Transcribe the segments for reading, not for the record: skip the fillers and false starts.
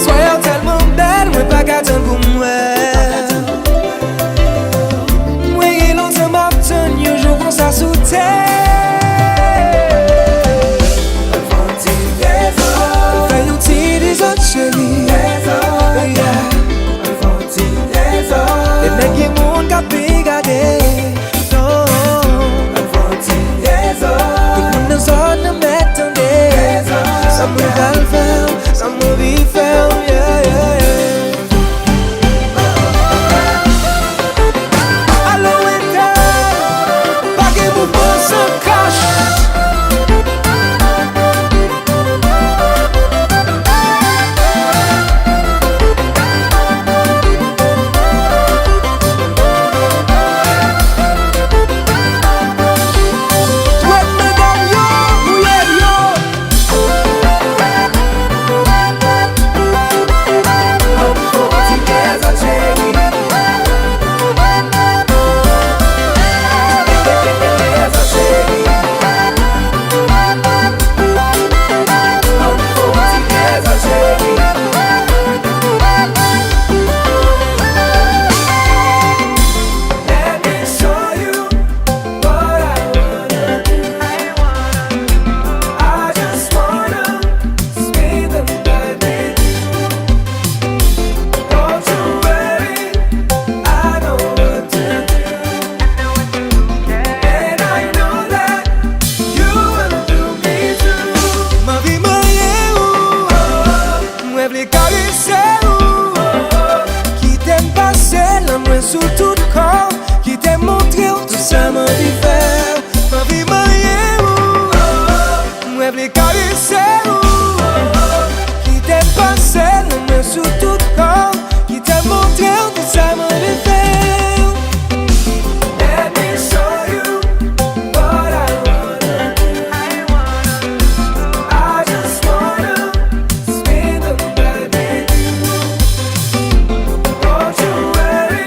Soyons tellement belles, moi pas qu'à t'en pour moi. Moi et l'autre m'obtient, yo jour qu'on ça sous terre. Fais nous tirer des autres chéris. Les mecs qui montent qu'à pigader. Non. Tout le monde nous autres nous mettent en l'air. Ça me va le faire, ça me vit faire, yeah, yeah, yeah. Allô, état, pas que vous pensez en cache. Sous tout corps, qui t'aime montrer tout ça m'a dit faire. Ma vie m'a moi les caresser, qui t'aime passer, moi sous tout corps, qui t'aime montrer tout ça m'a dit faire. Let me show you what I wanna do. I just wanna spend the night with you. Don't you worry.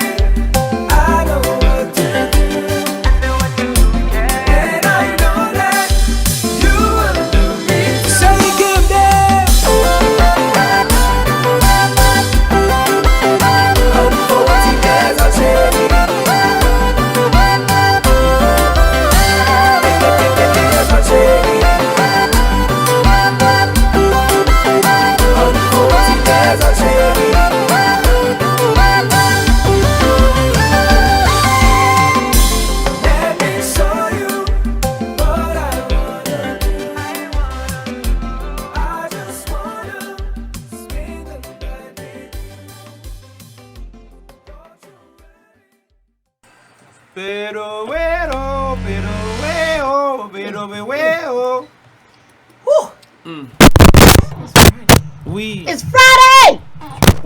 It's Friday!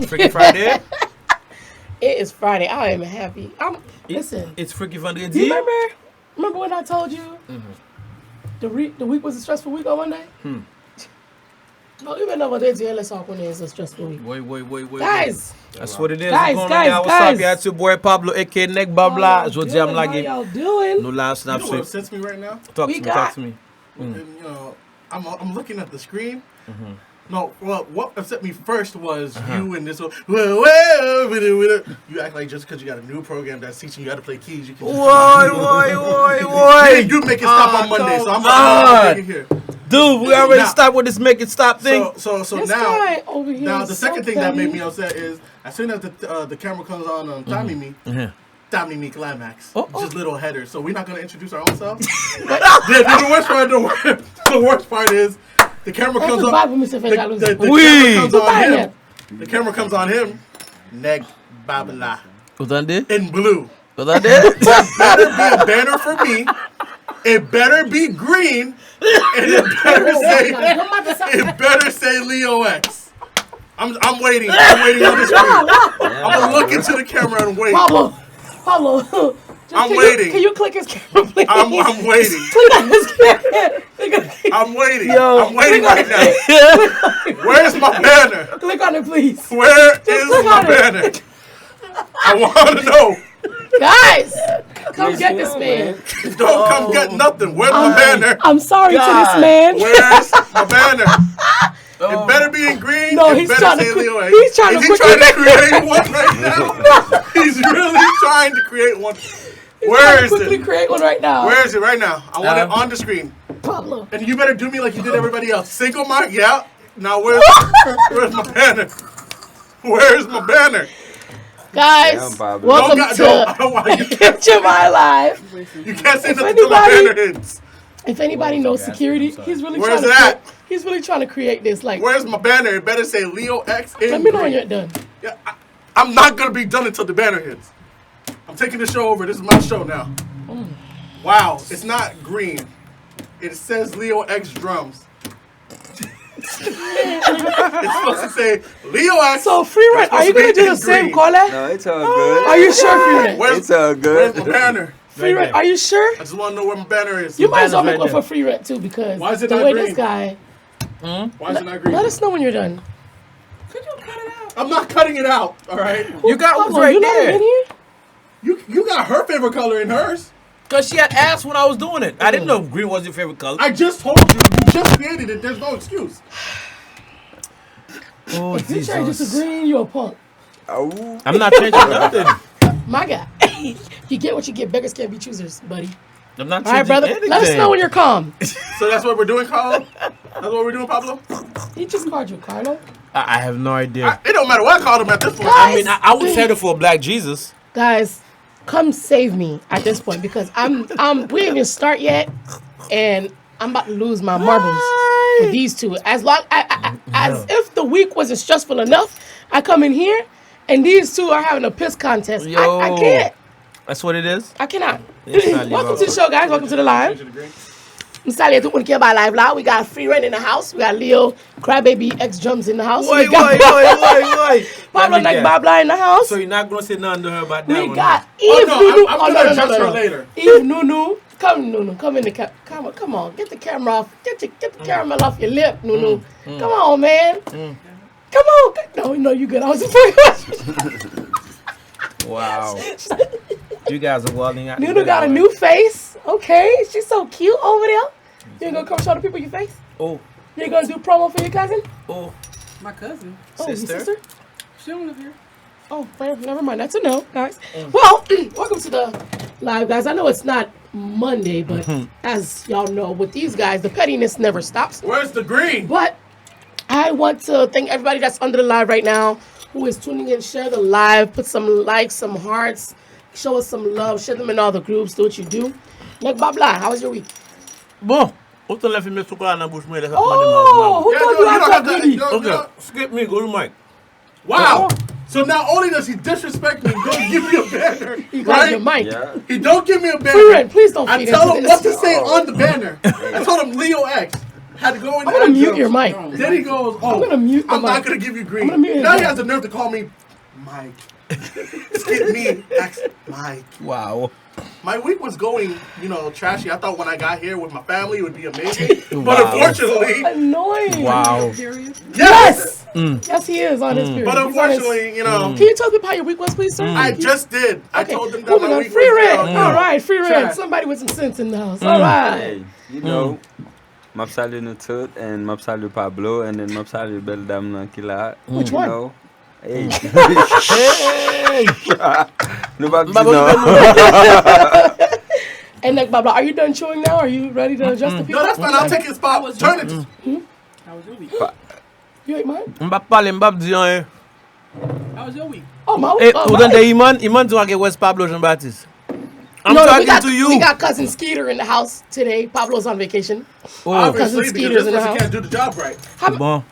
Freaky Friday? It is Friday. I am happy. Listen. It's Freaky Friday. Do you remember when I told you the week was a stressful week on Monday? No, even though they tell us all when it's a stressful week. Wait. Guys! That's what it is. Guys. What's up? It's your boy Pablo, aka Neck Babla. How y'all doing? No last snap. You know what upsets me right now? Talk to me. And, you know, I'm looking at the screen. No, well, what upset me first was you and this one. You act like just because you got a new program that's teaching you how to play keys, you can just you make it stop on Monday, so I'm making here. Dude, we already stopped with this make it stop thing. So now the second thing that made me upset is as soon as the camera comes on Tommy Me Climax. Just little headers. So we're not gonna introduce our own selves. The worst part is the camera comes on. The camera comes on him. Neg Babala. In blue. It better be a banner for me. It better be green. And it better say Leo X. I'm waiting. I'm waiting on the screen. I'm gonna look into the camera and wait. Pablo. I'm waiting. Can you click his camera, please? I'm waiting. Click on his camera. I'm waiting. I'm waiting right now. Where's my banner? Click on it, please. Where is my banner? I want to know. Guys, come get this man. Don't come get nothing. Where's my banner? I'm sorry to this man. Where's my banner? It better be in green. No, it he's better trying say to. Leo X. He's trying Is to he quickly trying to create one right now? He's really trying to create one. Where is quickly it? create one right now. Where is it right now? I want it on the screen. Pablo. And you better do me like you did everybody else. Single mark, yeah. Now where's my banner? Where's my banner? Guys, welcome to Hmi Live. You can't say nothing until my banner hits. If anybody knows security, he's really Where's trying that? to. He's really trying to create this. Like, where's my banner? It better say Leo X. Let me know when you're done. Yeah, I'm not gonna be done until the banner hits. I'm taking the show over. This is my show now. Wow, it's not green. It says Leo X drums. It's supposed to say Leo X. So free rent, are you gonna do the same color? No, it's all good. Are you sure, free rent? It's all good. Where's my banner? Free rent, are you sure? I just want to know where my banner is. You might as well make one for free rent too, because why is it the not way green? this guy. Why is it not green? Let us know when you're done. Could you cut it out? I'm not cutting it out. All right. You got Pablo, one right you not there. in here? You got her favorite color in hers. Because she had asked when I was doing it. I didn't know green was your favorite color. I just told you. You just created it. There's no excuse. Oh, If you change it to green, you're a punk. Oh. I'm not changing nothing. My guy. You get what you get. Beggars can't be choosers, buddy. I'm not All right, changing brother. anything. Let us know when you're calm. So that's what we're doing, Carlo? That's what we're doing, Pablo? He just called you, Carlo. I have no idea. It don't matter what I called him at this point. I mean, I would settle for a black Jesus. Guys, come save me at this point, because we didn't even start yet, and I'm about to lose my marbles with these two. As if the week wasn't stressful enough, I come in here and these two are having a piss contest. Yo. I can't. That's what it is? I cannot. Yes, Welcome to the show, guys. Welcome to the live. Msali atu kunikia by live loud. We got free rent in the house. We got Leo Crybaby X drums in the house. Why? Pablo Neck Babla in the house. So you're not going to say nothing to her about that We one? got Oh, Eve no, Nunu. I'm going to address her later. Eve Nunu. Come, Nunu. Come in the come on. Get the camera off. Get the caramel off your lip, Nunu. Come on, man. Come on. No, you good. I was afraid. Wow. You guys are wilding out. Nunu got a new face. Okay. She's so cute over there. You ain't gonna come show the people your face? Oh. You ain't gonna do promo for your cousin? Oh. My cousin. Oh, your sister? She don't live here. Oh, well, never mind. That's a no, guys. Well, welcome to the live, guys. I know it's not Monday, but as y'all know, with these guys, the pettiness never stops. Where's the green? But I want to thank everybody that's under the live right now who is tuning in. Share the live. Put some likes, some hearts. Show us some love. Share them in all the groups. Do what you do. Like Babla, how was your week? Bon. Autant la filmer sur quoi dans la bouche moi. Oh, who told you I talk goody? Okay. Skip me. Go to Mike. Wow. So not only does he disrespect me, he don't give me a banner. He got your mic. Yeah. He don't give me a banner. Free rent, please don't I feed tell into him this. what to say on the banner. I told him Leo X. Had to go in I'm there. gonna mute your mic. Then he goes, oh, I'm gonna mute the I'm not mic. going to give you I'm green. gonna mute his Now he mic. has the nerve to call me Mike. Skip me, X, Mike. Wow. My week was going, trashy. I thought when I got here with my family it would be amazing. But Wow. unfortunately, Annoying. Wow. Period. Yes. Yes, he is on his period. but He's on his- unfortunately, Can you tell people how your week was, please, sir? I just did. I Okay. told them that Moving my on. week Free was rent. All right, free rent. Trash. Somebody with some sense in the house. All right. Hey, you know, map salu nou tout, and map salu Pablo, and then map salu belle dame nan ki la. Which you one? know. Hey. Hey. Nou pa di Baba, nou. And like, Babla, are you done chewing now? Are you ready to adjust the people? No, that's fine. I'll take his spot. Turn it. How was your week? You ate mine? M'bap pale, m'bap di an. How was your week? Oh, my Eh, week. Oh, ou my dan de Iman tu ake West Pablo Jean-Baptiste. I'm No, talking to you. We got cousin Skeeter in the house today. Pablo's on vacation. Oh, Obviously, Cousin because Skeeter's this in the person house. can't do the job right. bon.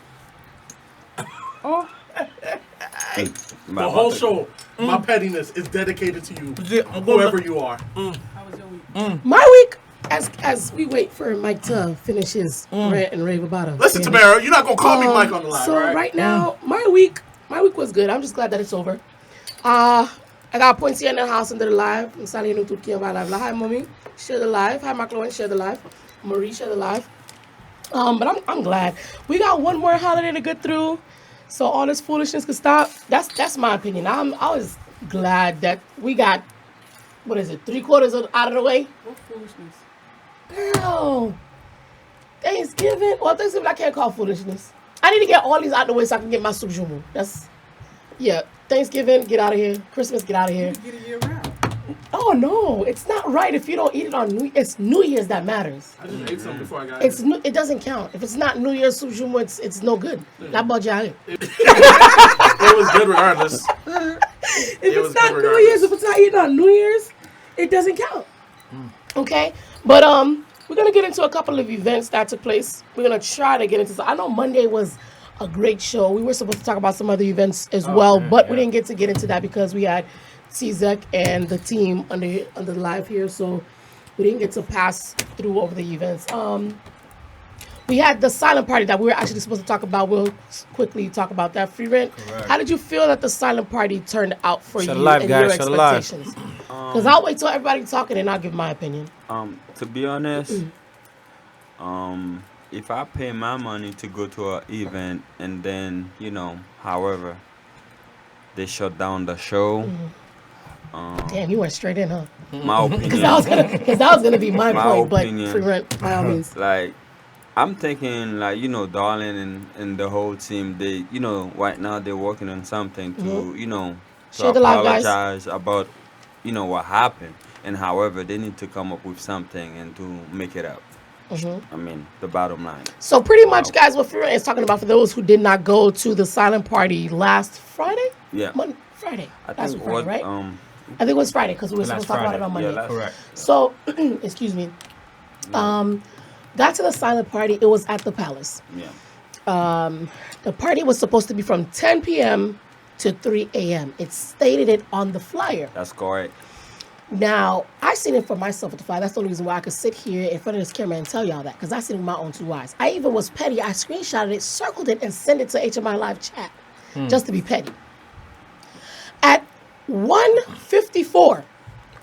The whole show, my pettiness is dedicated to you, I'm whoever you are. How was your week? My week, as we wait for Mike to finish his rant and rave about him. Listen, Tamara, you're not going to call me Mike on the line, So right? now, my week was good. I'm just glad that it's over. I got points here in the house under the live. I'm sorry, you to about live. Hi, mommy. Share the live. Hi, Mark share the live. Marie, share the live. But I'm glad we got one more holiday to get through, so all this foolishness can stop. That's my opinion. I was glad that we got, what is it, 3/4 out of the way. What foolishness? Girl, Thanksgiving. Well, Thanksgiving I can't call foolishness. I need to get all these out the way so I can get my soup jumu. That's, yeah. Thanksgiving, get out of here. Christmas, get out of here. Get it year round. Oh no, it's not right if you don't eat it on it's New Year's that matters. I just ate something before I got here. It doesn't count. If it's not New Year's soup jumu, it's no good. That budget. It was good regardless. If it's not New Year's, if it's not eaten on New Year's, it doesn't count. Okay? But we're gonna get into a couple of events that took place. We're gonna try to get into I know Monday was a great show. We were supposed to talk about some other events as well, but we didn't get into that because we had Czek and the team under the live here, so we didn't get to pass through over the events. We had the silent party that we were actually supposed to talk about. We'll quickly talk about that. Free rent. Correct. How did you feel that the silent party turned out for you and your expectations? Because I'll wait till everybody's talking and I'll give my opinion. To be honest, if I pay my money to go to an event and then, however, they shut down the show. Damn, you went straight in, huh? My opinion. Because that was gonna be my point, opinion, but free rent, by all means. Like, I'm thinking, like, Darling and the whole team, they, right now they're working on something to, to apologize about, what happened. And however, they need to come up with something and to make it up. I mean, the bottom line. So pretty much, guys, what Free Rent is talking about for those who did not go to the silent party last Friday? Yeah. Friday. I last think Friday, right? I think it was Friday because we were supposed to talk about it on Monday. Yeah, correct. So, excuse me. Got to the silent party. It was at the Palace. Yeah. The party was supposed to be from 10 p.m. to 3 a.m. It stated it on the flyer. That's correct. Now, I seen it for myself at the flyer. That's the only reason why I could sit here in front of this camera and tell y'all that, because I seen it with my own two eyes. I even was petty. I screenshotted it, circled it, and sent it to HMI Live chat, just to be petty. At 1:54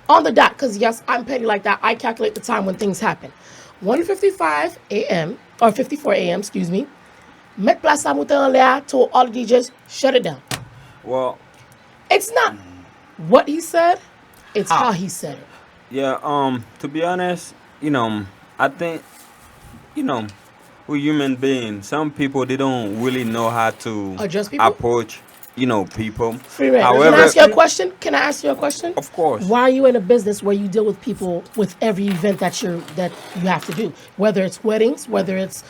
on the dot, because yes, I'm petty like that. I calculate the time when things happen. 1:55 a.m. or 54 a.m. Excuse me. Met Place Mouton Lea told all the DJs shut it down. Well, it's not what he said; it's how he said it. Yeah. To be honest, I think, we're human beings. Some people, they don't really know how to address people? Approach. People. Free rent. Can I ask you a question? Can I ask you a question? Of course. Why are you in a business where you deal with people with every event that you have to do? Whether it's weddings, whether it's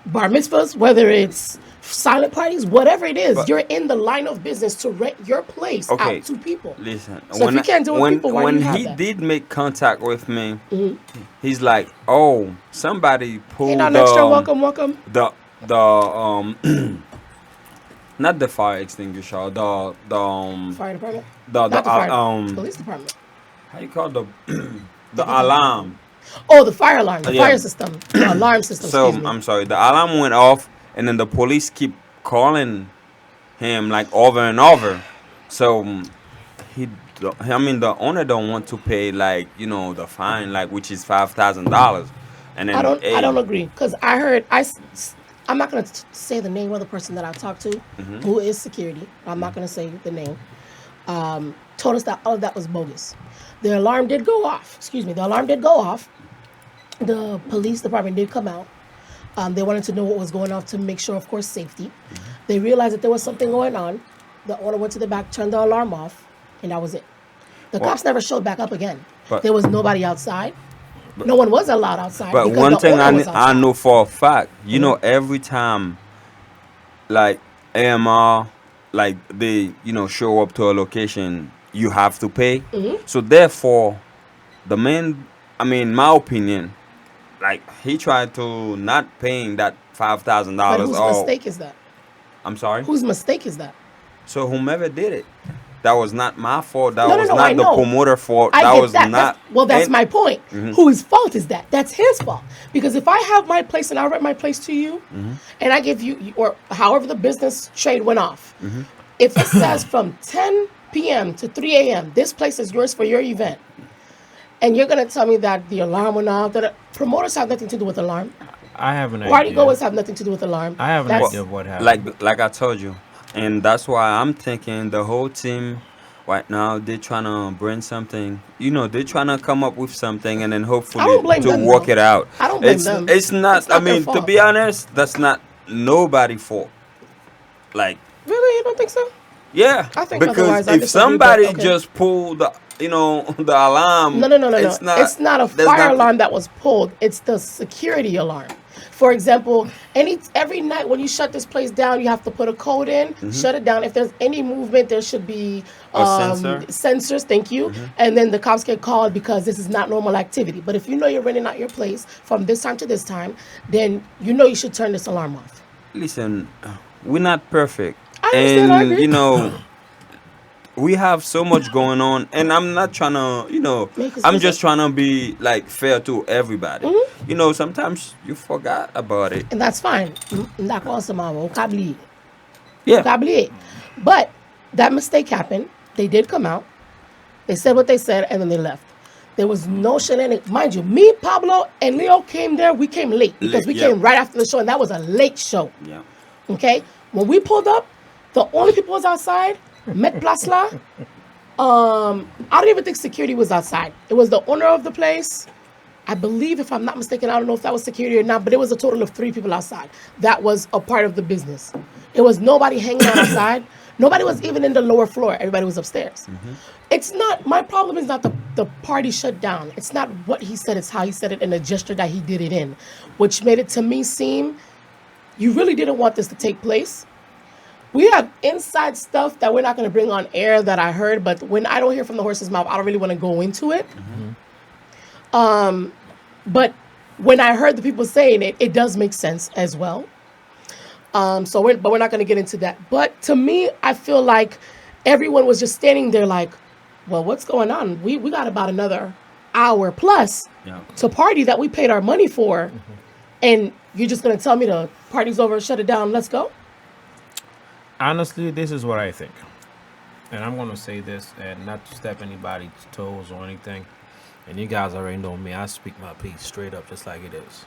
bar mitzvahs, whether it's silent parties, whatever it is, you're in the line of business to rent your place out to people. Listen, so if you can't do it with people, why do you have when he that? did make contact with me, he's like, "Oh, somebody pulled Ain't no extra welcome. The not the fire extinguisher, the fire department. Police department. How you call the alarm? Oh, the fire alarm, the fire system, the alarm system. So I'm sorry, the alarm went off, and then the police keep calling him like over and over. So the owner don't want to pay the fine, which is $5,000. And then I don't agree, because I heard I'm not going to say the name of the person that I talked to, who is security. I'm not going to say the name. Told us that all of that was bogus. The alarm did go off. The alarm did go off. The police department did come out. They wanted to know what was going on to make sure, of course, safety. They realized that there was something going on. The owner went to the back, turned the alarm off, and that was it. The cops never showed back up again. There was nobody outside. No one was allowed outside. But one thing I know for a fact, every time, AMR, they, show up to a location, you have to pay. So therefore, my opinion, he tried to not paying that $5,000. But whose mistake is that? I'm sorry? Whose mistake is that? So whomever did it. That was not my fault. That was not the promoter fault. That's my point. Whose fault is that? That's his fault. Because if I have my place and I rent my place to you, and I give you, or however the business trade went off, if it says from 10 p.m. to 3 a.m., this place is yours for your event, and you're going to tell me that the alarm went off, that promoters have nothing to do with alarm. I have an idea. Party goers have nothing to do with alarm. I have an idea of what happened. Like I told you. And that's why I'm thinking the whole team right now, they're trying to bring something. They're trying to come up with something and then hopefully to work it out. I don't blame them. It's not, to be honest, that's not nobody's fault. Like, really, you don't think so? yeah, I think because otherwise. I if disagree, somebody but okay. just pulled the the alarm, No. It's not a fire alarm that was pulled. It's the security alarm. For example, every night when you shut this place down, you have to put a code in, shut it down. If there's any movement, there should be sensor. sensors. Thank you. And then the cops get called because this is not normal activity. But if you know you're renting out your place from this time to this time, then you know you should turn this alarm off. Listen, we're not perfect, I understand. I agree. We have so much going on, and I'm not trying to, I'm just trying to be like fair to everybody. Sometimes you forgot about it, and that's fine. yeah. But that mistake happened. They did come out. They said what they said, and then they left. There was no shenanigans. Mind you, me, Pablo, and Leo came there. We came late because we came right after the show, and that was a late show. Yeah. Okay? When we pulled up, the only people was outside, Met Plasla. I don't even think security was outside. It was the owner of the place. I believe, if I'm not mistaken, I don't know if that was security or not, but it was a total of 3 people outside. That was a part of the business. It was nobody hanging out outside. Nobody was even in the lower floor. Everybody was upstairs. It's not, my problem is not the party shut down. It's not what he said, it's how he said it and the gesture that he did it in, which made it to me seem you really didn't want this to take place. We have inside stuff that we're not going to bring on air that I heard, but when I don't hear from the horse's mouth, I don't really want to go into it. But when I heard the people saying it, it does make sense as well. But we're not going to get into that. But to me, I feel like everyone was just standing there like, well, what's going on? We got about another hour plus to party that we paid our money for. And you're just going to tell me the party's over, shut it down, let's go? Honestly, this is what I think. And I'm going to say this and not to step anybody's toes or anything. And you guys already know me. I speak my piece straight up just like it is.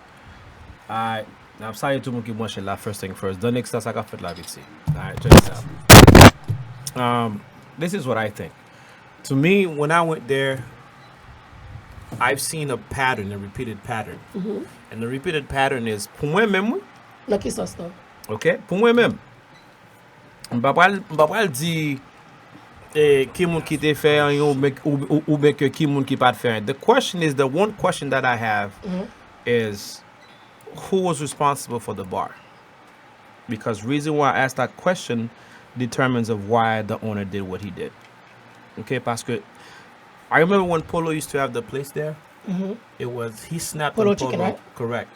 Alright. Now, I'm sorry to mouki mwache la first thing first. Don't next I got fit la vite. Alright, check this out. This is what I think. To me, when I went there, I've seen a pattern, a repeated pattern. And the repeated pattern is pour moi même. Lucky sister. Okay? Pour moi même. M'pa di ki moun ki te fè ou ben ke ki moun ki pat fè. The question is, the one question that I have is who was responsible for the bar? Because reason why I asked that question determines of why the owner did what he did. Okay, parce que I remember when Polo used to have the place there. It was, he snapped Polo on Polo. Chicken, right? Correct.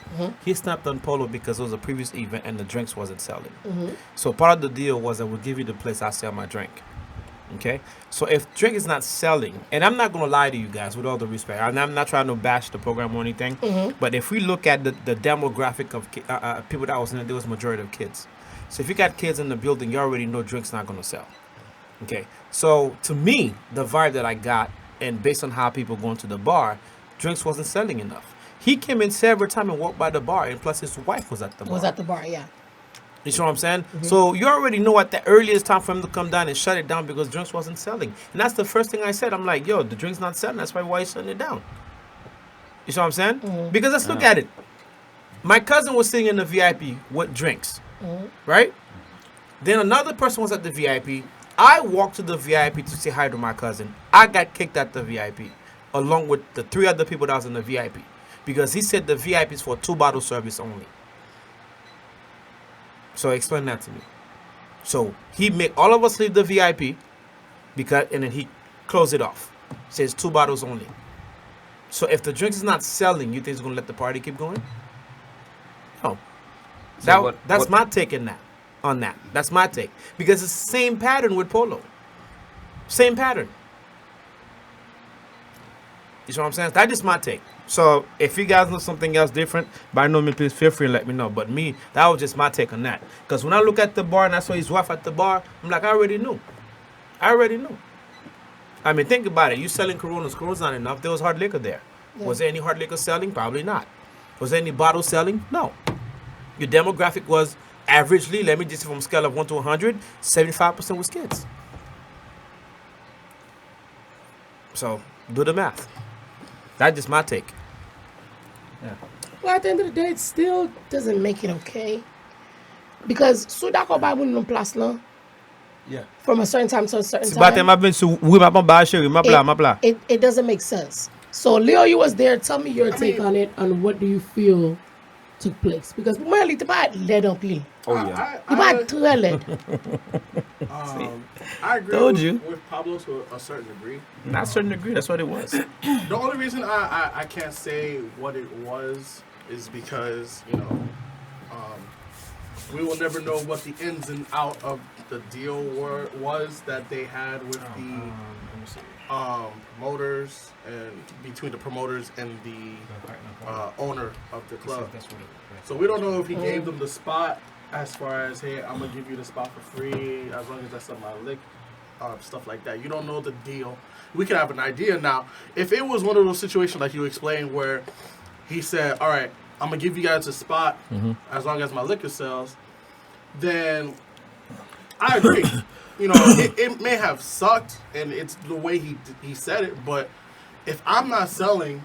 He snapped on Polo because it was a previous event and the drinks wasn't selling. So part of the deal was I would give you the place, I sell my drink. Okay? So if drink is not selling, and I'm not going to lie to you guys with all the respect, and I'm not trying to bash the program or anything, but if we look at the demographic of people that was in it, there was a majority of kids. So if you got kids in the building, you already know drink's not going to sell. Okay? So to me, the vibe that I got, and based on how people going to the bar, drinks wasn't selling enough. He came in several times and walked by the bar, and plus his wife was at the bar. Was at the bar, yeah. You see what I'm saying? So you already know at the earliest time for him to come down and shut it down because drinks wasn't selling. And that's the first thing I said. I'm like, yo, the drink's not selling. That's why he's shutting it down. You see what I'm saying? Because let's look at it. My cousin was sitting in the VIP with drinks, right? Then another person was at the VIP. I walked to the VIP to say hi to my cousin. I got kicked at the VIP, along with the 3 other people that was in the VIP, because he said the VIP is for 2-bottle service only. So explain that to me. So he make all of us leave the VIP, and then he close it off. Says 2 bottles only. So if the drink is not selling, you think it's gonna let the party keep going? No. So that's my take on that. That's my take. Because it's the same pattern with Polo. Same pattern. You know what I'm saying? That's just my take. So if you guys know something else different, by no means, please feel free and let me know. But me, that was just my take on that. Because when I look at the bar and I saw his wife at the bar, I'm like, I already knew. I mean, think about it. You selling Coronas. Corona's not enough. There was hard liquor there. Yeah. Was there any hard liquor selling? Probably not. Was there any bottle selling? No. Your demographic was averagely, let me just say from a scale of 1 to 100, 75% was kids. So do the math. That's just my take. Yeah. Well, at the end of the day, it still doesn't make it okay. Because sou d'accord ba moun nou place là. Yeah. From a certain time to a certain Si batem time. m'a ben sou, oui, m'a pas ba chérie, m'a plat. It doesn't make sense. So Leo, you was there. Tell me your take on it, and what do you feel took place? Because moi, il était pas laid en pile. Oh yeah. Il pas très laid. I agree Told you. with Pablo to a certain degree. Not a certain degree, that's what it was. The only reason I can't say what it was is because, we will never know what the ins and out of the deal was that they had with the promoters and between the promoters and the owner of the club. So we don't know if he gave them the spot as far as, hey, I'm gonna give you the spot for free as long as that's on my lick, stuff like that. You don't know the deal. We could have an idea now. If it was one of those situations like you explained where he said, all right, I'm gonna give you guys a spot as long as my liquor sells, then I agree. It may have sucked, and it's the way he said it. But if I'm not selling,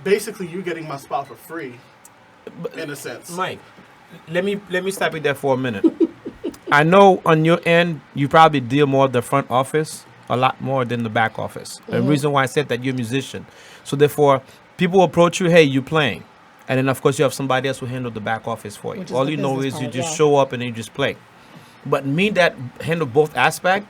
basically you're getting my spot for free, in a sense. Mike, let me stop you there for a minute. I know on your end you probably deal more with the front office a lot more than the back office. The reason why I said that you're a musician, so therefore people approach you, hey, you playing, and then of course you have somebody else who handle the back office for you. All you know is you just show up and then you just play. But me that handle both aspects,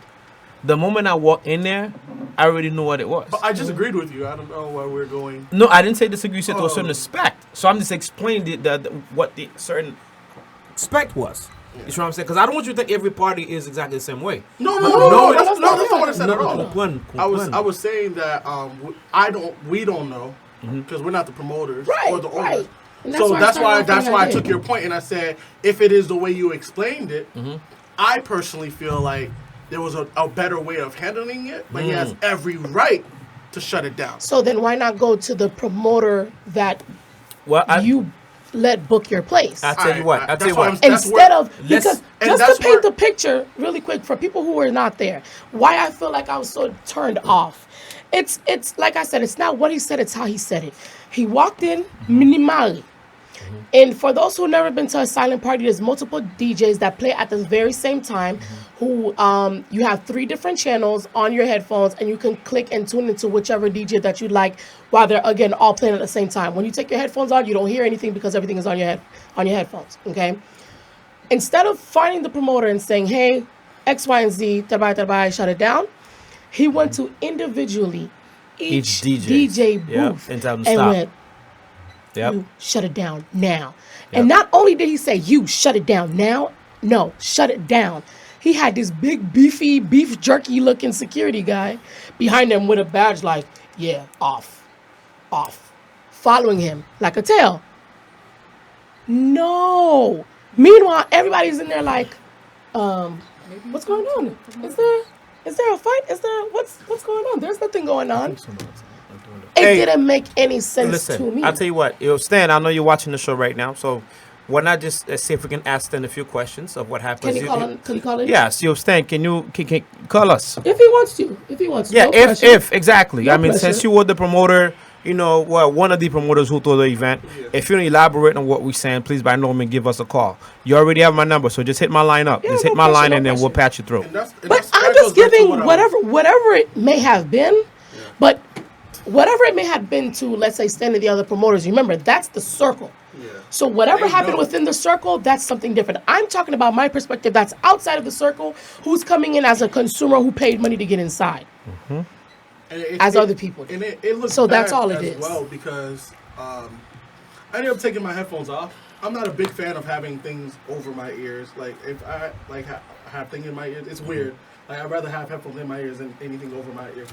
the moment I walk in there, I already knew what it was. But I just agreed with you. I don't know where we're going. No, I didn't say disagree. You said to a certain respect. So I'm just explaining what the certain spec was. You know what I'm saying? Because I don't want you to think every party is exactly the same way. No, that's not what I said at all. I was saying that we don't know because we're not the promoters or the owners. So that's why I took your point and I said if it is the way you explained it, I personally feel like there was a better way of handling it, but he has every right to shut it down. So then why not go to the promoter that you let book your place? I'll tell you what. Instead of, because just to paint the picture really quick for people who were not there, why I feel like I was so turned off. It's like I said, it's not what he said, it's how he said it. He walked in minimally. And for those who've never been to a silent party, there's multiple DJs that play at the very same time who you have 3 different channels on your headphones and you can click and tune into whichever DJ that you like while they're, again, all playing at the same time. When you take your headphones on, you don't hear anything because everything is on your headphones, okay? Instead of finding the promoter and saying, hey, X, Y, and Z, tabay, shut it down, he went to individually each DJ booth and went, you shut it down now. And not only did he say, you shut it down now, no, shut it down. He had this big, beefy, beef jerky looking security guy behind him with a badge like, yeah, off, following him like a tail. No. Meanwhile, everybody's in there like, what's going on? Is there a fight? What's going on? There's nothing going on. It didn't make any sense to me. I'll tell you what. Stan, I know you're watching the show right now, so why not just see if we can ask Stan a few questions of what happened. Can he call in? Yeah, so Stan, can you call us? If he wants to. Yeah, no if exactly. No I mean, pressure. since you were the promoter, one of the promoters who threw the event, if you don't elaborate on what we're saying, please by no means give us a call. You already have my number, so just hit my line up. Just hit my line and then we'll patch you through. But I'm just giving whatever it may have been, but whatever it may have been to, let's say, Stan and the other promoters, remember, that's the circle. Yeah. So whatever happened within the circle, that's something different. I'm talking about my perspective that's outside of the circle, who's coming in as a consumer who paid money to get inside. As other people do. And it looks so bad that's all it as is. well, because I ended up taking my headphones off. I'm not a big fan of having things over my ears. Like, if I have things in my ears, it's weird. Like, I'd rather have headphones in my ears than anything over my ears.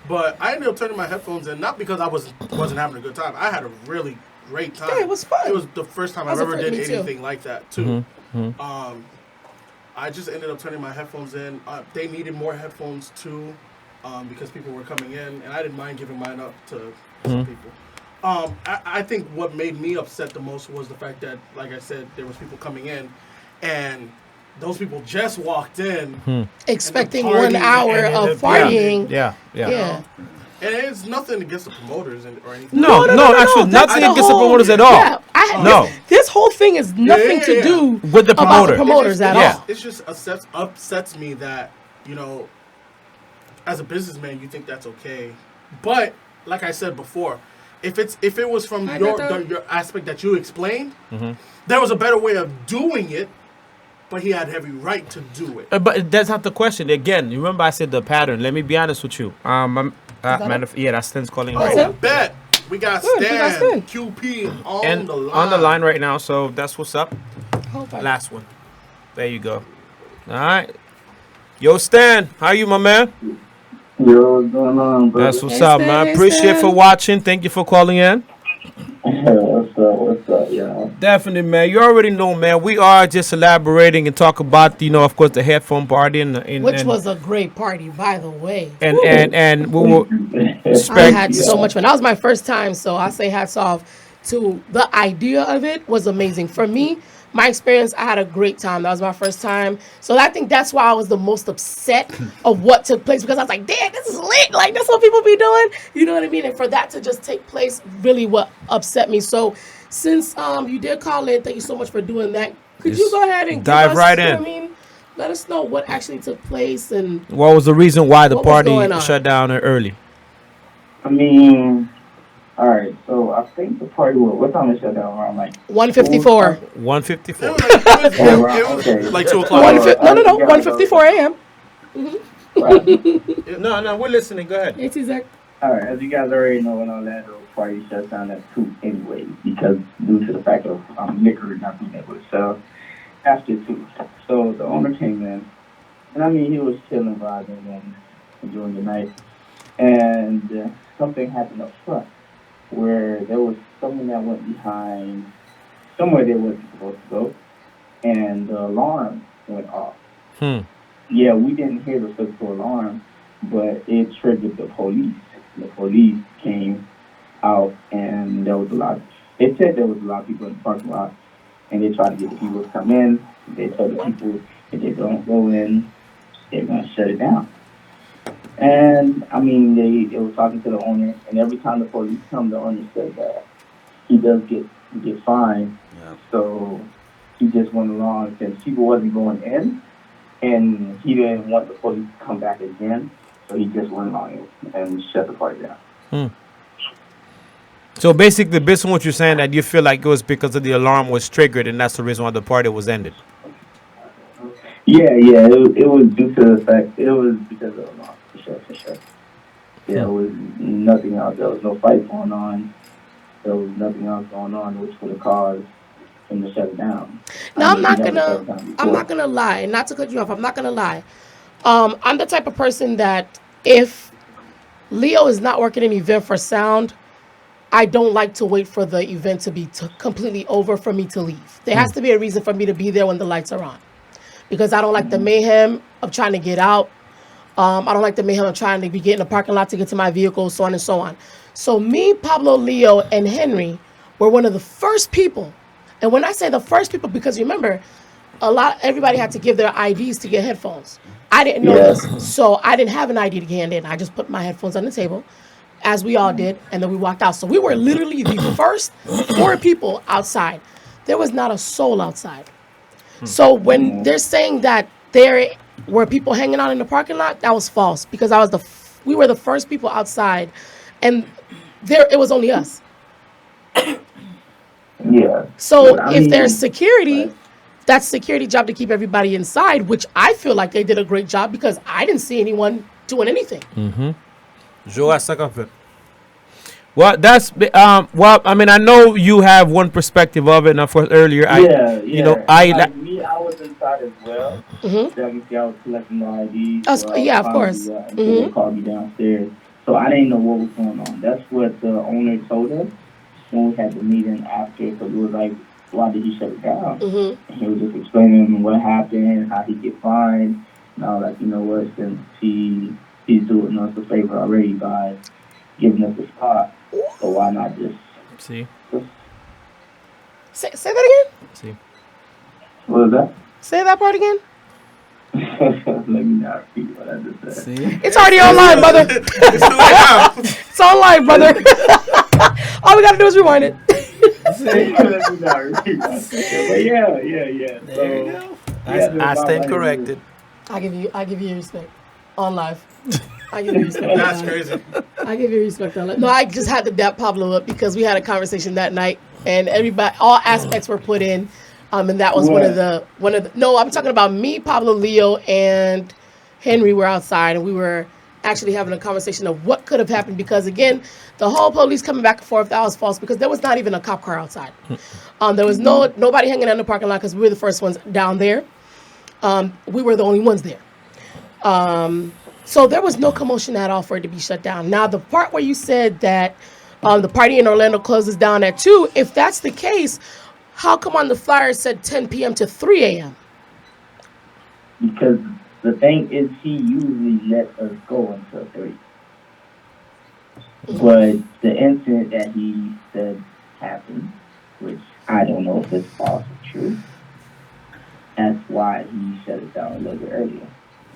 But I ended up turning my headphones in, not because I wasn't having a good time. I had a really great time. Yeah, it was fun. It was the first time I've ever did anything like that, too. I just ended up turning my headphones in. They needed more headphones, too, because people were coming in, and I didn't mind giving mine up to some people. I think what made me upset the most was the fact that, like I said, there was people coming in, and those people just walked in. Expecting 1 hour of partying. Yeah. And it's nothing against the promoters or anything. No, actually, nothing against the promoters at all. Yeah, this whole thing is nothing to do with the promoter. About the promoters at all. It just upsets me that, you know, as a businessman, you think that's okay. But, like I said before, if it was from your aspect that you explained, there was a better way of doing it, but he had every right to do it. But that's not the question. Again, you remember I said the pattern. Let me be honest with you. That's Stan's calling. Oh, bet. We got Stan, QP on the line. On the line right now, so that's what's up. Last one. There you go. All right. Yo, Stan, how you, my man? Yo, what's going on, bro? That's what's up, man. Appreciate for watching. Thank you for calling in. What's up, y'all? Definitely, man. You already know, man. We are just elaborating and talk about, of course, the headphone party which was a great party, by the way. And we will. I had so much fun. That was my first time, so I say hats off to the idea of it was amazing for me. My experience, I had a great time. That was my first time. So I think that's why I was the most upset of what took place, because I was like, damn, this is lit. Like, that's what people be doing. You know what I mean? And for that to just take place really what upset me. So since you did call in, thank you so much for doing that. Could you go ahead and dive right in? Let us know what actually took place and what was the reason why the party shut down early? I mean, all right, so I think the party what time it shut down? Around like 1:54. 1:54. It was like 2 o'clock. No, 1:54 a.m. Right. No, we're listening. Go ahead. It's exact. All right, as you guys already know, in Orlando, party shuts down at 2 anyway, because due to the fact of liquor not being able to sell after 2. So the owner came in, and I mean, he was chilling, vibing, and enjoying the night. And something happened up front, where there was someone that went behind somewhere they wasn't supposed to go, and the alarm went off. Yeah, we didn't hear the physical alarm, but it triggered the police. The police came out, and there was a lot. They said there was a lot of people in the parking lot, and they tried to get the people to come in. They told the people if they don't go in, they're going to shut it down. And, I mean, they were talking to the owner, and every time the police come, the owner said that he does get fined. Yeah. So he just went along since people wasn't going in, and he didn't want the police to come back again, so he just went along and shut the party down. So basically, based on what you're saying, that you feel like it was because of the alarm was triggered, and that's the reason why the party was ended. Yeah, it was due to the fact, it was because of the alarm, for sure. Yeah, it was nothing else. There was no fight going on. There was nothing else going on which would have caused him to shut it down. Now, I'm not gonna lie. Not to cut you off, I'm not gonna lie. I'm the type of person that if Leo is not working an event for sound, I don't like to wait for the event to be completely over for me to leave. There has to be a reason for me to be there when the lights are on, because I don't like the mayhem of trying to get out. I don't like the mayhem of trying to be getting in the parking lot to get to my vehicle, so on and so on. So me, Pablo, Leo, and Henry were one of the first people. And when I say the first people, because remember, everybody had to give their IDs to get headphones. I didn't know this, so I didn't have an ID to hand in. I just put my headphones on the table, as we all did, and then we walked out. So we were literally the first 4 people outside. There was not a soul outside. So when they're saying that there were people hanging out in the parking lot, that was false, because we were the first people outside, and it was only us. Yeah. So if there's security, that's security job to keep everybody inside, which I feel like they did a great job, because I didn't see anyone doing anything. Well, that's well. I mean, I know you have one perspective of it, and of course, earlier, I was inside as well. I was collecting the IDs. Of course. They called me downstairs, so I didn't know what was going on. That's what the owner told us when we had the meeting after. Because it was like, why did he shut it down? And he was just explaining what happened, how he get fined, and I was like, you know what? Since he's doing us a favor already by giving us the spot. So why not just see? Say that again. See. What was that? Say that part again. Let me not repeat what I just said. See? It's already online, brother. It's online, brother. All we gotta do is rewind it. Let me not repeat what I said. But yeah. There you go. I stand corrected. I give you your respect on live. I give you respect. That's crazy. I give you respect on live. No, I just had to dap Pablo up because we had a conversation that night, and everybody, all aspects were put in, and that was one of the. No, I'm talking about me, Pablo, Leo, and Henry were outside, and we were actually having a conversation of what could have happened because again, the whole police coming back and forth, that was false because there was not even a cop car outside. There was nobody hanging out in the parking lot because we were the first ones down there. We were the only ones there. So there was no commotion at all for it to be shut down. Now, the part where you said that the party in Orlando closes down at 2, if that's the case, how come on the flyer it said 10 p.m. to 3 a.m.? Because the thing is, he usually lets us go until 3. But the incident that he said happened, which I don't know if it's false or true, that's why he shut it down a little bit earlier.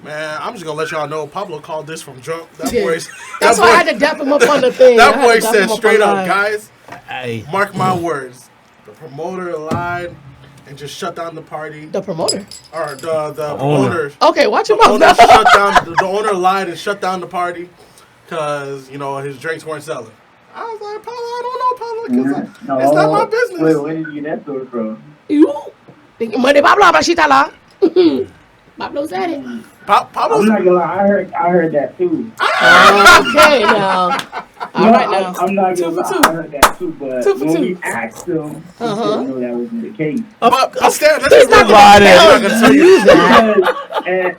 Man, I'm just gonna let y'all know Pablo called this from drunk. That Yeah. boy's. That's why I had to dap him up on the thing. That boy said straight up, guys. Hey. Mark my words. The promoter lied and just shut down the party. The promoter. Or the promoter. Okay, watch your The mouth owner now. shut down. The owner lied and shut down the party because his drinks weren't selling. I was like, Pablo, I don't know, Pablo, because it's not my business. Wait, where did you get that story from? You? Money Pablo habla shita la. Pablo said it. I'm not gonna lie, I heard that too. Okay, now. All right, now. I'm not gonna 2 for 2. lie, I heard that too, but 2 for when 2. we asked him, he didn't know that wasn't the case. But Stan, let's He's not gonna tell you that. And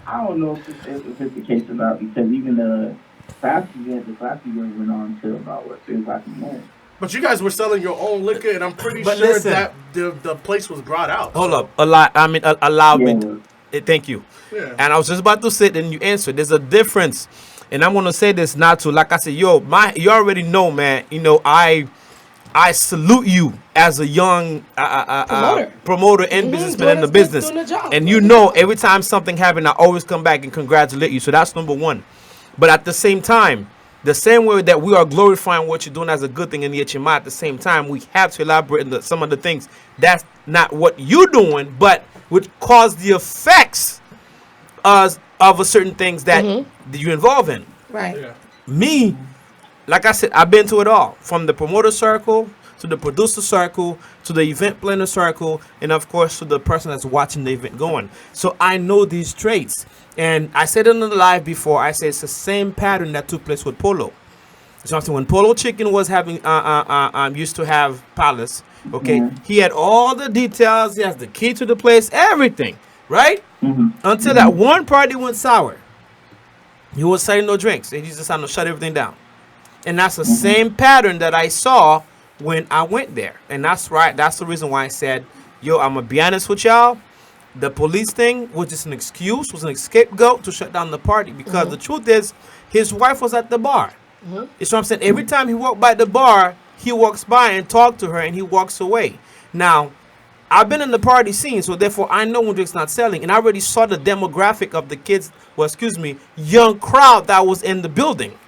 I don't know if it's the case or not, because even the class event went on till about 3 o'clock in the morning. But you guys were selling your own liquor, and I'm pretty But sure listen. that the place was brought out. Hold up. Allow me. Yeah. Thank you. Yeah. And I was just about to say, and you answered. There's a difference, and I'm gonna say this not to, like I said, you already know, man. I salute you as a young promoter and businessman in the business. doing the job. And every time something happens, I always come back and congratulate you. So that's number one. But at the same time, the same way that we are glorifying what you're doing as a good thing in the HMI, at the same time, we have to elaborate on some of the things that's not what you're doing, but would cause the effects of a certain things that you're involved in. Right. Yeah. Me, like I said, I've been to it all, from the promoter circle to the producer circle to the event planner circle, and of course to the person that's watching the event going. So I know these traits, and I said it on the live before. I said it's the same pattern that took place with Polo. So when Polo Chicken was having used to have Palace, okay, he had all the details. He has the key to the place, everything, right? Until that one party went sour. He was selling no drinks, and he just had to shut everything down. And that's the same pattern that I saw when I went there. And that's right. That's the reason why I said, yo, I'm going to be honest with y'all. The police thing was just an excuse, was an scapegoat to shut down the party. Because the truth is, his wife was at the bar. It's what I'm saying. Every time he walked by the bar, he walks by and talks to her, and he walks away. Now, I've been in the party scene, so therefore I know when drinks not selling. And I already saw the demographic of the kids, young crowd that was in the building.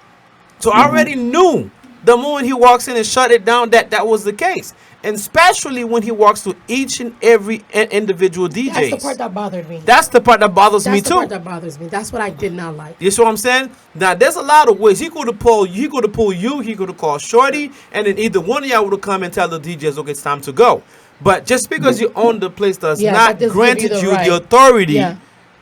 So I already knew the moment he walks in and shut it down that was the case. And especially when he walks to each and every individual DJs. That's the part that bothered me. That's the part that bothers me That's the too. part that bothers me. That's what I did not like. You see what I'm saying? Now there's a lot of ways. He could have pulled you, he could have called Shorty, and then either one of y'all would have come and tell the DJs, okay, it's time to go. But just because you own the place does Yeah, not that doesn't granted give you you the right. the authority, Yeah.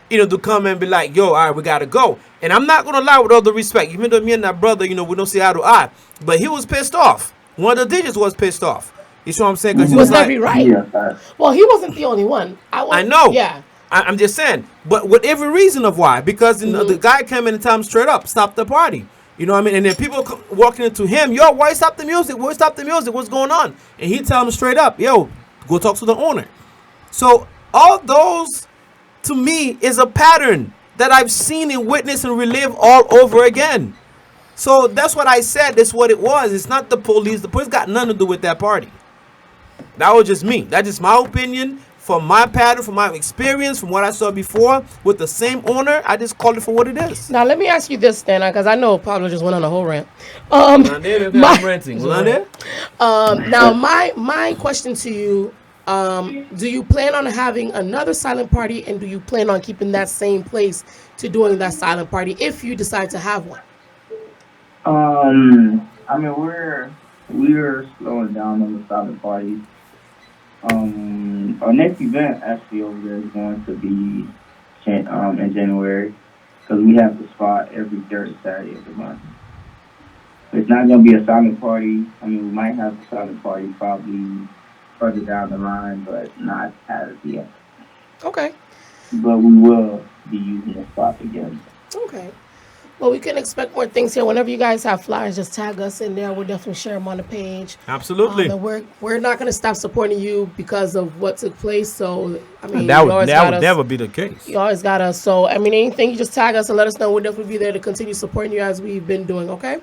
To come and be like, yo, all right, we gotta go. And I'm not gonna lie, with all the respect, even though me and that brother, we don't see eye to eye, but he was pissed off. One of the DJs was pissed off. You see what I'm saying? Because he was like, every right. Yeah. Well, he wasn't the only one. I know. Yeah. I'm just saying, but with every reason of why, because the guy came in and told him straight up, stop the party. You know what I mean? And then people walking into him, yo, why stop the music? Why stop the music? What's going on? And he tell him straight up, yo, go talk to the owner. So all those, to me, is a pattern that I've seen and witnessed and relive all over again. So that's what I said. That's what it was. It's not the police. The police got nothing to do with that party. That was just me. That's just my opinion from my pattern, from my experience, from what I saw before with the same owner, I just called it for what it is. Now let me ask you this, Stan, because I know Pablo just went on a whole rant. I'm ranting. Now my question to you, do you plan on having another silent party, and do you plan on keeping that same place to doing that silent party if you decide to have one? I mean, we're slowing down on the silent parties. Our next event actually over there is going to be in January, because we have the spot every third Saturday of the month. It's not going to be a silent party. I mean, we might have a silent party probably further down the line, but not as yet. Okay. But we will be using the spot again. Okay. Well, we can expect more things here. Whenever you guys have flyers, just tag us in there. We'll definitely share them on the page. Absolutely. And we're not going to stop supporting you because of what took place. So, I mean, that would never be the case. You always got us. So, I mean, anything, you just tag us and let us know. We'll definitely be there to continue supporting you as we've been doing, okay?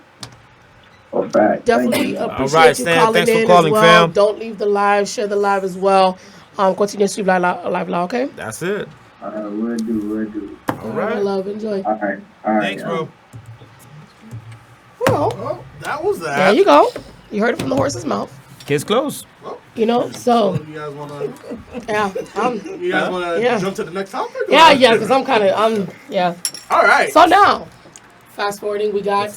All right. Definitely appreciate all right, you Stan, calling thanks for in calling, as well. fam. Don't leave the live. Share the live as well. Continue to stream live, okay? That's it. We'll do. All right. My love, enjoy. All right. Thanks, bro. Well, That was that. there you go. You heard it from the horse's mouth. Case closed. You know, so You guys want to? yeah, You guys want to Yeah. jump to the next topic? or- yeah, because I'm yeah. All right. So now, fast forwarding, we got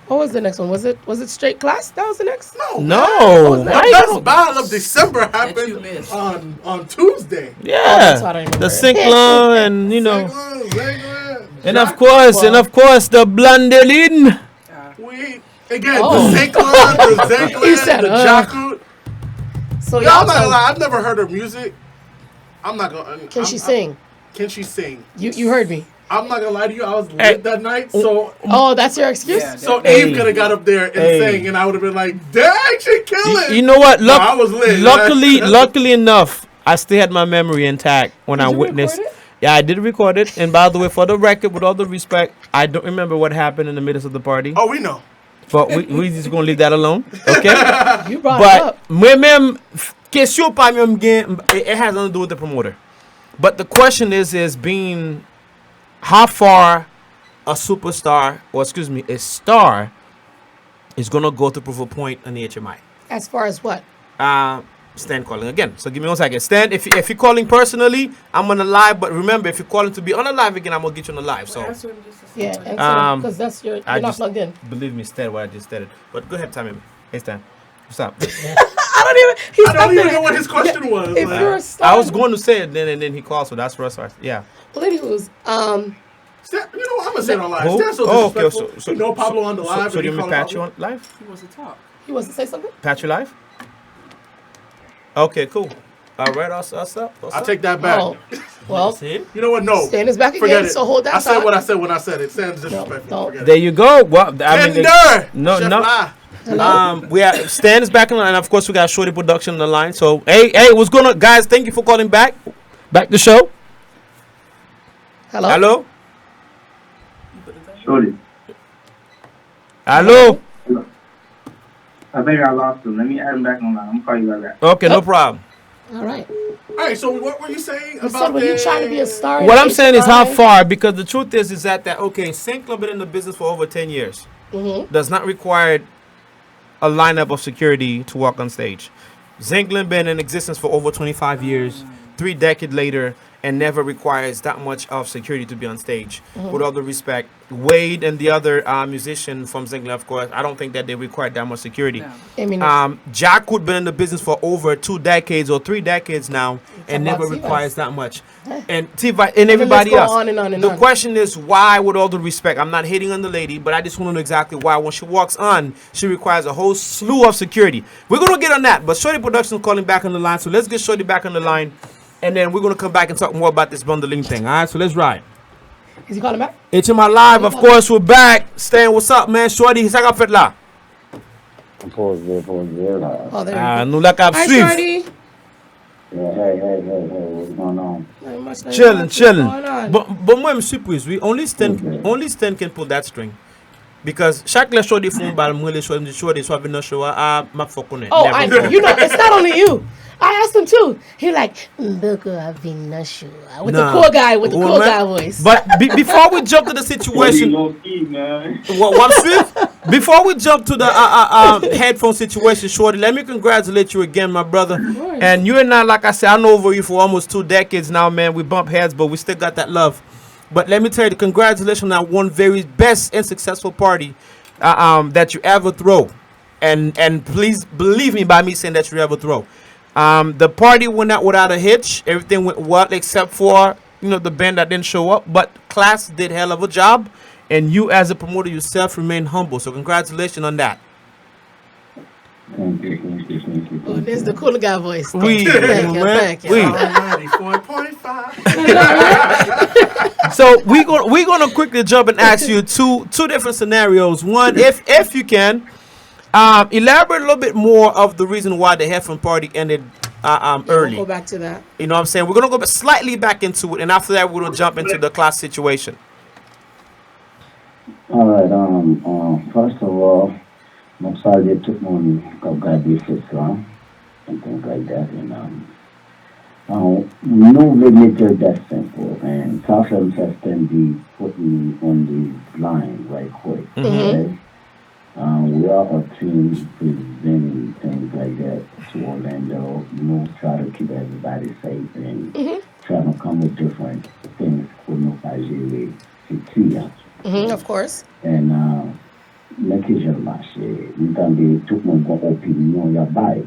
what was the next one? Was it straight class? That was the next. No. The best battle of December you happened missed. on Tuesday. that's what I Yeah. remember. The Sinkler and Ziggler, and of course the Blandelin. we again Oh. the Zinkler, the He said, the Jaku. So Yeah, y'all I'm not gonna tell- lie. I've never heard her music. I'm not gonna. Can she sing? Can she sing? You heard me. I'm not gonna lie to you. I was lit Hey. that night, so Oh, that's your excuse? Yeah, so Hey. Eve could have got up there and Hey. sang, and I would have been like, "Dang, she killing!" You know what? No, I was lit. Luckily enough, I still had my memory intact when I you witnessed. record it? Yeah, I did record it. And by the way, for the record, with all the respect, I don't remember what happened in the midst of the party. Oh, we know. But we just gonna leave that alone, okay? You brought it up. But moi-même, question pas même gain, it has nothing to do with the promoter. But the question is being how far a superstar, or excuse me, a star is gonna go to prove a point in the HMI. As far as what? Stan calling again. So give me 1 second. Stan, if you're calling personally, I'm on the live. But remember, if you're calling to be on the live again, I'm gonna get you on the live. So Answer him just a Yeah, second. because that's you're I not just- plugged in. believe me, Stan, what I just said it. But go ahead, Tammy. Hey, Stan, what's up? I don't even know what his question was. If like. you're a star, I was going to say it then, and then he called, so that's Russ. Yeah. well, anywho's Stan, you know what? I'm gonna say it on live. Who? Stan's so Oh, okay. disrespectful. So you know Pablo on the live. So and do he you mean calling patch you Pablo? on live? He wants to talk. he wants to say something. Patch you live? Okay, cool. All right, us up. I'll take that back. Oh, well, See? You know what? No. Stan is back again, Forget it. so hold that I said thought. what I said when I said it. Stan's disrespectful. don't. Forget There it. you go. Well, I mean, Tender! no, Chef no. Lai. We are Stan is back on the line. Of course, we got Shorty Production on the line. So, hey, what's going on, guys? Thank you for calling back. Back the show. Hello. Hello. Shorty, Hello. I think I lost him. Let me add him back online. I'm gonna call you right back. Okay, no problem. All right. All right, so what were you saying You about said when you're trying to be a star. What in I'm saying is how HMI, far, because the truth is that okay, Sinkler been in the business for over 10 years. Does not require a lineup of security to walk on stage. Zinkler been in existence for over 25 years, 3 decades later, and never requires that much of security to be on stage. With all the respect, Wade and the other musician from Zinkler, of course, I don't think that they require that much security. No. I mean, Jack Wood been in the business for over 2 decades or 3 decades now, and about never T-Vice. requires that much. And T-Vice and everybody go else. on and on and the on. question is why, with all the respect, I'm not hating on the lady, but I just want to know exactly why when she walks on, she requires a whole slew of security. We're gonna get on that, but Shorty Productions calling back on the line, so let's get Shorty back on the line, and then we're gonna come back and talk more about this bundling thing. All right, so let's ride. is he calling back? HMI Live, of course, we're back. Stan, what's up, man? Shorty, saka fet la. Pause there. Oh, there. Nou la kap Hi, suiv. Shorty. Yeah, hey, what's going on? Not much, not Chilling. much. What's going on? But moi, I'm surprise. We only Stan can pull that string. Because chaque les Shorty font bal, moi les Shorty soit venir show m'a fokone. Oh, I know. You know, it's not only you. I asked him too. He like, look, I've been not sure. With the cool guy voice. But before we jump to the situation, before we jump to the headphone situation, Shorty, let me congratulate you again, my brother. And you and I, like I said, I know over you for almost 2 decades now, man. We bump heads, but we still got that love. But let me tell you, congratulations on that one very best and successful party that you ever throw. And please believe me by me saying that you ever throw. The party went out without a hitch. Everything went well except for, the band that didn't show up. But Class did hell of a job. And you as a promoter yourself remain humble. So congratulations on that. Thank you. Oh, there's the cooler guy voice. Thank you. 94.5. So we're gonna quickly jump and ask you two different scenarios. One, if you can, elaborate a little bit more of the reason why the headphone party ended early. We'll go back to that. You know what I'm saying? We're gonna go slightly back into it, and after that, we're gonna jump into the Class situation. All right. First of all, I'm sorry they took money of God this Islam and things like that. And no limited that simple. And Southland has can be putting on the line right quick. Okay? We are a team presenting things like that to Orlando. Try to keep everybody safe and try to come with different things for no Nigeria security. Of course. And make it your marché. Nous avons tout le monde a opinion ya bail.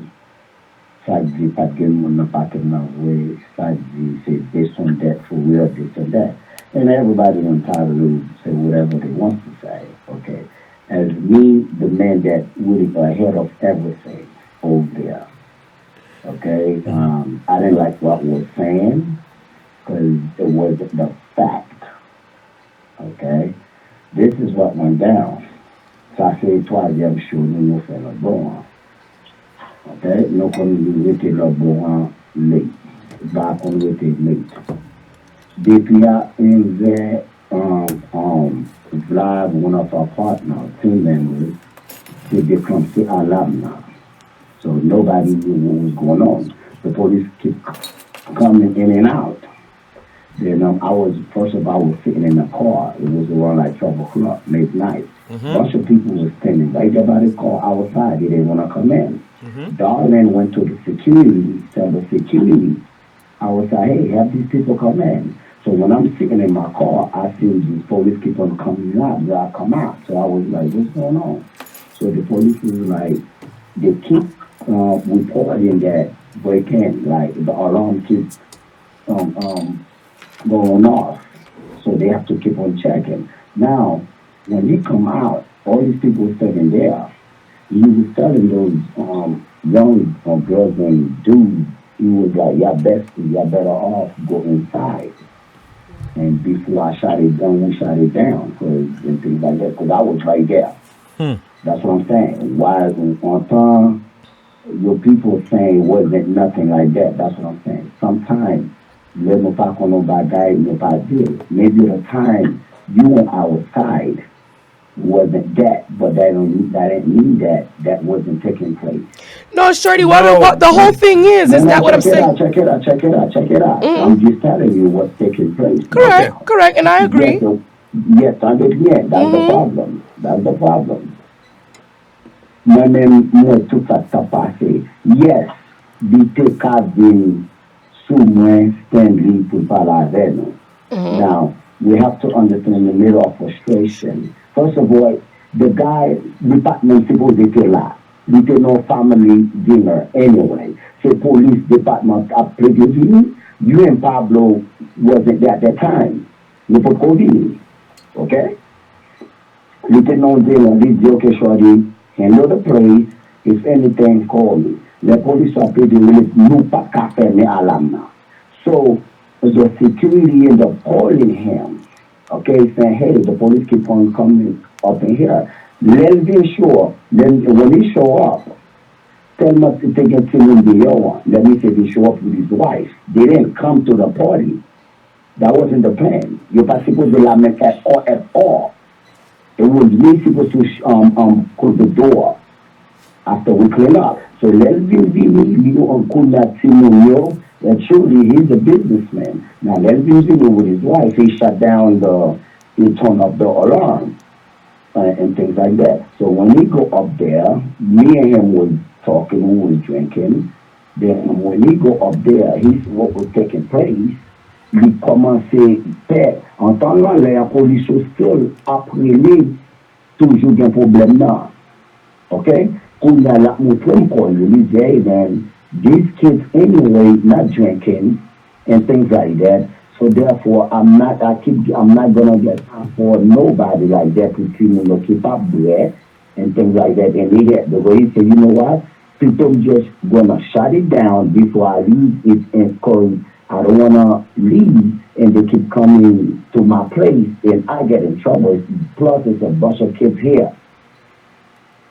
Ça dit pas que monde n'a pas tellement vrai. Ça dit c'est this and that for real, this and that. And everybody entitled to say whatever they want to say. Okay. As me, the man that really ahead of everything over there. Okay. I didn't like what was saying because it wasn't the fact. Okay. This is what went down. Ça c'est troisième chose nous fait le bon. Okay, nous comme nous était le bon late. Bah on était late. Depuis Vlad, one of our partners, team members, they become alarm now. So nobody knew what was going on. The police keep coming in and out. Then I was sitting in the car. It was around like 12 o'clock, late night. A bunch of people were standing right there by the car outside. They didn't want to come in. Darlene went to the security, tell the security, I was like, hey, have these people come in. So when I'm sitting in my car, I see these police keep on coming out. So I come out. So I was like, what's going on? So the police was like, they keep reporting that break-in, like the alarm keeps going off. So they have to keep on checking. Now, when he come out, all these people sitting there, he was telling those young girls and dudes, he was like, y'all better off go inside. And before I shot it down, we shot it down, and things like that, because I was right there. That's what I'm saying. Why on time, your people saying it wasn't nothing like that. That's what I'm saying. Sometimes, maybe the time you were outside wasn't that, but that didn't mean that wasn't taking place. No, Shorty, what the whole thing is that what I'm saying? Check it out. I'm just telling you what's taking place. Correct, and I agree. Yes, I understand. That's the problem. My name tout ça passé. Yes, BT Kavin Soumouin Stanley pour parler avec nous. Now, we have to understand the middle of frustration. First of all, the guy, department supposed to be là. We did no family dinner anyway. The police department up to the you and Pablo wasn't there at that time. You put COVID. Okay? We did no dinner. This okay, shorty. Handle the place. If anything, call me. The police are pretty new cafe me alarm now. So the security ended up calling him. Okay, saying, hey, the police keep on coming up in here. Let's be sure. Then when he show up, tell him to take him to the one. Let me say he show up with his wife. They didn't come to the party. That wasn't the plan. You're not supposed to lament at all. It was me supposed to close the door. I after we clean up. So let's be on Kunatinio, and truly he's a businessman. Now let's be with his wife. He shut down he turned off the alarm and things like that. So when we go up there, me and him was talking, we was drinking. Then when we go up there, he's what was taking place. Il commençait faire. En temps là, la police still apprenait toujours un problème là. Okay? On a la montré encore, he said, man, these kids anyway not drinking and things like that. So therefore, I'm not gonna get time for nobody like that to see me keep up there and things like that. And he had the way he said, you know what? People just gonna shut it down before I leave it, and cause I don't wanna leave and they keep coming to my place and I get in trouble. Plus, it's a bunch of kids here.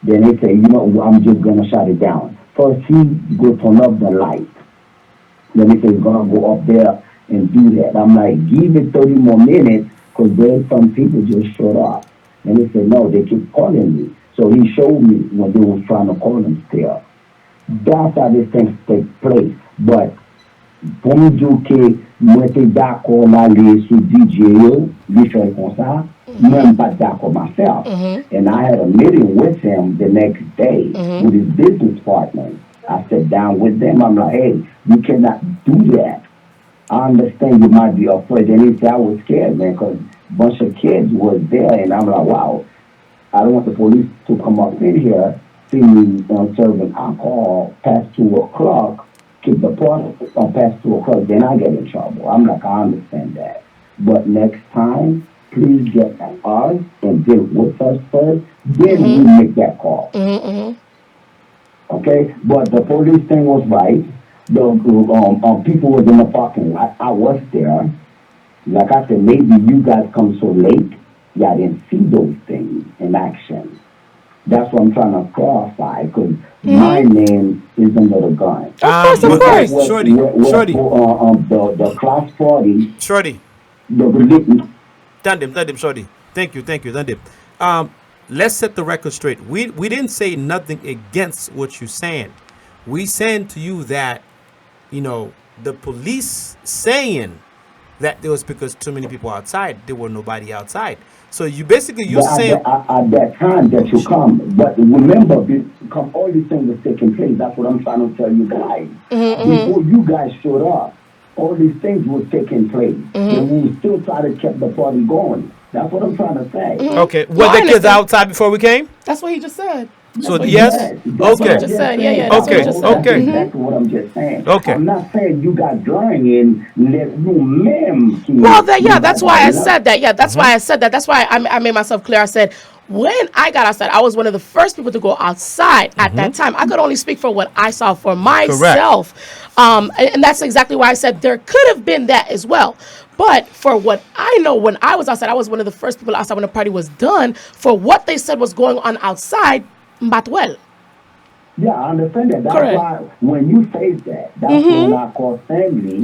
Then they say, you know, I'm just gonna shut it down. First, he go turn up the light. Then they say he's gonna go up there and do that. I'm like, give it 30 more minutes, because there's some people just showed up. And they said, no, they keep calling me. So he showed me when they was trying to call him still. That's how these things take place. But pour me dire que moi j'étais d'accord d'aller sur DJ, lui faire comme ça, même pas d'accord myself. And I had a meeting with him the next day with his business partner. I sat down with them. I'm like, hey, you cannot do that. I understand you might be afraid. And he said, I was scared, man, because a bunch of kids was there. And I'm like, wow, I don't want the police to come up in here, see me serving alcohol past 2 o'clock, keep the party past 2 o'clock, then I get in trouble. I'm like, I understand that. But next time, please get at us and deal with us first, then we make that call. Okay? But the police thing was right. The people was in the parking lot. I was there. Like I said, maybe you guys come so late, y'all didn't see those things in action. That's what I'm trying to clarify, because my name is under the gun. Of course. Shorty. The class party. Shorty. Dandim, Shorty. Thank you, Dandim. Let's set the record straight. We didn't say nothing against what you're saying. We saying to you that, you know, the police saying that there was because too many people outside, there were nobody outside. So you basically you're saying at that time that you come, but remember, because all these things was taking place. That's what I'm trying to tell you guys. Before you guys showed up, all these things were taking place, and we still try to keep the party going. That's what I'm trying to say. Okay, were the kids outside before we came? That's what he just said. So yes, That's what I just said. Yeah. That's what I just said. That's exactly what I'm just saying. Okay. I'm not saying you got drawing in let you mem. Well, that's why I said that. Yeah, that's why I said that. That's why I made myself clear. I said when I got outside, I was one of the first people to go outside at that time. I could only speak for what I saw for myself. And that's exactly why I said there could have been that as well. But for what I know, when I was outside, I was one of the first people outside when the party was done. For what they said was going on outside, but well. Yeah, I understand that. That's Correct. why when you say that, that's when I call family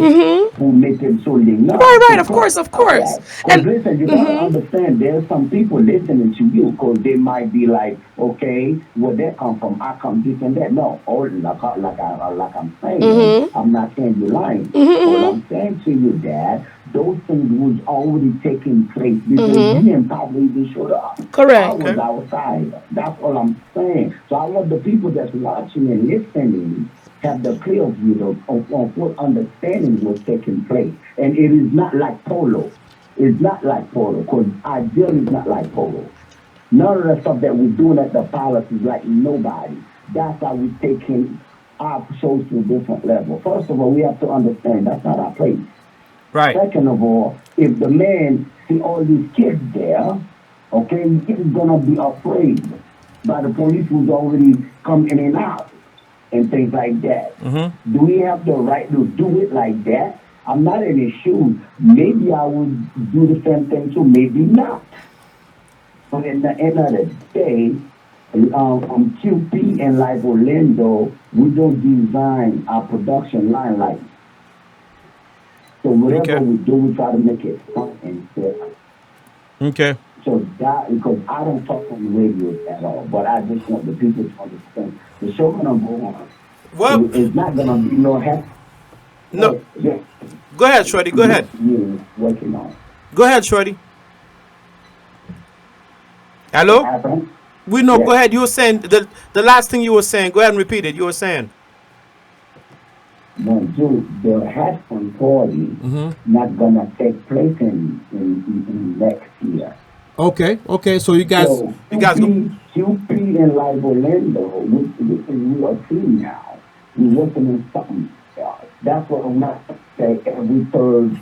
who make it so they know. Right, of course. And listen, you gotta understand, there's some people listening to you because they might be like, okay, where they come from, I come this and that. No, or like I'm saying, I'm not saying you're lying. All I'm saying to you, Dad, those things was already taking place before you didn't probably even showed up. Correct. I was outside. That's all I'm saying. So I want the people that's watching and listening have the clear view of what understanding was taking place. And it is not like polo. It's not like polo, because ideally it's not like polo. None of the stuff that we're doing at the palace is like nobody. That's how we're taking our shows to a different level. First of all, we have to understand that's not our place. right. Second of all, if the man see all these kids there, okay, he's gonna be afraid by the police who's already come in and out and things like that. Do we have the right to do it like that? I'm not in his shoes. Maybe I would do the same thing too, maybe not. But at the end of the day, QP and like Orlando, we don't design our production line like. So whatever we do, we try to make it fun and fair. Okay. So that, because I don't talk on the radio at all, but I just want the people to understand the show gonna go on. Well, It's not gonna be no help. no. Yeah. Go ahead, Shorty. Go ahead. You're working on. Go ahead, Shorty. Hello? Happened? We know. Yes. Go ahead. You were saying the last thing you were saying. Go ahead and repeat it. You were saying. No, dude, the headphone party not gonna take place in next year. Okay. So you guys, So, you guys go. QP and Live Orlando, we are team now. We're working on something else. That's what I'm not saying every third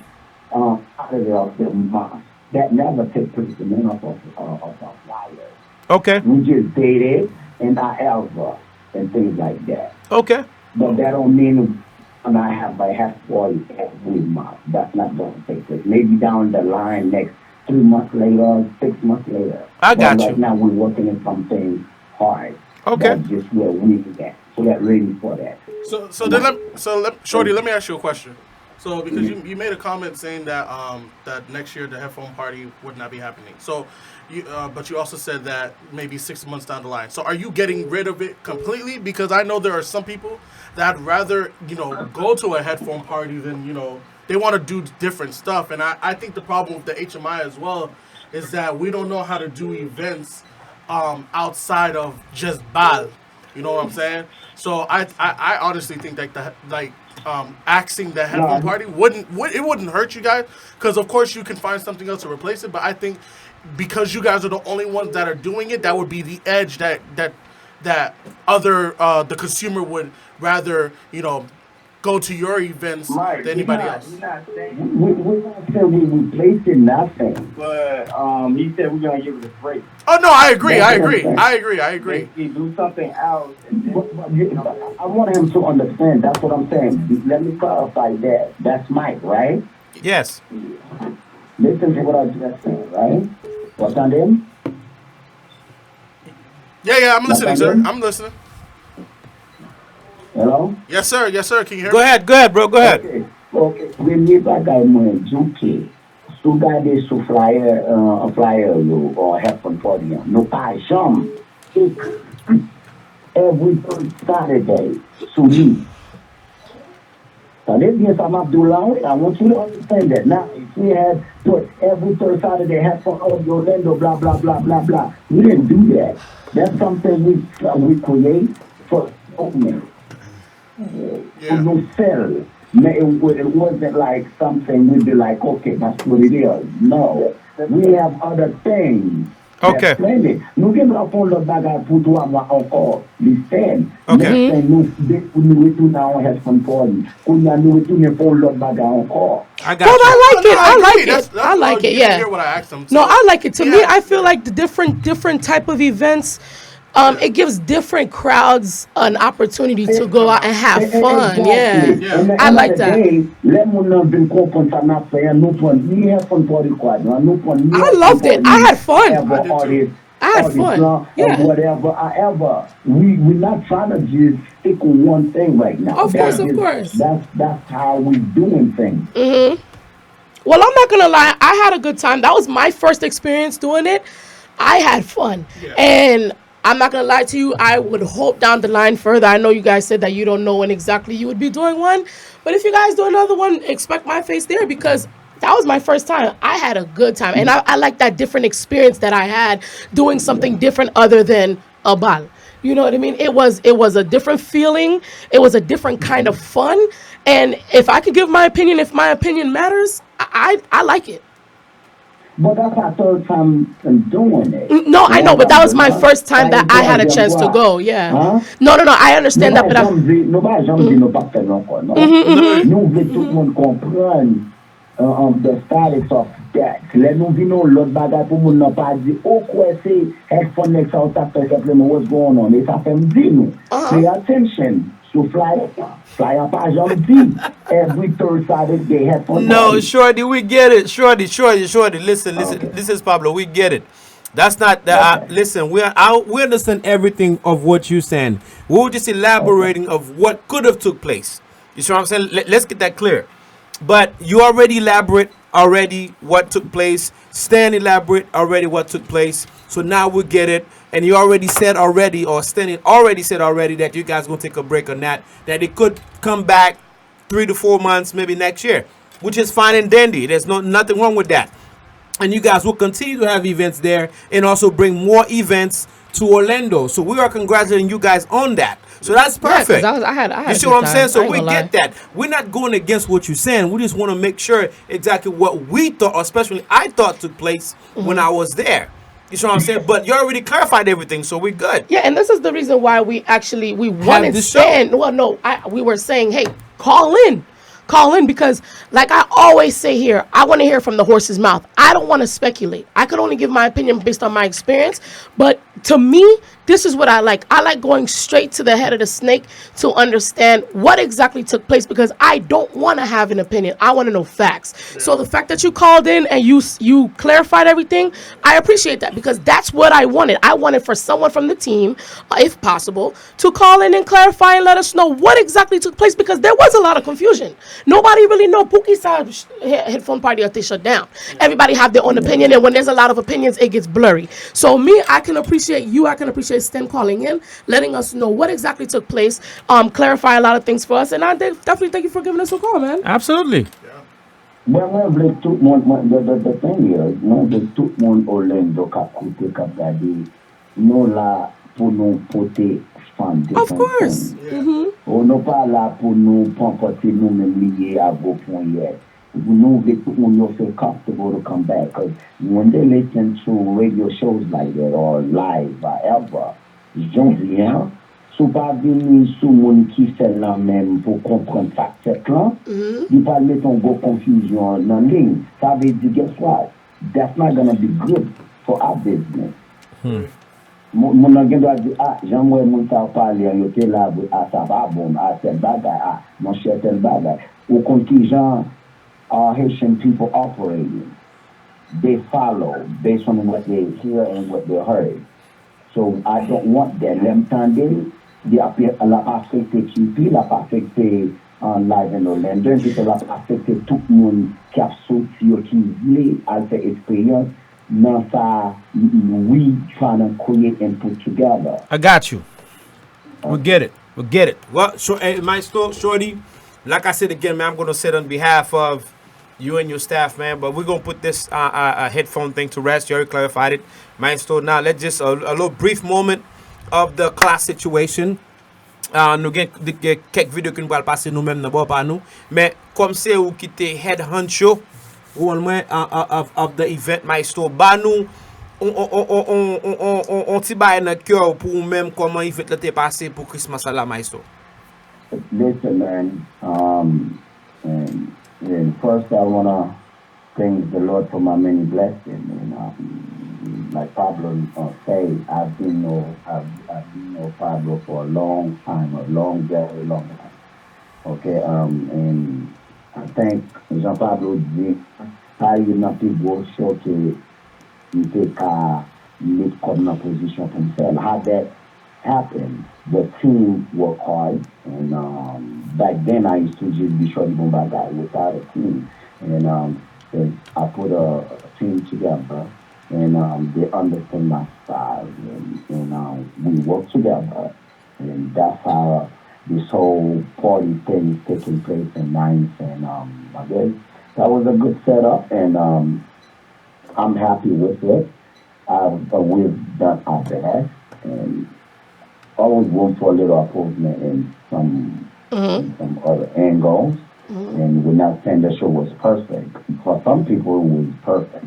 Saturday of the month. That never takes place in none of our flyers. Okay. We just dated and Alva and things like that. Okay. But that don't mean and I have my half boy every month. That's not going to take place. Maybe down the line next 3 months later, 6 months later. I got but you. Right now we're working on something hard. Okay. That's just where we need that. So get ready for that. Shorty, let me ask you a question. So because you made a comment saying that that next year the headphone party would not be happening. So but you also said that maybe 6 months down the line. So are you getting rid of it completely? Because I know there are some people that'd rather, go to a headphone party than, they want to do different stuff. And I think the problem with the HMI as well is that we don't know how to do events outside of just bal. You know what I'm saying? So I honestly think that axing the headphone party wouldn't hurt you guys, because of course you can find something else to replace it. But I think because you guys are the only ones that are doing it, that would be the edge that other the consumer would rather go to your events than anybody else. We're not saying we're replacing nothing, but he said we're gonna give it a break. Oh no, I agree. Basically, do something else. I want him to understand. That's what I'm saying. Let me clarify that. That's Mike, right? Yes. Listen to what I just said, right? What's on him? Yeah, I'm listening, sir. I'm listening. Hello? Yes, sir. Can you hear me? Go ahead, bro. Go ahead. Okay. We need like I'm Juki. So guys, so flyer, or headphone podium. No passion. Every Saturday, so me. So this is I'm Abdullah. I want you to understand that. Now, if we had put every third Saturday headphone audio, Orlando, blah blah blah blah blah, we didn't do that. That's something we create for opening. Yeah. No sell. It wasn't like something we'd be like, okay, that's what it is. No, we have other things. Okay. Nous avons fait le bagage pour toi, moi encore. Listen. Okay. Nous retournons en headphone party. Nous retournons pour l'autre bagage encore. I got Well, you. I like it. I like it. That's I like you it. didn't Yeah. hear what I asked him. No, I like it. To me, Yeah. I feel like the different type of events, it gives different crowds an opportunity to go out and have fun. Exactly. Yeah. And I like that. Let me know if comprendre ça n'a fait nous prendre ni headphone party quoi. Nous prendre. I loved it. I had fun. I had fun. Yeah. Whatever. We're not trying to just stick on one thing right now. Of course. That's how we're doing things. Well, I'm not gonna lie. I had a good time. That was my first experience doing it. I had fun, and I'm not gonna lie to you. I would hope down the line further. I know you guys said that you don't know when exactly you would be doing one, but if you guys do another one, expect my face there, because that was my first time. I had a good time, and I like that different experience that I had doing something different other than a bal. You know what I mean? It was a different feeling. It was a different kind of fun. And if I could give my opinion, if my opinion matters, I like it. But that's our third time doing it. No, I know, but that was my first time that I had a chance to go. Yeah. Huh? No, I understand that, but nobody jamais nous pas faire encore, non? Nous voulons tout le monde comprendre the status of that. Let nous venons l'autre bagarre pour nous n'a pas dit, oh quoi c'est headphone next out after simplement what's going on. Et ça fait me dire nous. Pay attention. So fly up as every third Saturday headphone. No, Shorty, we get it. Shorty. Listen. Okay. This is Pablo. We get it. That's not that. Listen, we understand everything of what you're saying. We were just elaborating of what could have took place. You see what I'm saying? Let's get that clear. But you already elaborate already what took place. Stan elaborate already what took place. So now we get it. And you already said already, or Stan already said already that you guys gonna take a break on that. That it could come back 3 to 4 months, maybe next year, which is fine and dandy. There's nothing wrong with that. And you guys will continue to have events there and also bring more events to Orlando. So we are congratulating you guys on that. So that's perfect. Yeah, I had you see what I'm saying? So we get that. We're not going against what you're saying. We just want to make sure exactly what we thought, or especially I thought took place when I was there. You see what I'm saying? But you already clarified everything, so we're good. Yeah, and this is the reason why we wanted Stan. Well, no, we were saying, hey, call in, because like I always say here, I want to hear from the horse's mouth. I don't want to speculate. I could only give my opinion based on my experience, but to me, this is what I like. I like going straight to the head of the snake to understand what exactly took place, because I don't want to have an opinion. I want to know facts. Yeah. So the fact that you called in and you clarified everything, I appreciate that, because that's what I wanted. I wanted for someone from the team, if possible, to call in and clarify and let us know what exactly took place, because there was a lot of confusion. Nobody really know. Pookie said headphone party they shut down. Everybody have their own opinion, and when there's a lot of opinions, it gets blurry. So me, I can appreciate you. I can appreciate Stan calling in, letting us know what exactly took place, clarify a lot of things for us, and I definitely thank you for giving us a call, man. Absolutely. Well, the thing is, tout le monde Orlando cap côté cap garder, nous là pour nous porter fan de. Of course. On n'est pas là pour nous porter nous-mêmes liés à vos points hier. Nous voulons tout le monde feel comfortable to come back, because when they listen to radio shows like that or live, whatever, j'en viens. Sou pas venu sous moun qui fait la même pour comprendre ça, c'est là, il va mettre en gros confusion dans ligne. Ça veut dire, guess what? That's not gonna be good for our business. Mon agent doit dire, j'aimerais moun ça parler, yo te là, ça va bon, tel bagay, mon cher tel bagay. Ou comme qui gens Haitian people operating, they follow based on what they hear and what they heard. So I don't want that. L'entendez, la affecté QP, la affecté live in Orlando, et puis la affecté tout le monde qui a sorti, qui voulait faire expérience. Dans ça, we trying to create and put together. I got you. We get it. Well, so, Maestro, Shorty, like I said again, man, I'm going to say it on behalf of you and your staff, man, but we're going to put this headphone thing to rest. You already clarified it. Maestro, now let's just a little brief moment of the class situation. Nous gen quelques vidéos qui nous va passer nous-mêmes d'abord par nous, mais comme c'est ou qui te head honcho of the event, Maestro, ba nous on ti baye dans cœur pour même comment event là t'est passé pour Christmas là, Maestro. Listen, man, and first I want to thank the Lord for my many blessings. And like Pablo said, I've been know Pablo for a long time, very long time. Okay, and I think Jean Pablo dit, pas une people show que il take lead comme dans position pour himself. How that happened, the team worked hard, and back then I used to just be shorty bomba guy without a team, and I put a team together, and they understand my style, and we work together, and that's how this whole party thing is taking place in Ninth, and I guess that was a good setup, and I'm happy with it. We've done our best, and always room for a little improvement in some other angles. And we're not saying the show was perfect. For some people, it was perfect.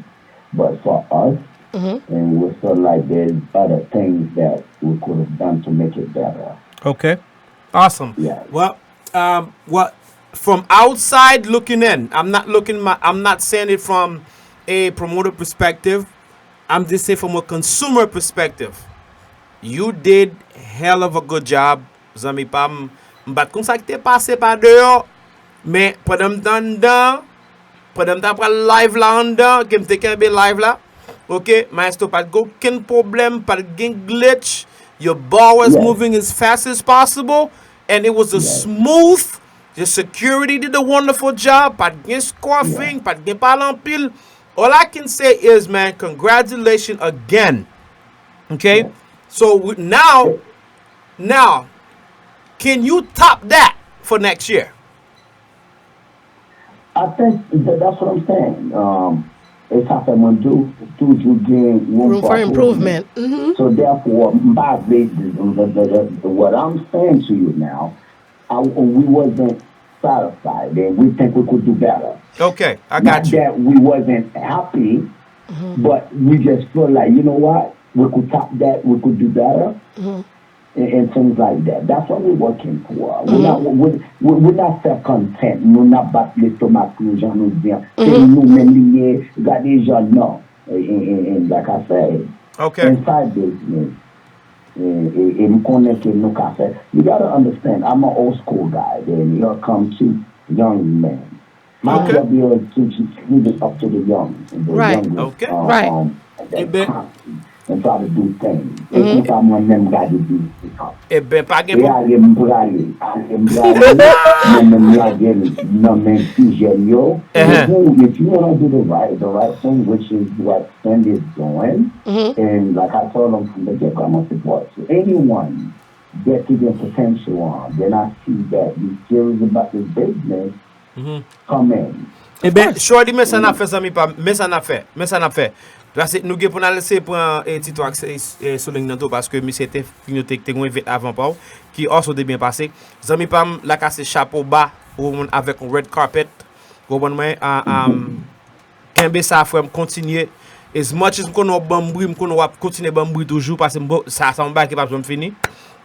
But for us, and we feel like there's other things that we could have done to make it better. Okay. Awesome. Yeah. Well, from outside looking in, I'm not saying it from a promoter perspective. I'm just saying from a consumer perspective. You did hell of a good job. Zami pa m'bat kon sa ki te passe pa dehors, mais pendant dans pendant après live là en dedans, que m'te kembe live là. OK, Maestro, pas de aucun problème, pas de glitch. Your ball was moving as fast as possible, and it was a smooth The security did a wonderful job. Pas de scoffing, pas de parler en pile. All I can say is, man, congratulations again. Okay? Yeah. So now, can you top that for next year? I think that's what I'm saying. It's happened to you gain Room for improvement. So therefore, my what I'm saying to you now, we wasn't satisfied, and we think we could do better. Okay, I got Not you. that we wasn't happy, but we just feel like, you know what, we could top that, we could do better, and things like that. That's what we're working for. We're not self-content. Nous not battre l'estomac pour les gens nous dire, c'est nous-mêmes liés, regardez les gens, non. And like I said, Okay. inside business, and you gotta understand, I'm an old school guy, and here come two young men. My job is to leave it up to the young, and the youngest, Okay. and try to do things. If I'm one of them guys to do it. Pas I'm if you want to do the right thing, which is what Sandy is doing, and like I told them from the get-go, I'm going to support you. Anyone get to their potential on, then I see that you're serious about this business, come in. Eh ben, Shorty, mais ça n'a fait ça, mais ça n'a fait. Parce que nous avons laissé pour un titre souligner parce que c'était une avant pas qui aussi bien passé. Zami pam la casse chapeau bas avec un red carpet. Kembe ça faut continuer as much as qu'on bambouille qu'on va continuer bambouille toujours parce que ça s'en va qui pas fini.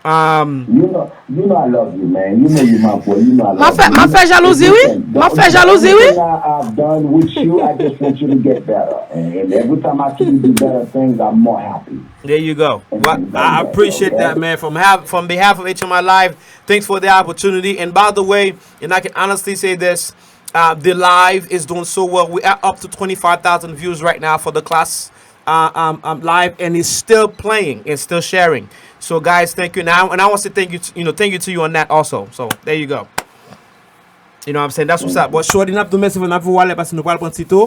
You know I love you, man. You know you my boy. You know I love you. Ma fait jalousie, oui. Ma fait jalousie, oui. I've done with you, I just want you to get better. And every time I see you do better things, I'm more happy. There you go. Well, I appreciate that, man. From behalf of HMI Live, thanks for the opportunity. And by the way, and I can honestly say this, the live is doing so well. We are up to 25,000 views right now for the class live, and it's still playing, it's still sharing. So guys, thank you now, and I want to thank you, thank you to you on that also. So there you go. You know what I'm saying? That's what's up. But Shorty n'a pas de message, n'a pas voir parce que nous parlons un petit peu.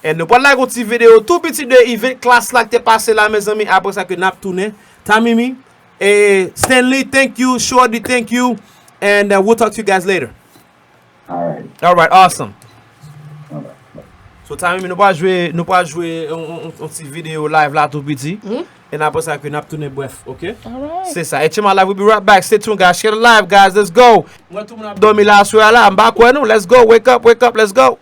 Et nous parlons like une petite vidéo tout petit de event class là qui passé là mes amis après ça que n'a tourné. Tamimi et Stanley, thank you. Shorty, thank you. And we'll talk to you guys later. All right, awesome. So Tamimi nous pas jouer une petite vidéo live là tout petit. Et après ça que n'a tourné bref, OK? All right. C'est ça. HMI Live, we'll be right back. Stay tuned, guys. Share the live, guys. Let's go. Moi tout le monde a dormi là soir là. I'm back with nous. Let's go. Wake up, let's go.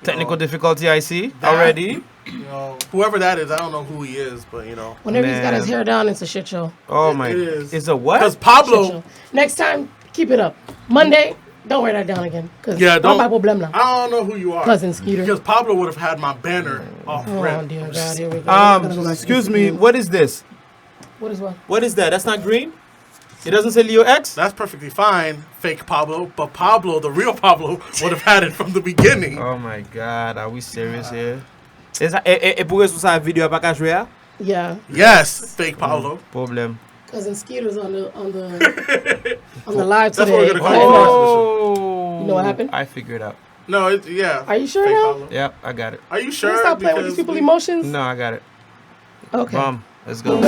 Technical difficulty, I see already. You know, whoever that is, I don't know who he is, but you know. Whenever he's got his hair down, it's a shit show. Oh my! It is. It's a what? Because Pablo. Next time, keep it up. Monday, don't wear that down again. Cause don't. I don't know who you are. Cousin Skeeter. Because Pablo would have had my banner off rip. Oh dear God, here we go. Excuse me. What is this? What is what? What is that? That's not green. It doesn't say Leo X? That's perfectly fine, fake Pablo. But Pablo, the real Pablo, would have had it from the beginning. Oh my God, are we serious here? Et pour eso ça vidéo pas qu'à jouer? Yeah. Yes, fake Pablo. Problem. Cousin Skeeter's on the live today. That's what we're gonna call it. You know what happened? I figured it out. No, yeah. Are you sure fake now? Pablo. Yep, I got it. Are you sure? Can you stop playing with these people's emotions? No, I got it. Okay. Mom, let's go.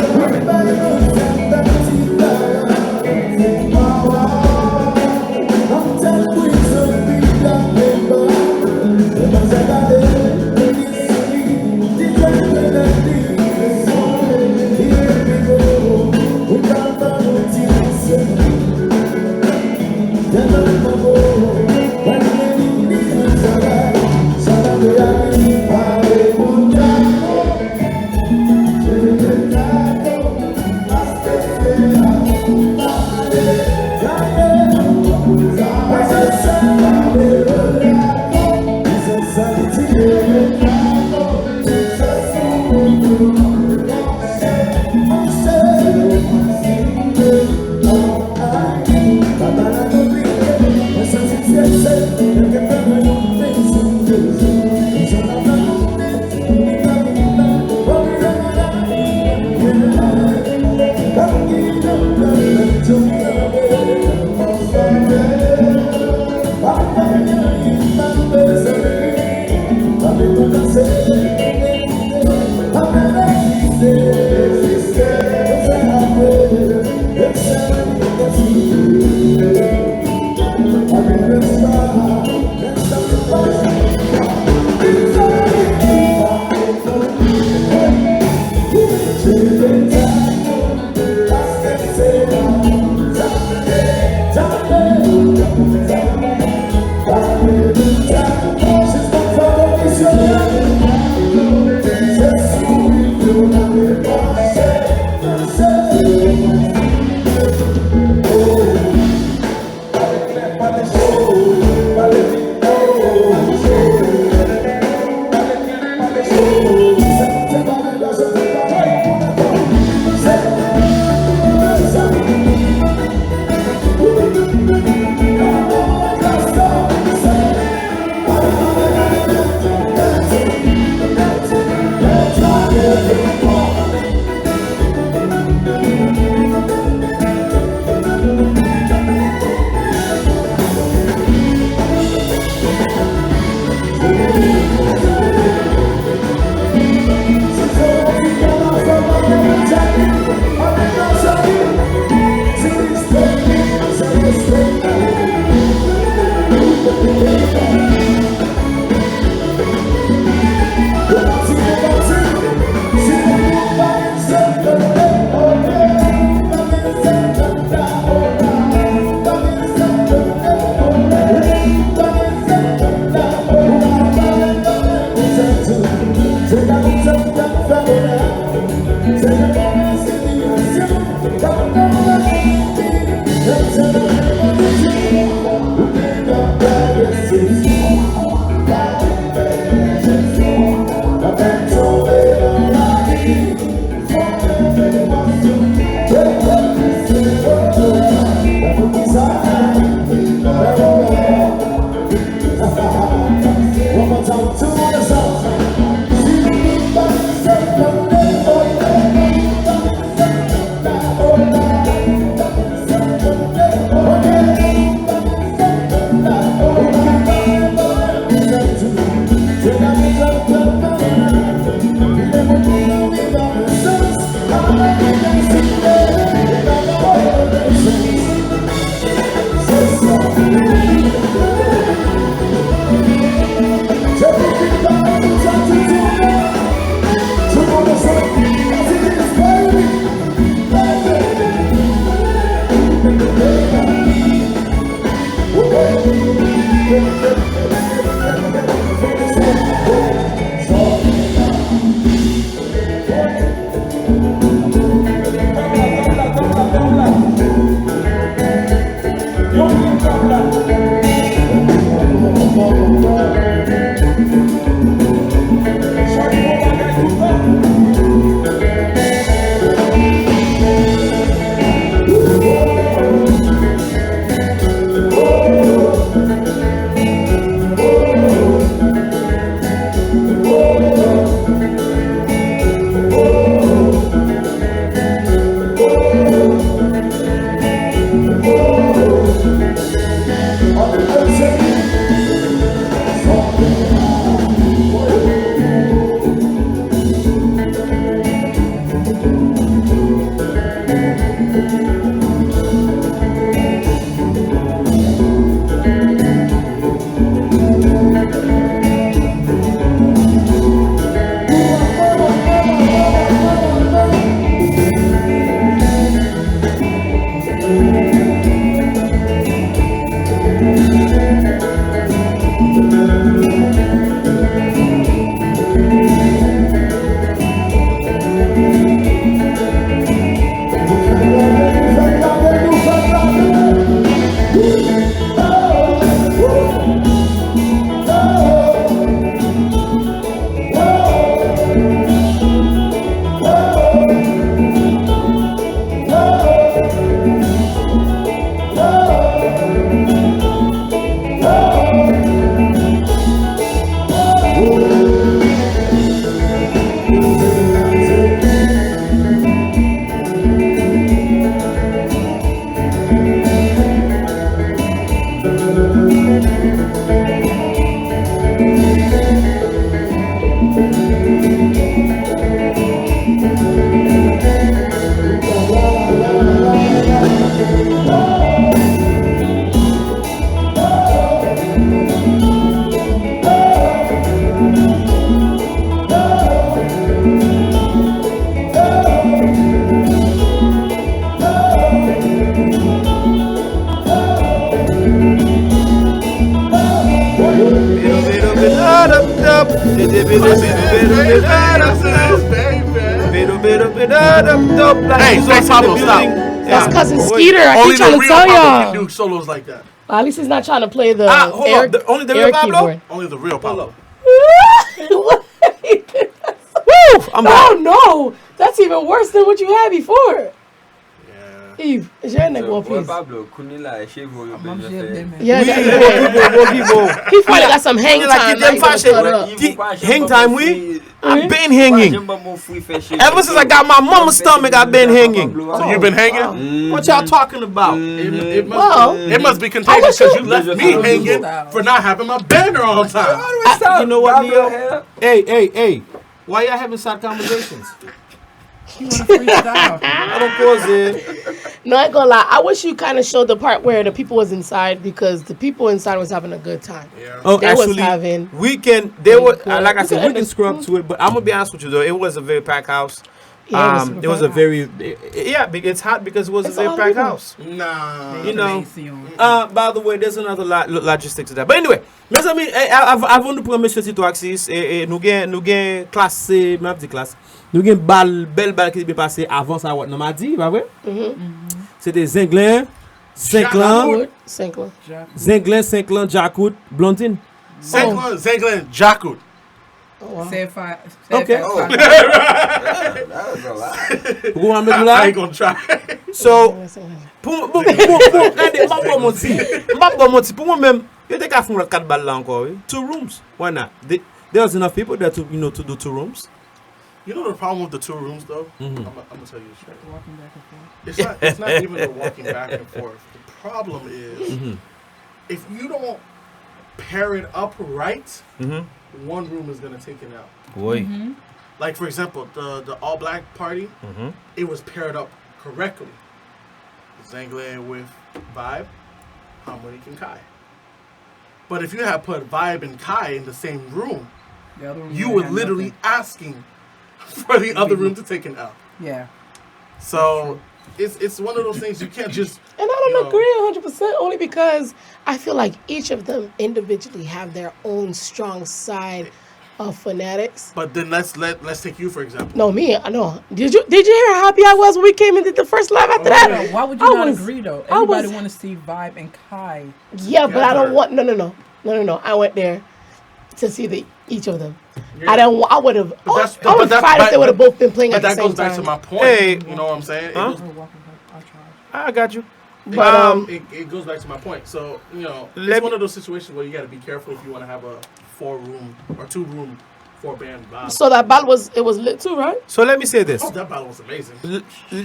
Hey, Pablo, stop. That's cousin Skeeter. I keep trying to tell y'all. Can y'all. do solos like that. Well, at least he's not trying to play the only the real Pablo? keyboard. Only the real Pablo. Oh no, that's even worse than what you had before. Eve, is your neck one piece? Pablo, Yeah, he finally got some hang time. Hang time, I've been hanging. Ever since I got my mama's stomach, I've been hanging. So you've been hanging? What y'all talking about? It must be contagious because you left me hanging for not having my banner on time. You know what, Leo? Hey. Why y'all having side conversations? You want to freestyle? I don't pause it. No, I ain't gonna lie. I wish you kind of showed the part where the people was inside because the people inside was having a good time. Yeah. Oh, they actually, was having. we can. They were like I said, we can scrub to it. But I'm gonna be honest with you though, it was a very packed house. Yeah, it was a very it's hot because it was a very packed house. Nah, you know. By the way, there's another logistics to that. But anyway, mes amis, avant de prendre monsieur Tito Axis, nous gain classe, m'a dit classe. Nous gain belle balle qui est passé avant ça on m'a dit, pas vrai? C'était Zinglin, Cinquelin, Jacquot, Blondine. Zinglin, Jacquot. Say five. Okay. That was a lot. I ain't gonna try. So, pour moi-même, you think I feel like 4 balles encore, 2 rooms. Why not? There's enough people there to do 2 rooms. You know the problem with the 2 rooms though? I'm gonna tell you straight. Walking back and forth. It's not even the walking back and forth. The problem is if you don't pair it up right, one room is gonna take it out. Boy. Like for example, the all black party, it was paired up correctly. Zangler with Vibe, Harmonic and Kai. But if you had put Vibe and Kai in the same room, you were literally asking for the other room to take it out. Yeah. So it's one of those things you can't just. And I don't agree 100% only because I feel like each of them individually have their own strong side of fanatics. But then let's take you for example. No, me, I know. Did you hear how happy I was when we came and did the first live after that? Why would you not agree though? Everybody want to see Vibe and Kai. Yeah, but I don't want no. I went there to see each of them. Yeah. I would have. I would fight if they would have both been playing at the same time. But that goes back to my point. Hey, you know what I'm saying? I got you. But it goes back to my point. So it's one of those situations where you got to be careful if you want to have a 4-room or 2-room 4-band vibe. So that battle was lit too, right? So let me say this. Oh, that battle was amazing.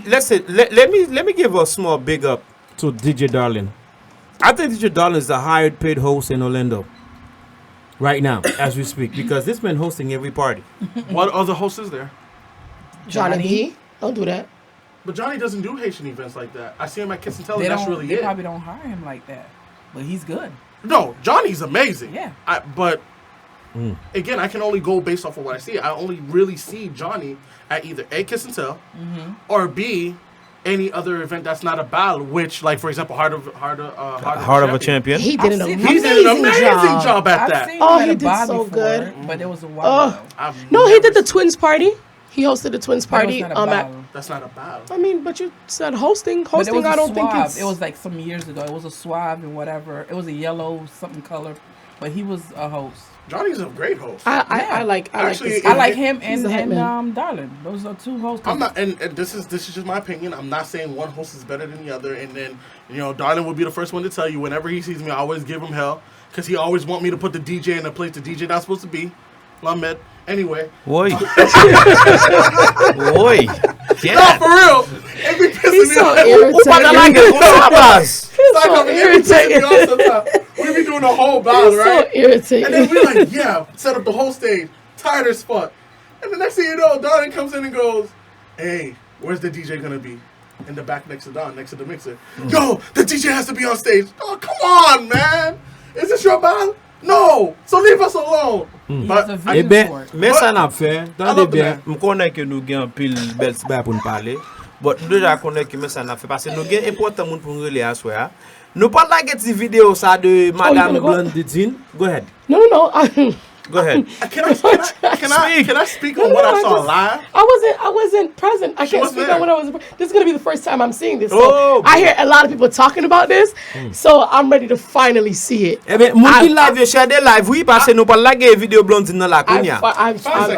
Let's say let me give a small big up to DJ Darling. I think DJ Darling is the hired paid host in Orlando right now, as we speak, because this man hosting every party. What other host is there? Johnny B. Don't do that. But Johnny doesn't do Haitian events like that. I see him at Kiss and Tell. They That's really they it. probably don't hire him like that, but he's good. No, Johnny's amazing. Yeah. But again, I can only go based off of what I see. I only really see Johnny at either A, Kiss and Tell, or B, any other event that's not a battle. Which, like for example, Heart of a Champion. He did an amazing job at that. Oh, he did so good. But it was a while ago. No, he did the Twins party. He hosted the Twins party. That's not a battle. I mean, but you said hosting. But it was I a don't think suave. it's. It was like some years ago. It was a suave and whatever. It was a yellow something color, but he was a host. Johnny's a great host. I like him and Darling. Those are two hosts. I'm not, and this is just my opinion. I'm not saying one host is better than the other. And then Darling would be the first one to tell you. Whenever he sees me, I always give him hell because he always want me to put the DJ in the place the DJ not supposed to be. Lamed. Anyway. Oi. Oi. Yeah. No, for real. It be pissing He's me so off. irritating. We be doing the whole battle, right? So irritating. And then we like, yeah, set up the whole stage. Tired as fuck. And the next thing you know, Don comes in and goes, hey, where's the DJ gonna be? In the back next to Don, next to the mixer. Yo, the DJ has to be on stage. Oh, come on, man. Is this your battle? No. So leave us alone. Mais ça n'a fait. Tendez bien, je connais que nous avons pile belle pour nous parler. But nous déjà connais que ça n'a fait parce que nous avons important monde pour nous relayer à soi. Nous pas like cette vidéo ça de Madame Blondine. Go ahead. No. Go ahead. Can I speak on what I saw live? I wasn't present. I can't speak on what I was. This is gonna be the first time I'm seeing this. So I hear a lot of people talking about this. So I'm ready to finally see it. Eh ben, mon qui live share des live oui parce que nous pas like vidéo Blondine dans la conya. I saw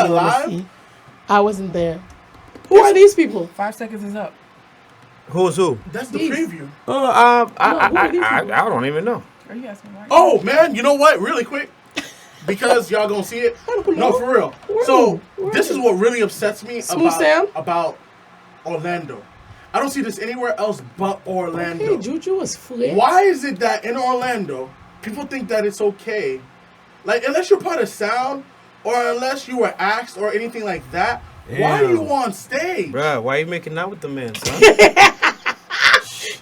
it live. I wasn't there. Who are these people? 5 seconds is up. Who's who? That's the preview. I don't even know. Are you asking right? Oh man, you know what? Really quick. Because y'all gonna see it. No, for real. So this is what really upsets me about Orlando. I don't see this anywhere else but Orlando. Okay, Juju is flipped. Why is it that in Orlando people think that it's okay, like unless you're part of sound or unless you were asked or anything like that, why are you on stage? Bruh, why are you making out with the man, son?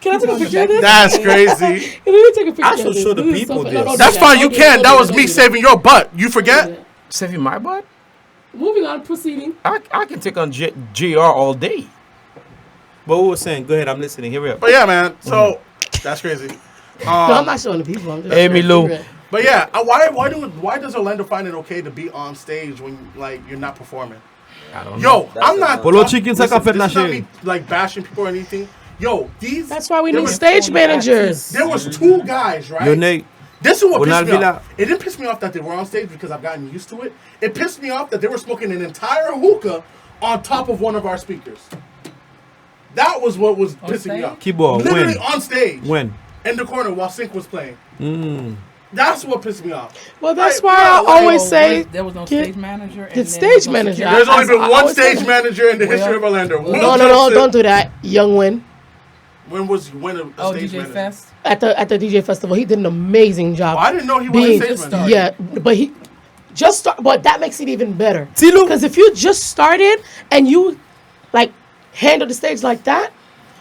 Can I take a picture of this? That's crazy. Can we take a picture I should show the people this. That's fine, you can. That was me saving your butt. You forget? Saving my butt? Moving on, proceeding. I can take on JR all day. But what was saying? Go ahead, I'm listening. Here we are. But yeah, man. So that's crazy. No, I'm not showing the people. I'm just Hmi Live. But yeah, why does Orlando find it okay to be on stage when like you're not performing? I don't know. I'm not. Polo chicken this is not me, like bashing people or anything. Yo, that's why we need stage managers. There was 2 guys, right? This is what pissed me off. It didn't piss me off that they were on stage because I've gotten used to it. It pissed me off that they were smoking an entire hookah on top of one of our speakers. That was what was pissing me off. Keyboard. Literally on stage. When? In the corner while Sync was playing. That's what pissed me off. Well, that's why I always say there was no stage manager. Get stage manager. There's only been one stage manager in the history of Orlando. No, don't do that. Young Win. When was a stage DJ manager? Fest? At the DJ festival, he did an amazing job. I didn't know he was a stage manager. Yeah, but he just started. But that makes it even better. Because if you just started and you like handle the stage like that,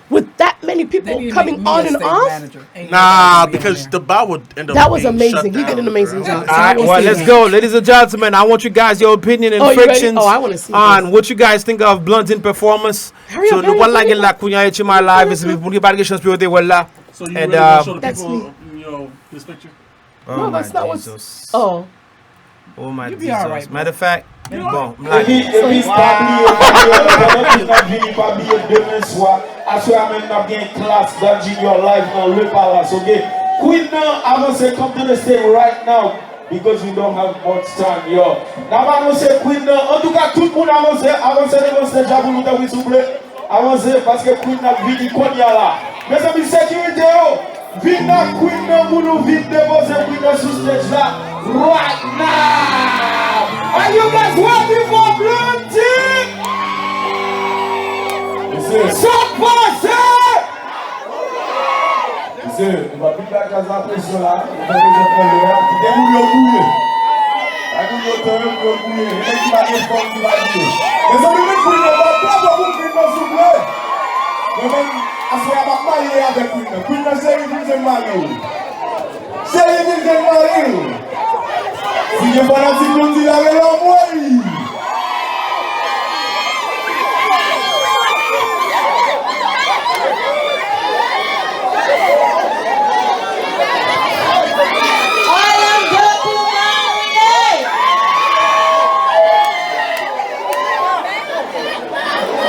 with that many people coming on and off, because the bar would end up. That was amazing. He did an amazing job. All right, well, let's go, ladies and gentlemen. I want you guys your opinion and frictions I want to see on what you guys think of Blondine performance. Hurry so up, nous pas la la kunya et Hmi Live is pour qui pas de chance pour te voilà. So you really want to show the people, this picture? No, that's not what's. Oh my Jesus. Right, matter of fact, bon, Queen now avance come to the stage right now because we don't have much time, yo. Now avance Queen now. En tout cas, tout le monde avance devant ce stage pour nous donner s'il vous plaît. Avance parce que Queen n'a vini konya là. Mes amis sécurité yo, vina Queen now pour nous vite déposer Queen now sur stage là right now. Are you guys ready for Blondine? So passe. On va gaz à pression là, on fait des problèmes, qui débrouillent. Agriculteur, vous bouillez, les mecs qui va être fort, qui va dire. Mais ça veut dire que vous ne pouvez pas vous faire dans ce bleu. Moi-même, à ce moment-là, je vais avec Queen. Queen, c'est une ville de Mali. C'est une ville de Mali. Si je prends un petit peu de la vélo, moi,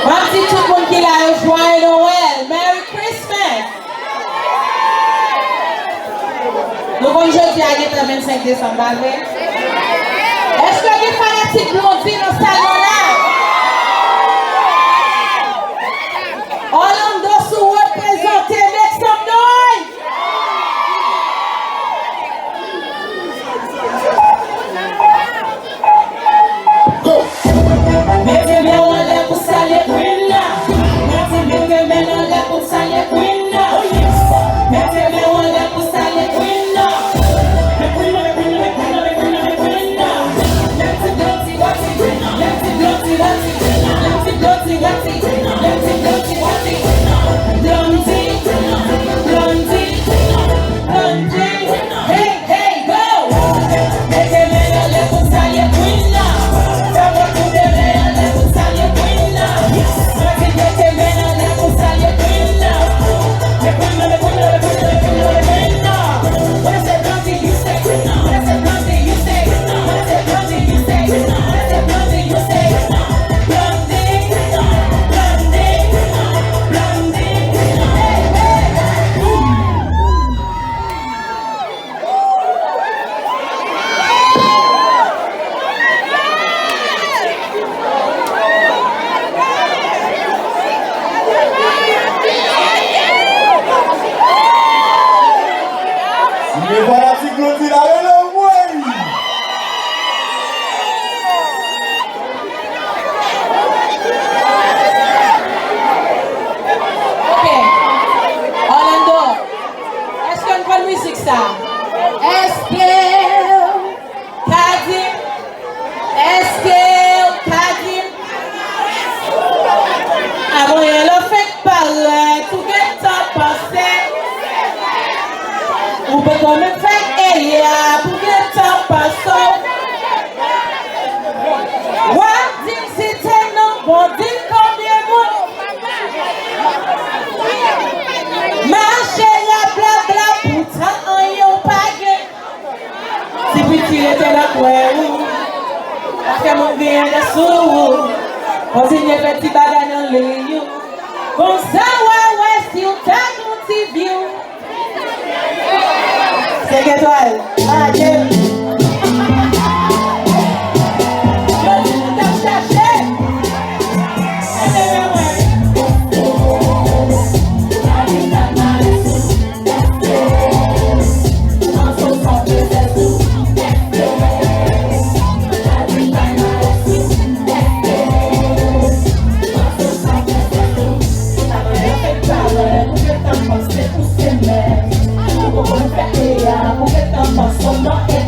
Merci tout le monde qui l'a joyeux Noël. Merry Christmas. Nous allons jeudi à 25 décembre. Est-ce que les fanatiques blondis dans ce salon-là? Orlando sous représenté, make some noise. Mettez bien en l'air pour saluer Queen là. Mettez bien en l'air pour saluer Queen là. Mettez bien en l'air pour saluer Queen là. Le Queen là, le Queen là, le Queen là, le Queen là, le Queen là. Let's bloody, bloody, let's bloody, bloody, let's bloody, bloody, let's bloody, bloody. Blondie, blondie, blondie. Hey, hey, go. Mettez bien en l'air pour saluer Queen là. Porque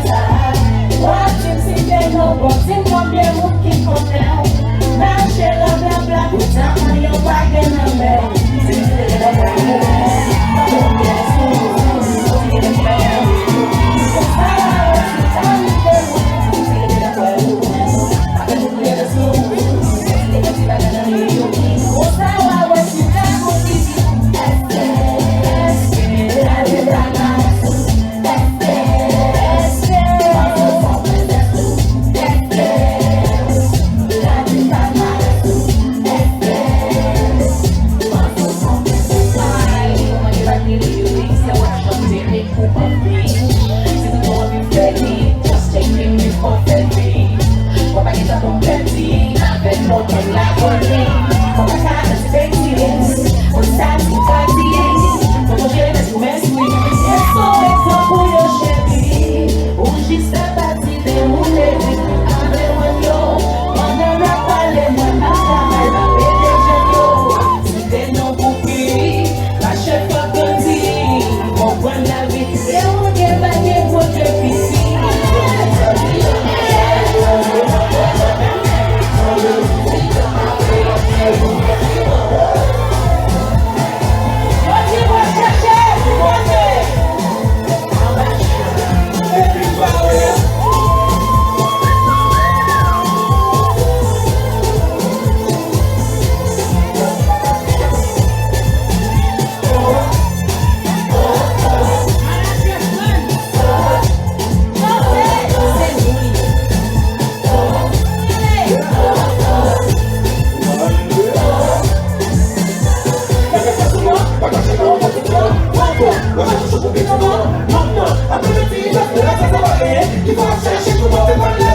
Qui va chercher tout le monde par là.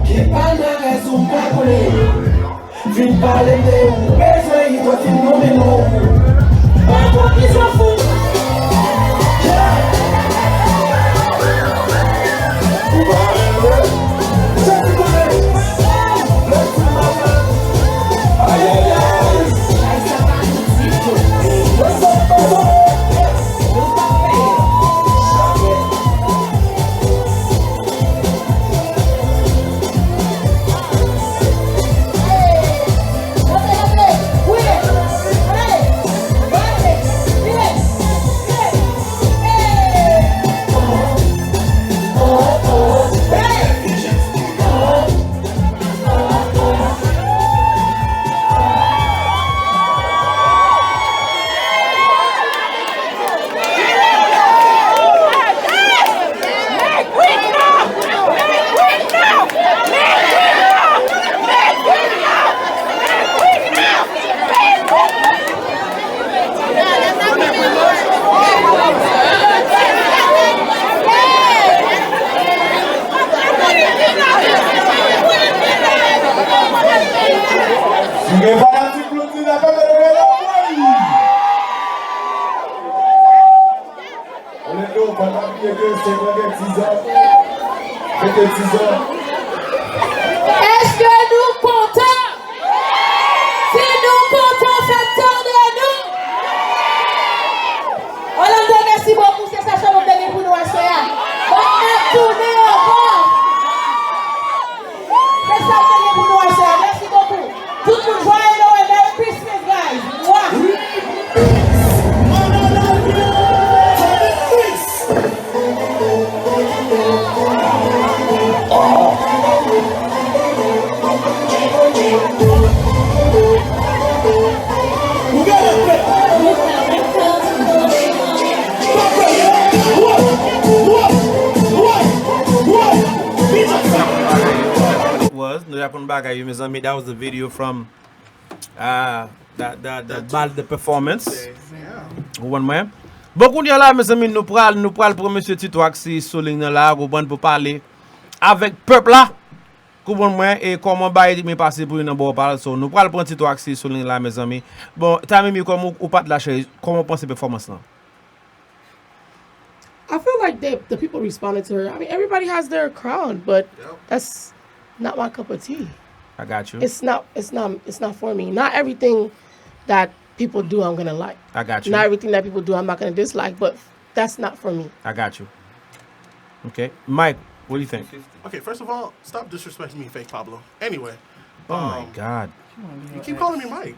Qui parle de raison pas collée. Fin parler de ou besoin, il doit fin nommer non. Pas pour qu'ils s'en foutent. Est-ce que nous comptons? Si nous comptons, faites nous. On leur merci beaucoup, c'est ça que nous donnons pour nous à soya. On a tourné encore. C'est ça que nous donnons pour nous à soya. Merci beaucoup. Tout le monde joyeux Noël. Merry Christmas, guys. Wow. That was the video from the performance. One man. Beaucoup de là, mes amis, nous prenons pour monsieur Tito Axi souligne là, pour parler avec peuple là. Et comment me passer pour une bonne parole. So, nous prenons pour Tito Axi souligne là, mes amis. Bon, Tamimi, comment ou pas de lâcher, comment pensez performance là? I feel like the people responded to her. I mean, everybody has their crown, but that's not my cup of tea. I got you. It's not for me. Not everything that people do I'm gonna like. I got you. Not everything that people do I'm not gonna dislike, but that's not for me. I got you. Okay. Mike, what do you think? Okay, first of all, stop disrespecting me, fake Pablo. Anyway. Oh my God. You keep calling me Mike.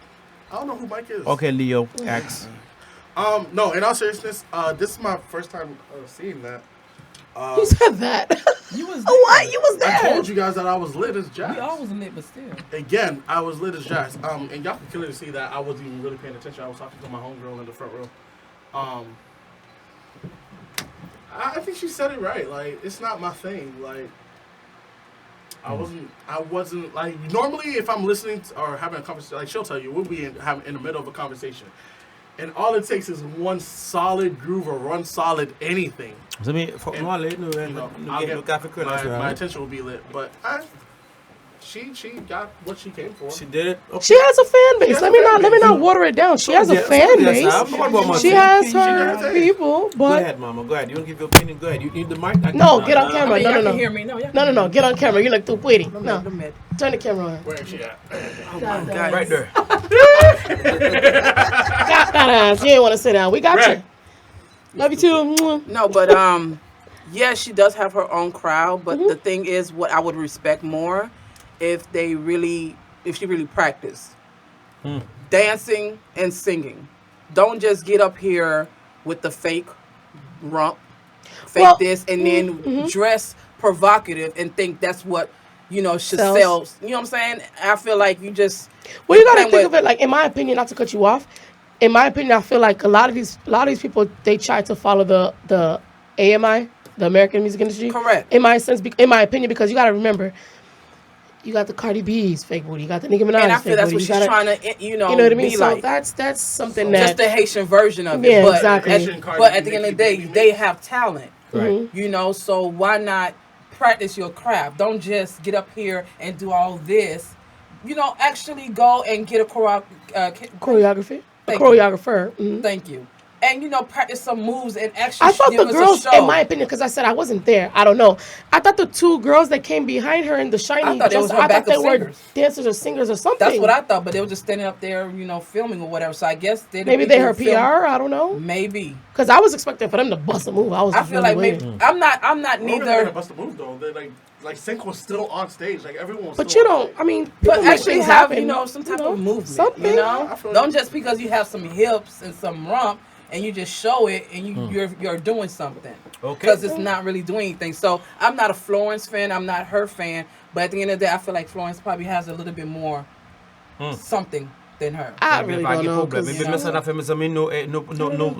I don't know who Mike is. Okay, Leo, X. No, in all seriousness, this is my first time seeing that. You said that. You was what? You was there. I told you guys that I was lit as jazz. We all was lit, but still. Again, I was lit as jazz. And y'all can clearly see that I wasn't even really paying attention. I was talking to my homegirl in the front row. I think she said it right. Like, it's not my thing. Like, I wasn't like, normally if I'm listening to, or having a conversation, like she'll tell you, we'll be in the middle of a conversation. And all it takes is one solid groove or one solid anything. My attention will be lit. But she got what she came for. She did it. Okay. She has a fan base. Let me not water it down. She has a fan base. She has her people. But go ahead, Mama. Go ahead. You want to give your opinion? Go ahead. You need the mic? No, get on camera. No. No. Hear me. No. Get on camera. You look too pretty. No. Turn the camera on. Where is she at? Oh my God. Right there. She didn't want to sit down. We got you. Love you too. No, but yes, she does have her own crowd. But the thing is, what I would respect more if she really practiced dancing and singing. Don't just get up here with the fake rump, this, and then dress provocative and think that's what should sell. You know what I'm saying? I feel like you just. Well, you gotta think of it like, in my opinion, not to cut you off. In my opinion, I feel like a lot of these people, they try to follow the AMI, the American music industry. Correct. In my opinion, because you gotta remember, You got the Cardi B's fake booty. You got the Nicki Minaj's and I feel fake that's booty. what she's trying to, you know what I mean? be So like. that's something Just that the Haitian version of it. Yeah, But exactly. But at the end of the day, they have talent. Right. You know, so why not practice your craft? Don't just get up here and do all this. You know, actually go and get a choreographer. Mm-hmm. Thank you. And you know, practice some moves and actually. I thought give the us girls, a show. in my opinion, because I said I wasn't there, I don't know. I thought the 2 girls that came behind her in the shiny, I thought they were dancers or singers or something. That's what I thought, but they were just standing up there, you know, filming or whatever. So I guess maybe they her PR. I don't know. Maybe because I was expecting for them to bust a move. I feel like maybe I'm not neither. They bust a move though. They like Sync was still on stage. Like everyone was. But you don't. I mean, but actually have happen, you know some type of movement. Something. You know, don't just because you have some hips and some rump. And you just show it, and you're doing something. Okay. Because it's not really doing anything. So I'm not a Florence fan. I'm not her fan. But at the end of the day, I feel like Florence probably has a little bit more something than her. I really don't know.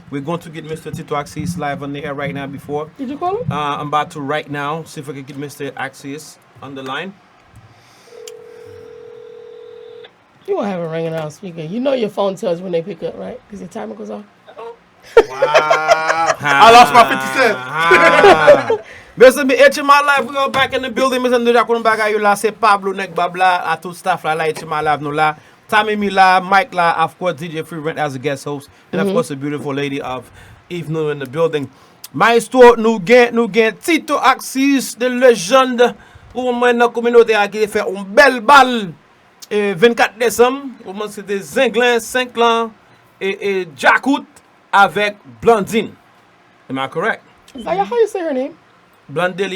We're going to get Mr. Tito Axis live on the air right now. Before did you call him? I'm about to right now see if I can get Mr. Axis on the line. You won't have a ringing out speaker. You know your phone tells you when they pick up, right? Because your timer goes off. Wow. I lost my 50 cents. Mr. Me Hmi Live, we are back in the building. Mr. Nous avons bagay là, c'est Pablo nek babla, à tout staff là, Hmi Live nous là. Tammy me là, Mike là, of course DJ Free Rent as a guest host, and of course the beautiful lady of Eve Nou in the building. Maestro nous gain Tito Axis, de légende, ou moi dans communauté qui fait un bel bal. Et 24 décembre, c'était Zinglin, 5 ans et Jackout avec Blondine. Am I correct? Zaya, how you say her name? Blondine,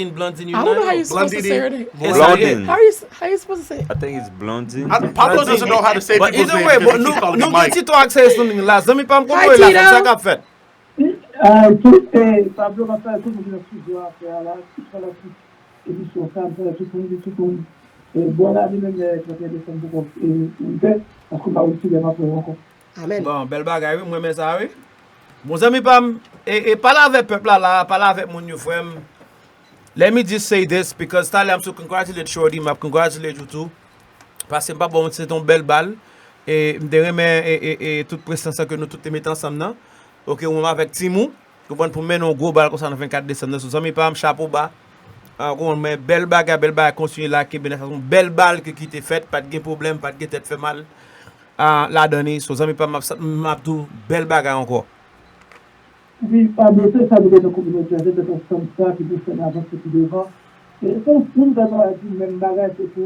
you I don't know how you're supposed to say her name. Blondine. How you supposed to say it? I think it's Blondine. Pablo doesn't know how to say but people's either names. way, but nous get Tito access something là. Zami pas me comprendre là, comme ça qu'a fait. Pablo va faire tout le monde studio à faire là, tout ça là, émission tout voilà, lui-même, parce qu'on va aussi les mains encore. Amen. Bon, bel bagay, moi, mais ça, oui. Mon ami, pas, et parler avec peuple là, parler avec mon frère. Let me just say this, because I'm so congratulate Shorty, I congratulate you too. Parce que bon, c'est ton bel bal. Et je remets toute présence que nous tous mettons ensemble. Ok, on va avec Timou. Pour mener un gros bal comme ça, le 24 décembre. Nos amis, pas chapeau bas. On met belle bague construit là qui est une belle balle qui était faite, pas de problème, pas de tête fait mal. La donner, so ça me pas m'a tout belle bague encore. Oui, Pablo, c'est ça de la communauté, c'est de comme ça qui peut faire avancer tout devant. Et quand on va dire même bagage pour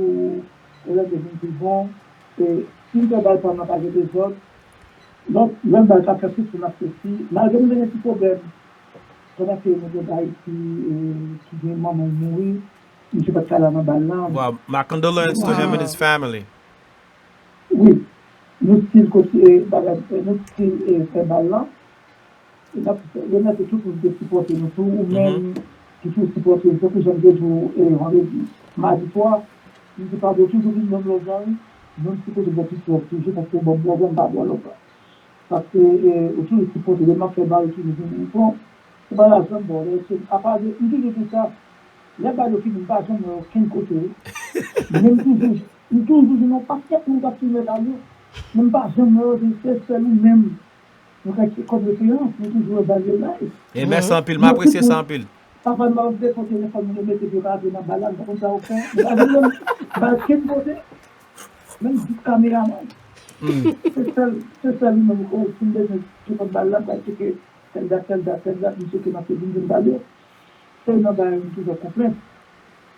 les gens bon et si on va pas parler des autres. Donc, l'homme va faire tout sur la ceci, malgré les petits problèmes. Quand on a fait une Haïti qui vient maman mourir, je ne sais pas si elle a un ballon. Well, my condolences to him and his family. Oui, nous style fait ballon. Il y a tout pour supporter nous tous, ou même qui faut supporter nous, que j'aime bien rendez-vous. Mardi soir, je ne sais pas de toujours une même gens, même si je vais toujours parce que bon, je pas voir l'autre. Parce que autour de supporter les marques fait mal, autour de nous. C'est pas la zone, bon, à part de tout ça, il n'y a pas de film, pas de aucun côté. Même toujours, ils n'ont pas fait pour nous dans l'eau. Même pas jamais, c'est nous-mêmes. Nous avons comme le client, nous toujours dans le live. Et merci en pile, m'apprécier ça en pile. Parfois, nous avons des téléphones, nous mettons des radars dans la balade, comme ça, aucun. Nous avons quel côté, même du caméraman. C'est ça, nous avons une balade, parce que tel date, monsieur qui m'a fait une balade. C'est une balade toujours complète.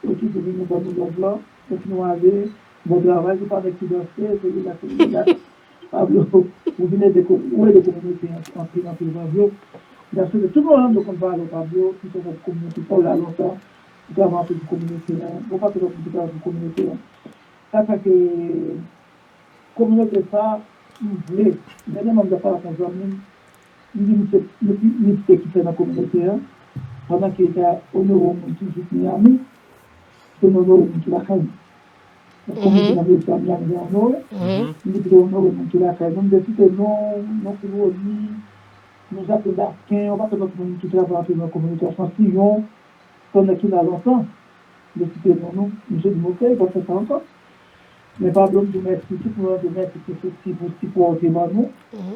Et puis, nous avons une bonne blanc, et puis nous avons bon travail, je parle avec qui dossier, c'est là. Pablo, vous venez de communautés en Pablo. Bien sûr, tout le monde qu'on parle au Pablo, qui sont cette communauté pour là longtemps, qui avons fait une communauté, on va faire une communauté. Ça fait que communauté ça, nous voulons, même on ne doit pas la conjoindre, nous qui fait la communauté, pendant qu'il était au niveau de Miami, c'est au niveau de la Caille. Comme vous l'avez fait à Miami, nous devons nous la Caille. Donc, depuis que nous nous appelons d'Arquin, on va faire notre communauté, on va faire notre communauté, si on a qui là longtemps, de citer mon nom, monsieur dit, ok, il va faire ça encore. Mais pas de merci, tout le monde, merci pour le témoignage.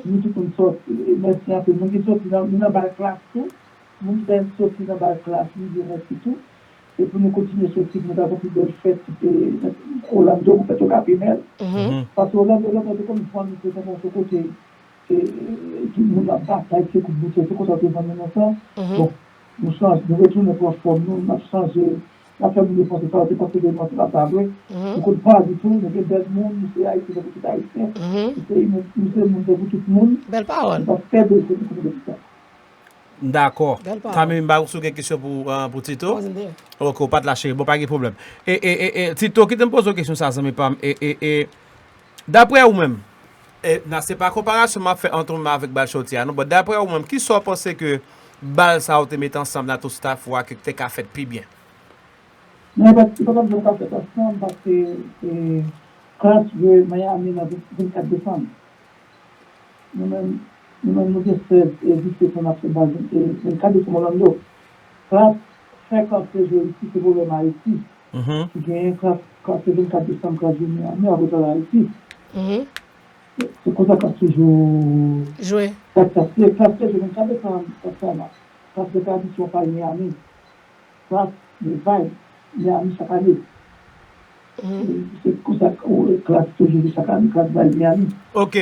Nous, tout le monde sort, merci un peu, nous qui sortent dans la classe, tout. Nous qui sommes sortis dans la classe, nous disons merci tout. Et pour nous continuer à sortir, nous avons plus de fêtes, Orlando, on fait au Capimel. Parce que Orlando, c'est comme une fois, nous faisons de ce côté, tout le monde a bataille, c'est comme nous, c'est comme ça que nous avons ça. Bon, nous changeons, nous retournons pour forme, nous avons changé. La famille de France, c'est parce que les gens la table. Nous ne comptons pas du tout, nous sommes des mondes, nous sommes haïtiens, nous sommes haïtiens. Nous sommes de tout le monde. Belle parole. D'accord. Quand même, je vais une question pour Tito. Ok, pas de lâcher, bon, pas de problème. Et Tito, qui te pose une question, ça, ça me parle. Et d'après vous-même, ce n'est pas comparaison fait entre moi avec Balchotia, mais d'après vous-même, qui sont pensé que Bal ça a été mis ensemble dans tout staff ou que tu as fait plus bien? Non, parce que nous avons fait ensemble parce que classe de Miami le 24 décembre. Nous-mêmes, nous sommes 17 on a fait le 24 décembre Orlando. Classe 50 jours ici, c'est pour le Haïti. Qui gagne classe le 24 décembre, classe de Miami, à votre Haïti. C'est comme ça que je joue. Jouer. Classe le 24 décembre, classe de tradition par Miami. Classe de Vaille. Miami chaque année. C'est comme ça que la classe toujours chaque année, classe de Miami. Ok.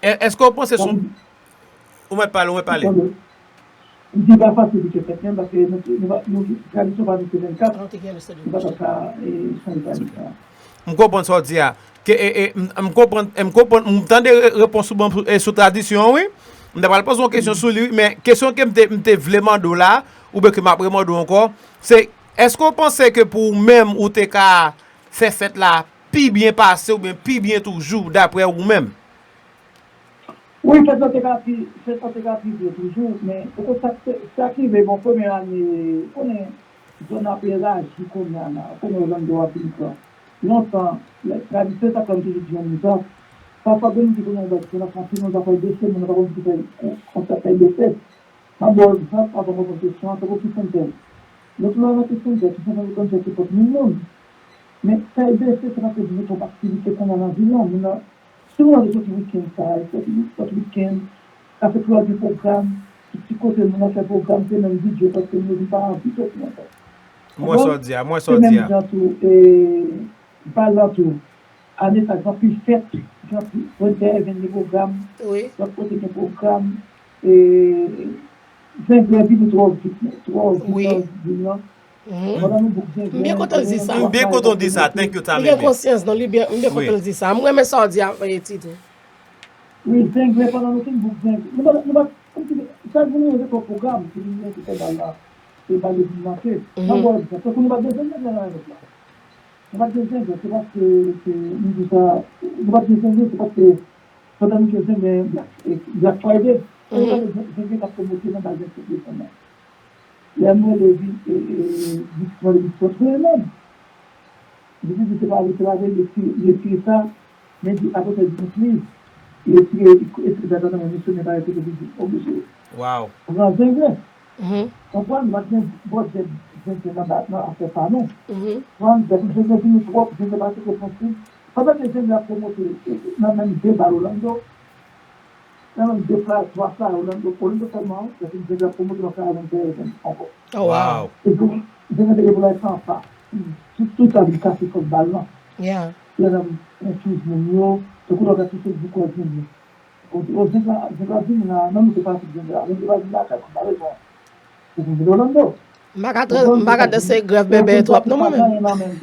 Est-ce qu'on pense que son. On va parler. Je ne dis pas facile de faire parce que nous, tradition va nous 24. Nous va pas changer. Je comprends ce que tu dis. Je comprends. Je des réponses sur tradition, oui. Je ne vais pas poser une question sur lui, mais question que je vraiment de là, ou bien que je vraiment de encore, c'est. Est-ce qu'on pensait que pour même ou t'es qu'à faire fête là, plus bien passé ou bien plus bien toujours d'après vous-même? Oui, c'est ça qui est toujours, mais ça qui est mon première année, on est dans un paysage qui connaît Orlando à Pinka. Longtemps, la tradition, ça comme toujours dit, on parfois, nous disons, on a fait nos affaires de décès, on s'appelle décès. D'abord, ça, avant votre question, c'est beaucoup plus simple. Donc, là, la question, c'est que pour tout le monde. Mais ça a été fait parce que notre activité qu'on a dans la ville, on a souvent des autres week-ends, ça, week-end, ça fait 3 programmes, tout petit côté, on a fait programme, c'est même vidéo, parce que nous ne pas en vidéo. Moi, ça dit, moi, ça dit. Et par là, tout, année, ça va plus fête, ça va plus des programmes, ça va plus des programmes, et 5 de 3 oui. Bien quand on dit ça. Bien quand on dit ça, thank you, Tammy. Bien conscience, non, bien quand on dit ça. Moi, je me sors dire, Tito. Oui, 5 pendant le film, ça vous avez un programme qui est dans la. C'est dans le marché. D'abord, parce qu'on ne va pas descendre dans la là. On va descendre, c'est parce que nous disons ça. On va descendre, c'est parce que pendant que c'est Black Friday. On va descendre parce que nous sommes dans la gestion. Les mots de vie sont très même. Je dis que c'est pas le travail de ça, mais après c'est du livre. Et c'est dans la mission n'est pas été obligé. Wow. On va dire. Comprendre, maintenant, bon, c'est maintenant à faire ça, non. Quand je vais venir trop, je ne sais pas ce que c'est possible. Pendant que je vais promoter, dans même débat Orlando, dans même 2 fois, 3 fois Orlando seulement, je vais promoter dans 41 encore. Oh, wow. Et donc, je vais développer ça en part. Tout ça, du café comme ballon. Yeah. Il y a un fils de mieux, ce qu'on a fait, c'est du quoi, je vais dire, non, c'est pas ce que je vais dire, c'est Orlando. Magade c'est grave bébé trop non moi même.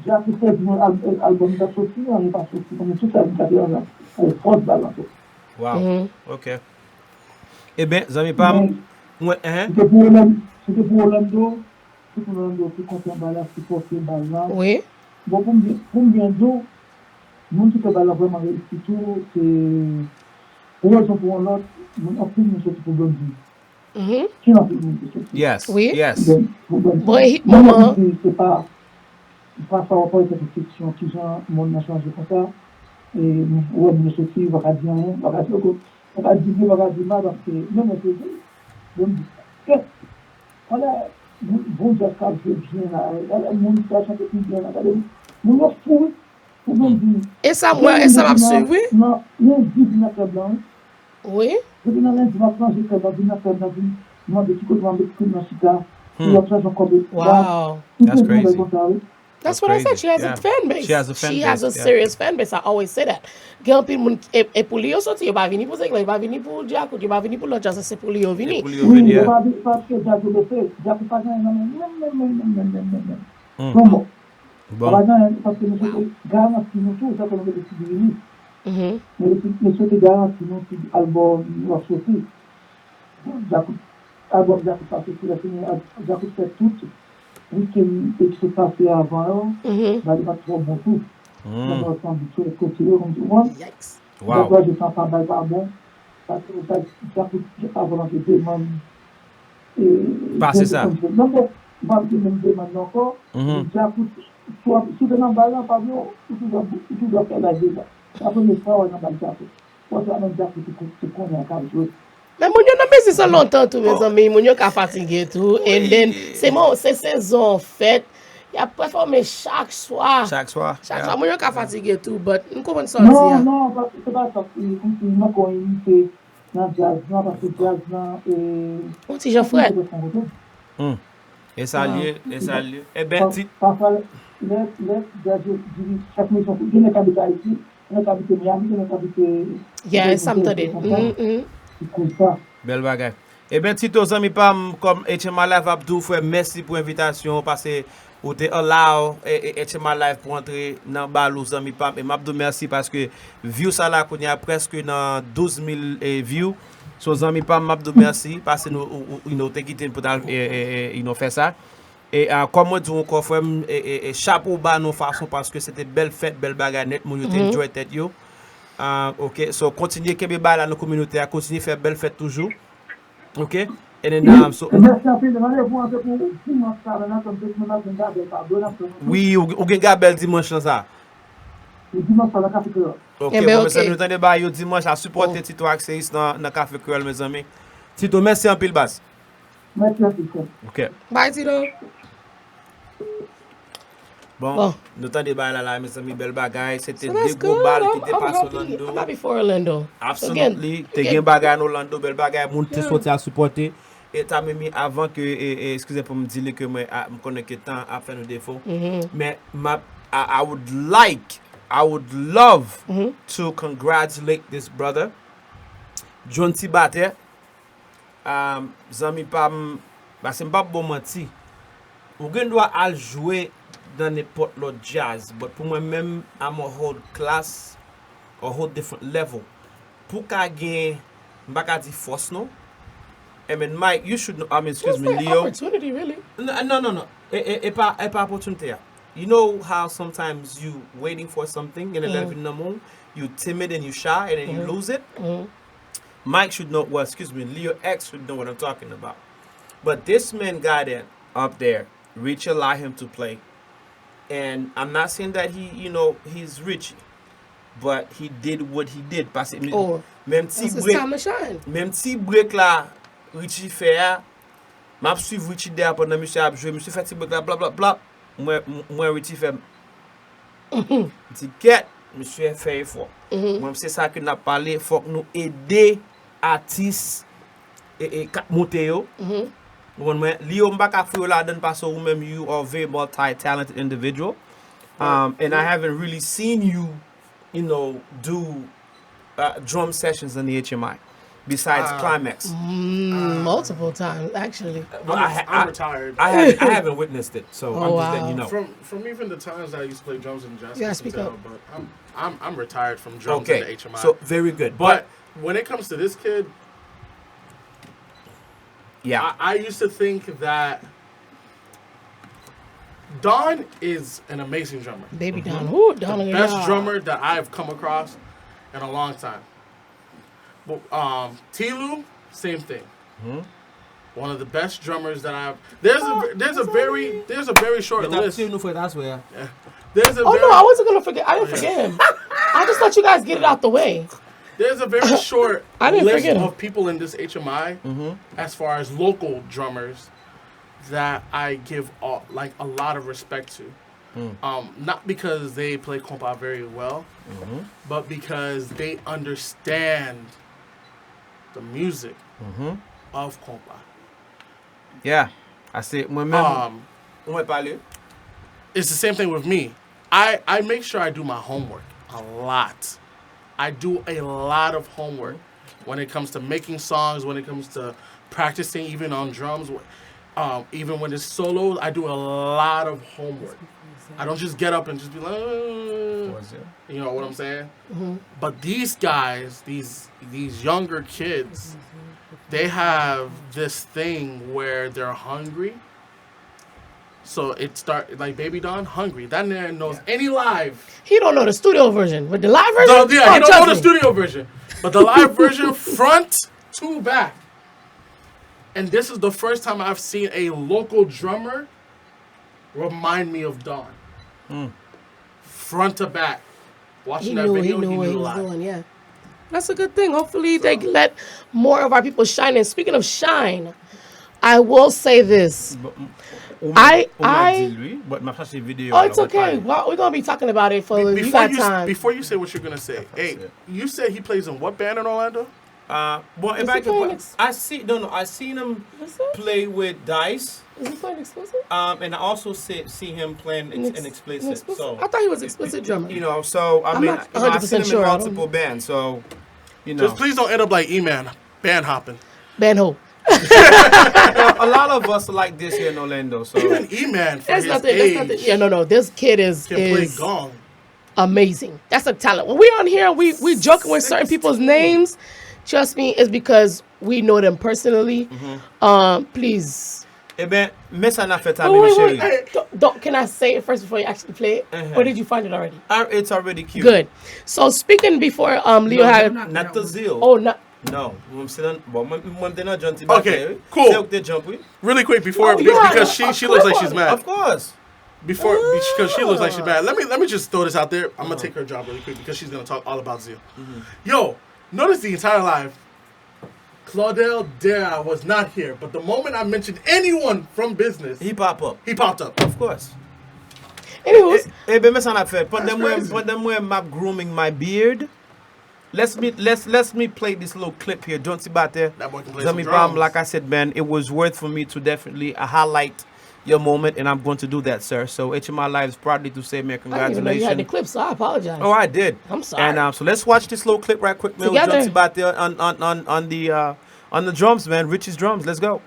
J'ai assisté à l'album de sortie, on n'est pas sorti comme tout ça, avec force balance. Wow. OK. Eh bien, amis Pam, c'était pour Orlando, qui compte en balance, qui porte en balance. Oui. Bon, pour bien dire, nous qui fait balance vraiment réussi tout, c'est pour raison pour l'autre, on a pris une chose pour Blondie. Yes. Oui. Yes. Maman. C'est pas par rapport à cette fiction qui genre monde a changé comme ça et ouais nous aussi va pas dire rien va pas dire mal parce que même c'est donc voilà bon Dieu, ça fait bien là. Mon frère chante plus bien là. Mon fou, pour nous dire. Et ça, moi, et ça m'a suivi? Non, non, dit blanc. Oui. Je dis, non, je vais changer que dans une affaire, dans une, moi, de tout côté, dans Chicago. Wow. That's crazy. That's what I said. She has a fan base. She has a serious fan base. I always say that. Gen pil moun e pou li yo soti, yo ba vini pou Zegla, yo ba vini pou Jacob, yo ba vini pou l'autre, c'est pour li yo vini. Oui, yo ba vini parce que Jacob le fait. Jacob pas gagne, non. Bon. Pas gagne parce que nous garantis nous tout, ça qu'on veut décider vini. Mais c'était garanti nous tout album nous sorti. Jacob album Jacob parce que la fini Jacob fait tout. Week-end et qui s'est passé avant, il va trop bon tout. On va ensemble tout les côtés comme tout le monde. D'accord, je sens pas mal pas bon. Parce que ça coûte à volonté de demande. Pas c'est ça. Non, bon, va me demander encore. Ça coûte soit si dans balan pas bien, tu dois faire la vie. La première fois on a pas ça. Moi ça même ça que connais à jouer. Mais mon yon a mis ça longtemps tout mes amis, mon yon ka fatigué tout and then c'est saison en fait. Il a performé chaque soir. Chaque soir, mon yon ka fatigué tout but on comprend ça aussi. Non, c'est pas ça. Il m'a connu dans jazz, parce que jazz là on dit Jean-Fred. Et ça lié. Eh ben ti parfois les jazz chaque maison il n'est pas ici, il n'est pas Miami, il n'est pas yeah, something. Bel bagay. Eh bien, Tito, zami pam, comme Hmi Live Abdou, frère, merci pour l'invitation, parce que vous te allow Hmi Live pour entrer dans balou, zami pam. Et m'abdou merci parce que view ça là, qu'on y a presque dans 12 000 views. So, zami pam, m'abdou merci, parce que nous te quitté pour faire ça. Et comme moi dis encore, frère, chapeau bas nos façons, parce que c'était belle fête, belle bagay net, mon yo te enjoy tête yo. Ok, so continuez kebe ba la dans communauté, continuez faire belle fête toujours. Ok, and then so oui, ou gen gabel dimanche là ça. Dimanche à la café Creole. Ok, bon ça nous tande ba yo dimanche à supporter Tito Access dans café Creole mes amis. Tito, merci en pile basse. Merci en pile. Ok. Bye Tito. Bon, nous t'en débat là, mes amis, belle bagaille. C'était deux gros balles qui étaient passées Orlando. I'm happy for Orlando. Absolutely. T'es bien bagaille en Orlando, belle bagaille. Moun te sorti à supporter. Et t'as même mis avant que, excusez pour me dire que moi, je connais que temps à faire nos défauts. Mais I would love to congratulate this brother, John Tibate. Zami pam, c'est pas bon menti. Ou gen doit al jouer dans n'importe l'autre jazz, but pour moi-même, I'm a whole class, a whole different level. Pour qu'à gagner, m'baka di force no. I mean, Mike, you should know. I mean, excuse me, Leo. Opportunity, really? No. Et pas opportunité. You know how sometimes you waiting for something in a level in the moon, you timid and you shy and then you lose it. Mike should know. Well, excuse me, Leo X should know what I'm talking about. But this man got it up there. Rich allowed him to play. And I'm not saying that he's rich, but he did what he did. Parce que même si break là, Richie fait, m'a suivre Richie derrière pendant monsieur a joué, monsieur fait petit break là, bla bla bla. Moi Richie fait, ticket, monsieur fait effort. Moi c'est ça que nous a parlé, faut que nous aider artistes et monter yo. Leo Mbaka Fiola done pass ou même you are a very multi-talented individual. And I haven't really seen you, do drum sessions in the HMI besides Climax. Multiple times, actually. I'm retired. I haven't witnessed it, so I'm just letting you know. From even the times that I used to play drums in jazz, but I'm retired from drums in the HMI. So very good. But when it comes to this kid, yeah, I used to think that Don is an amazing drummer. Baby Don. Ooh, Don. The best drummer that I've come across in a long time. But Tilu, same thing. One of the best drummers that I've. There's a very short list. Yeah. I wasn't gonna forget. I didn't forget him. I just let you guys get it out the way. There's a very short list of people in this HMI, as far as local drummers, that I give a lot of respect to. Not because they play compa very well, but because they understand the music of compa. Yeah, I see. It's the same thing with me. I make sure I do my homework a lot. I do a lot of homework when it comes to making songs, when it comes to practicing, even on drums. Even when it's solos, I do a lot of homework. I don't just get up and just be like, you know what I'm saying? But these guys, these younger kids, they have this thing where they're hungry. So it start like Baby Don, hungry. That man knows any live. He don't know the studio version, but the live version. He don't know the studio version, but the live version, front to back. And this is the first time I've seen a local drummer remind me of Don. Front to back. Watching that video, he knew what he was doing, yeah. That's a good thing. Hopefully they let more of our people shine. And speaking of shine, I will say this. But it's okay. Well, we're going to be talking about it for you got time. Before you say what you're going to say, hey, you said he plays in what band in Orlando? Well, if I can, I seen him play with Dice. Is he playing Explicit? And I also see him playing in Explicit. So I thought he was Explicit drummer. You know, so I mean, I've seen him in multiple bands. So you know, just please don't end up like E-Man, band hopping. Band ho. A lot of us are like this here in Orlando. So even E-Man for his age. Yeah, no. This kid is play gong. Amazing. That's a talent. When we on here, we joking with certain people's names. Trust me, it's because we know them personally. Please. Wait, can I say it first before you actually play it? Or did you find it already? It's already cute. Good. So speaking before Leo had... Not the zeal. Oh, no. No. Okay, cool. Really quick before, because she looks like she's mad. Of course. Because she looks like she's mad. Let me just throw this out there. I'm going to take her job really quick because she's going to talk all about zeal. Yo, notice the entire live, Claudel Dare was not here, but the moment I mentioned anyone from business, he popped up. Of course. Anyways, I'm grooming my beard. Let me play this little clip here. Don't see about there. That boy can play some drums. Like I said, man, it was worth for me to definitely highlight your moment, and I'm going to do that, sir. So Hmi Live is proudly to say, man, congratulations. I didn't even know you had the clip, so I apologize. Oh, I did. I'm sorry. And so let's watch this little clip right quick, man. Together. We'll about there on the drums, man. Richie's drums. Let's go.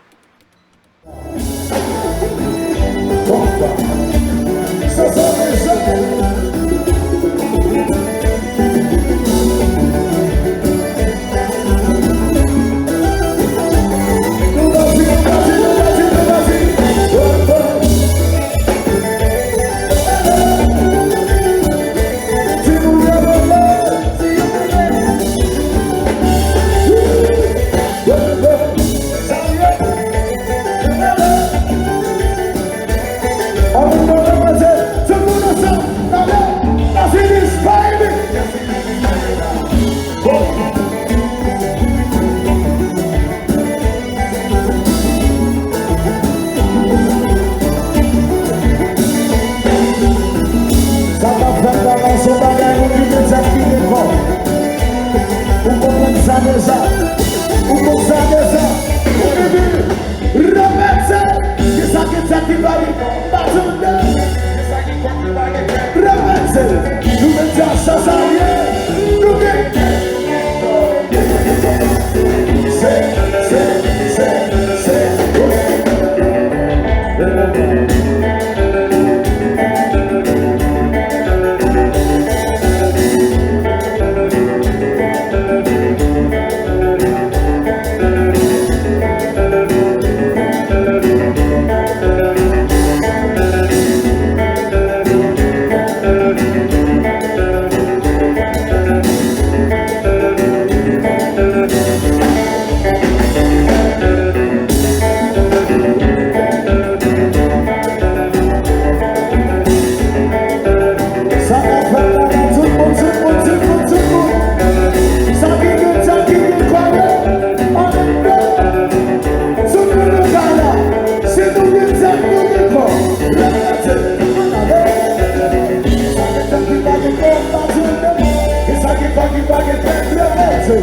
He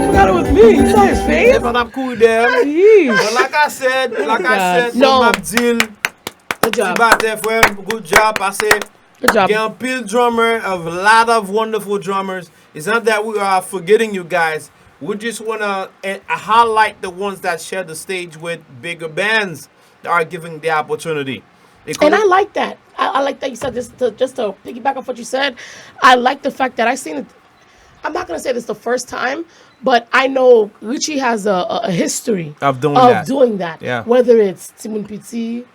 forgot it was me. You saw his face? But I'm cool there. But like I said, no. Deal. Good job. Good job. I said, good job. Get Peel drummer of a lot of wonderful drummers. It's not that we are forgetting you guys. We just want to highlight the ones that share the stage with bigger bands that are giving the opportunity. And I like that. I like that you said this. Just to piggyback off what you said, I like the fact that I seen it. I'm not going to say this the first time, but I know Richie has a history of doing that. Yeah. Whether it's Timon Petit,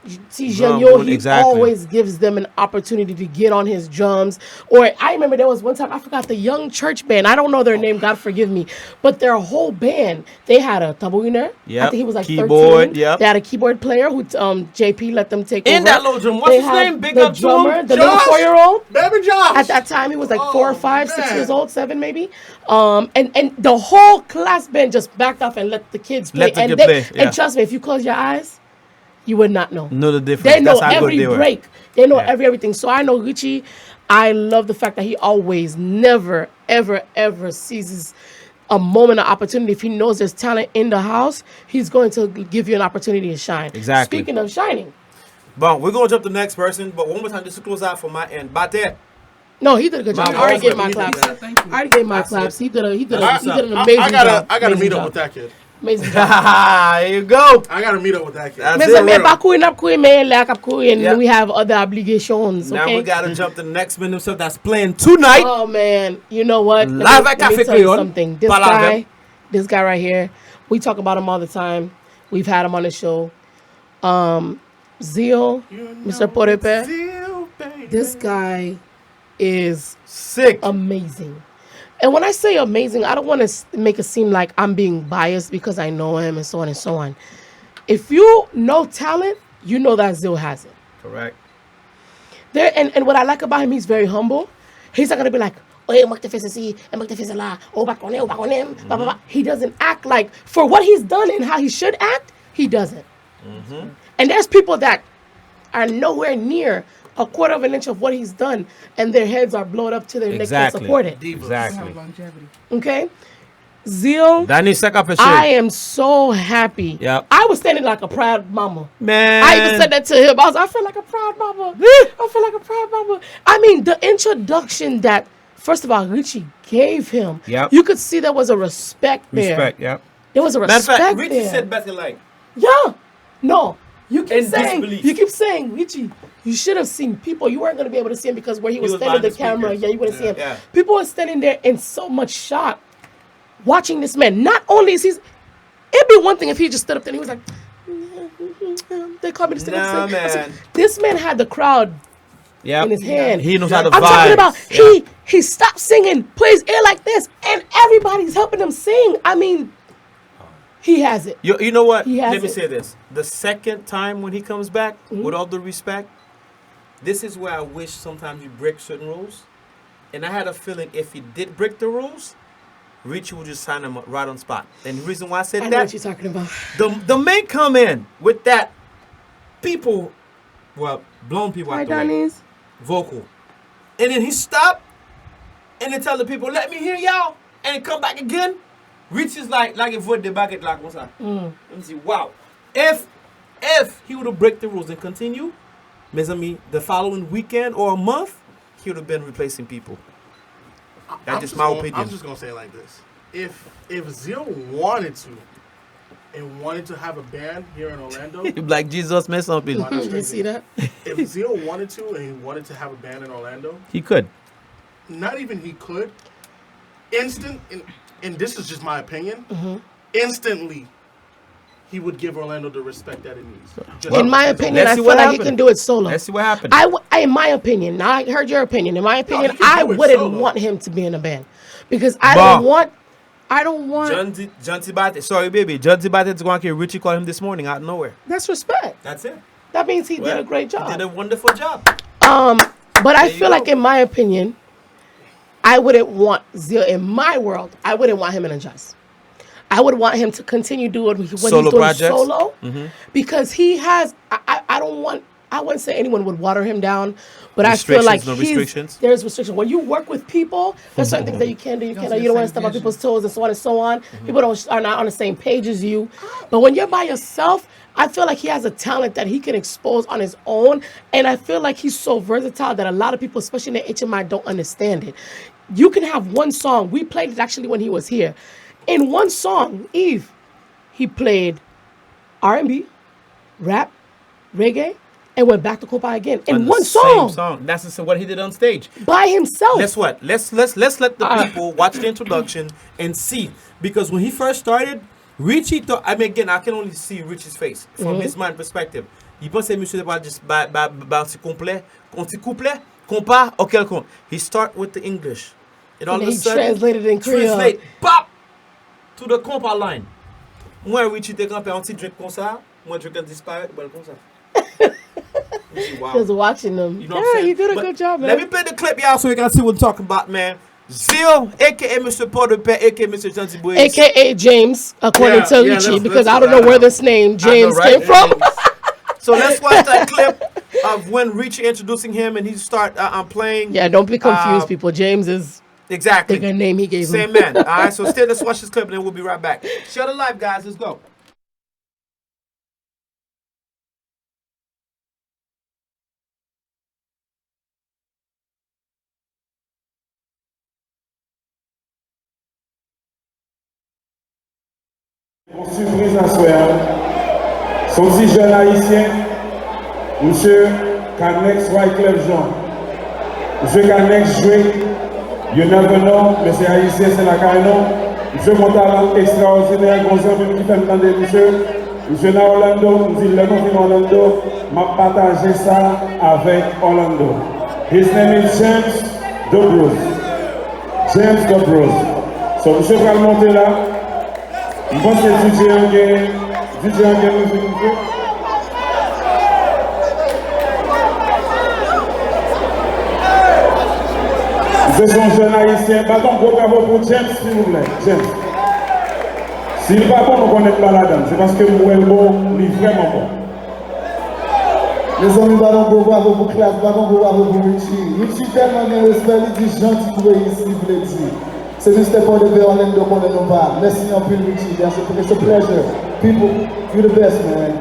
Tijanyo, he always gives them an opportunity to get on his drums. Or I remember there was one time, I forgot the young church band. I don't know their name, God forgive me. But their whole band, they had a tabouiner. Yep. I think he was like keyboard, 13. Yep. They had a keyboard player who JP let them take over. In that little drum, what's his name? Big the up drummer, to the Josh, little 4-year-old. Baby Josh. At that time, he was like 4 or 5, 6 years old, 7 maybe. And the whole class band just backed off and let the kids play. And trust me, if you close your eyes, you would not know. Know the difference. They know every break. They know everything. So I know Richie. I love the fact that he always, never, ever, ever seizes a moment of opportunity. If he knows there's talent in the house, he's going to give you an opportunity to shine. Exactly. Speaking of shining. But we're going to jump to the next person. But one more time, just to close out for my end. Bate. No, he did a good job. I already gave my claps. I already gave my claps. He did an amazing job. I gotta meet up with that kid. Amazing job. There you go. I gotta meet up with that kid. We have other obligations. Okay? Now we gotta jump to the next man himself that's playing tonight. Oh man, you know what? Live at Cafe Creole. Something. This guy right here, we talk about him all the time. We've had him on the show. Zio, Mr. Porepe. This guy is sick, amazing. And when I say amazing, I don't want to make it seem like I'm being biased because I know him and so on and so on. If you know talent, you know that Zil has it. Correct. And what I like about him, he's very humble. He's not going to be like, he doesn't act like, for what he's done and how he should act, he doesn't. Mm-hmm. And there's people that are nowhere near a quarter of an inch of what he's done, and their heads are blown up to their neck to support it. Exactly. Okay? Zeal, I am so happy. Yep. I was standing like a proud mama. Man. I even said that to him. I feel like a proud mama. I feel like a proud mama. I mean, the introduction that, first of all, Richie gave him, you could see there was a respect there. There was a respect Richie there. said better like. Yeah. No. You keep saying, Richie, you should have seen people. You weren't going to be able to see him because where he was standing the camera. Yeah, you wouldn't see him. Yeah. People were standing there in so much shock watching this man. Not only is it'd be one thing if he just stood up there and he was like, they called me to stand up. Man. This man had the crowd in his hand. He knows how to vibe. I'm talking about he stopped singing, put his ear like this, and everybody's helping him sing. I mean, he has it. You know what? Let me say this. The second time when he comes back, with all due respect, this is where I wish sometimes you break certain rules. And I had a feeling if he did break the rules, Richie would just sign him up right on spot. And the reason why I said I that, know what you're talking about. The men come in with that people, blown people out the way, vocal. And then he stopped and then tell the people, let me hear y'all, and come back again. Richie's like a vote the back at like what's that? Let me see. Wow. If he would have break the rules and continue, the following weekend or a month, he would have been replacing people. That's just my opinion. I'm just gonna say it like this: if Zio wanted to have a band here in Orlando, you'd be like Jesus mess up. You see that? If Zio wanted to and he wanted to have a band in Orlando, he could. Not even he could. And this is just my opinion. Instantly, he would give Orlando the respect that it needs. In my opinion, I feel like he can do it solo. Let's see what happens. In my opinion, now I heard your opinion. In my opinion, I wouldn't want him to be in a band because I don't want. John Tibate. Sorry, baby. John Tibate is going to Richie called him this morning out of nowhere. That's respect. That's it. That means he did a great job. He did a wonderful job. But I feel like, in my opinion, I wouldn't want Zio in my world. I wouldn't want him in Unjust. I would want him to continue doing what he's doing solo, because he has. I don't want. I wouldn't say anyone would water him down, but I feel like there's restrictions. When you work with people, there's certain things that you can do. You don't want to step on people's toes and so on and so on. People are not on the same page as you. But when you're by yourself, I feel like he has a talent that he can expose on his own. And I feel like he's so versatile that a lot of people, especially in the HMI, don't understand it. You can have one song. We played it actually when he was here. In one song, Eve, he played R&B, rap, reggae, and went back to Copa again in one song. Same song. That's what he did on stage by himself. Guess what? Let's let the people watch the introduction and see, because when he first started, Richie thought. I mean, again, I can only see Richie's face from his mind perspective. Il pensait monsieur pas juste petit couplet, compas ou quelconque. He start with the English, and all of a sudden translated in Creole. Translate, pop to the compas line. Moi Richie te campé un petit drink comme ça, moi je can disparaître, well comme ça. Wow. Just watching them. You know what I'm saying? You did a good job, man. Let me play the clip, y'all, so you can see what we're talking about, man. Zio, aka Mr. Porter Pet, aka Mr. Janty Boy, aka James, according to Richie, because I don't know where this name James came from. So let's watch that clip of when Richie introducing him and he start playing. Yeah, don't be confused, people. James is exactly the name he gave him. Same man. All right, so still, let's watch this clip and then we'll be right back. Share the live, guys. Let's go. Pour surprise à soir, son petit jeune haïtien, monsieur Canex Wyclef Jean. Monsieur Canex joué, you never know, mais c'est haïtien, c'est la canon. Monsieur mon talent extraordinaire, gros ami qui fait entendre monsieur. Monsieur na Orlando, nous dit le nom de Orlando, m'a partagé ça avec Orlando. His name is James Dobrose. James Dobrose. So monsieur va le monter là. Je pense que DJ Anguin, monsieur. C'est son jeune haïtien. Pardon, gros bravo pour James, s'il vous plaît. James. S'il n'est pas bon, on connaît pas la dame. C'est parce que moi, le bon, il est vraiment bon. Les amis, gros bravo pour classe, gros bravo pour Richie. Richie tellement de respect, il dit gentil pour ici, il voulait dire. C'est juste pour de ver Orlando qu'on ne nous pas. Merci un peu, Richie. It's a pleasure. People, you're the best, man.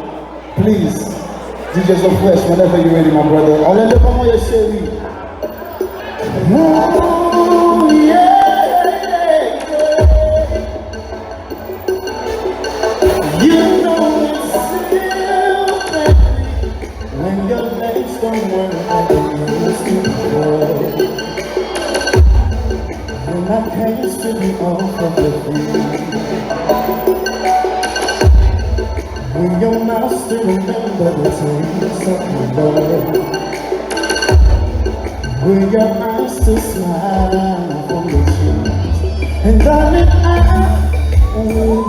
Please, DJ So Fresh, whenever you're ready, my brother. Orlando, comment est chérie? Oh, yeah. You know it's still baby when your legs don't work like they used to. And I can't strip me off of the free. When your mouth still remember the taste of my love. When your eyes still smile from the cheeks. And darling, I will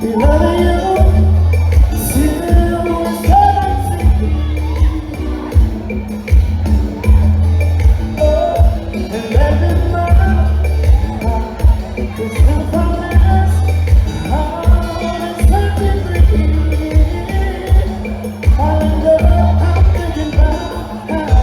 be loving you till it's eternity. And every night it's not promise. I'm something free. I'm thinking about how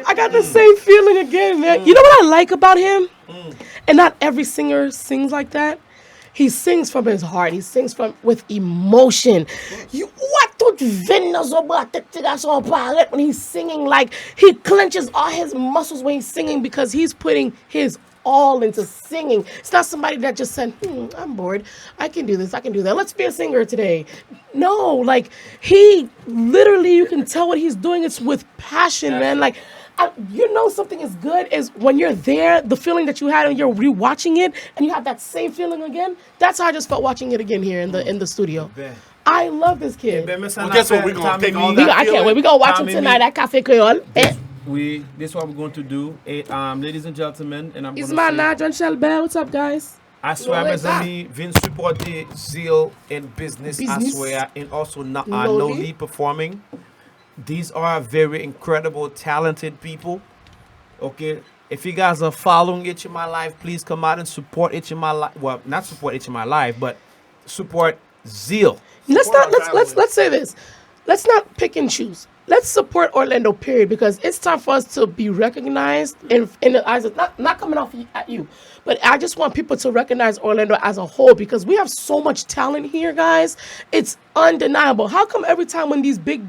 I got the same feeling again, man. You know what I like about him? And not every singer sings like that. He sings from his heart. He sings with emotion. When he's singing, like he clenches all his muscles when he's singing because he's putting his all into singing. It's not somebody that just said, I'm bored. I can do this. I can do that. Let's be a singer today. No, like he literally, you can tell what he's doing. It's with passion, man. Like, you know something is good is when you're there, the feeling that you had and you're rewatching it and you have that same feeling again. That's how I just felt watching it again here in the studio. I love this kid. Well, guess what? We're going to take all that I can't wait. We're going to watch him tonight at Cafe Creole. This is what we're going to do. Ladies and gentlemen, and I'm going to say... It's my John Shelbert. What's up, guys? I swear, mes amis, vin supporter Zeal in business. I swear, and also Noli performing. These are very incredible, talented people. Okay, if you guys are following HMI Live, please come out and support HMI Live. Well, not support HMI Live, but support Zeal. Let's say this. Let's not pick and choose. Let's support Orlando, period, because it's time for us to be recognized in the eyes of, not coming off at you, but I just want people to recognize Orlando as a whole because we have so much talent here, guys. It's undeniable. How come every time when these big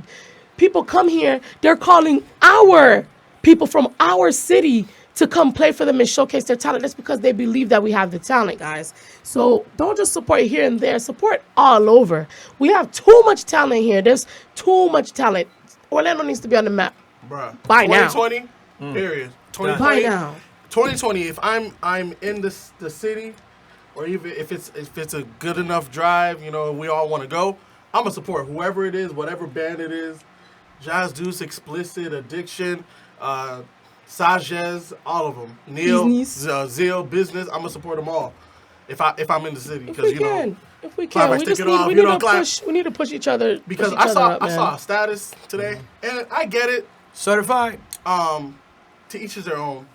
people come here, they're calling our people from our city to come play for them and showcase their talent? That's because they believe that we have the talent, guys. So don't just support here and there. Support all over. We have too much talent here. There's too much talent. Orlando needs to be on the map. Bruh. By 2020, period. 2020, by now. 2020, if I'm in the city, or even if it's a good enough drive, you know, we all want to go, I'm going to support whoever it is, whatever band it is. Jazz Deuce, Explicit, Addiction, Sages, all of them. Neil, Zeal, Business. I'm gonna support them all if I'm in the city because you know. If we can, we just need, we need to push each other. Because I saw a status today, and I get it. Certified. To each is their own.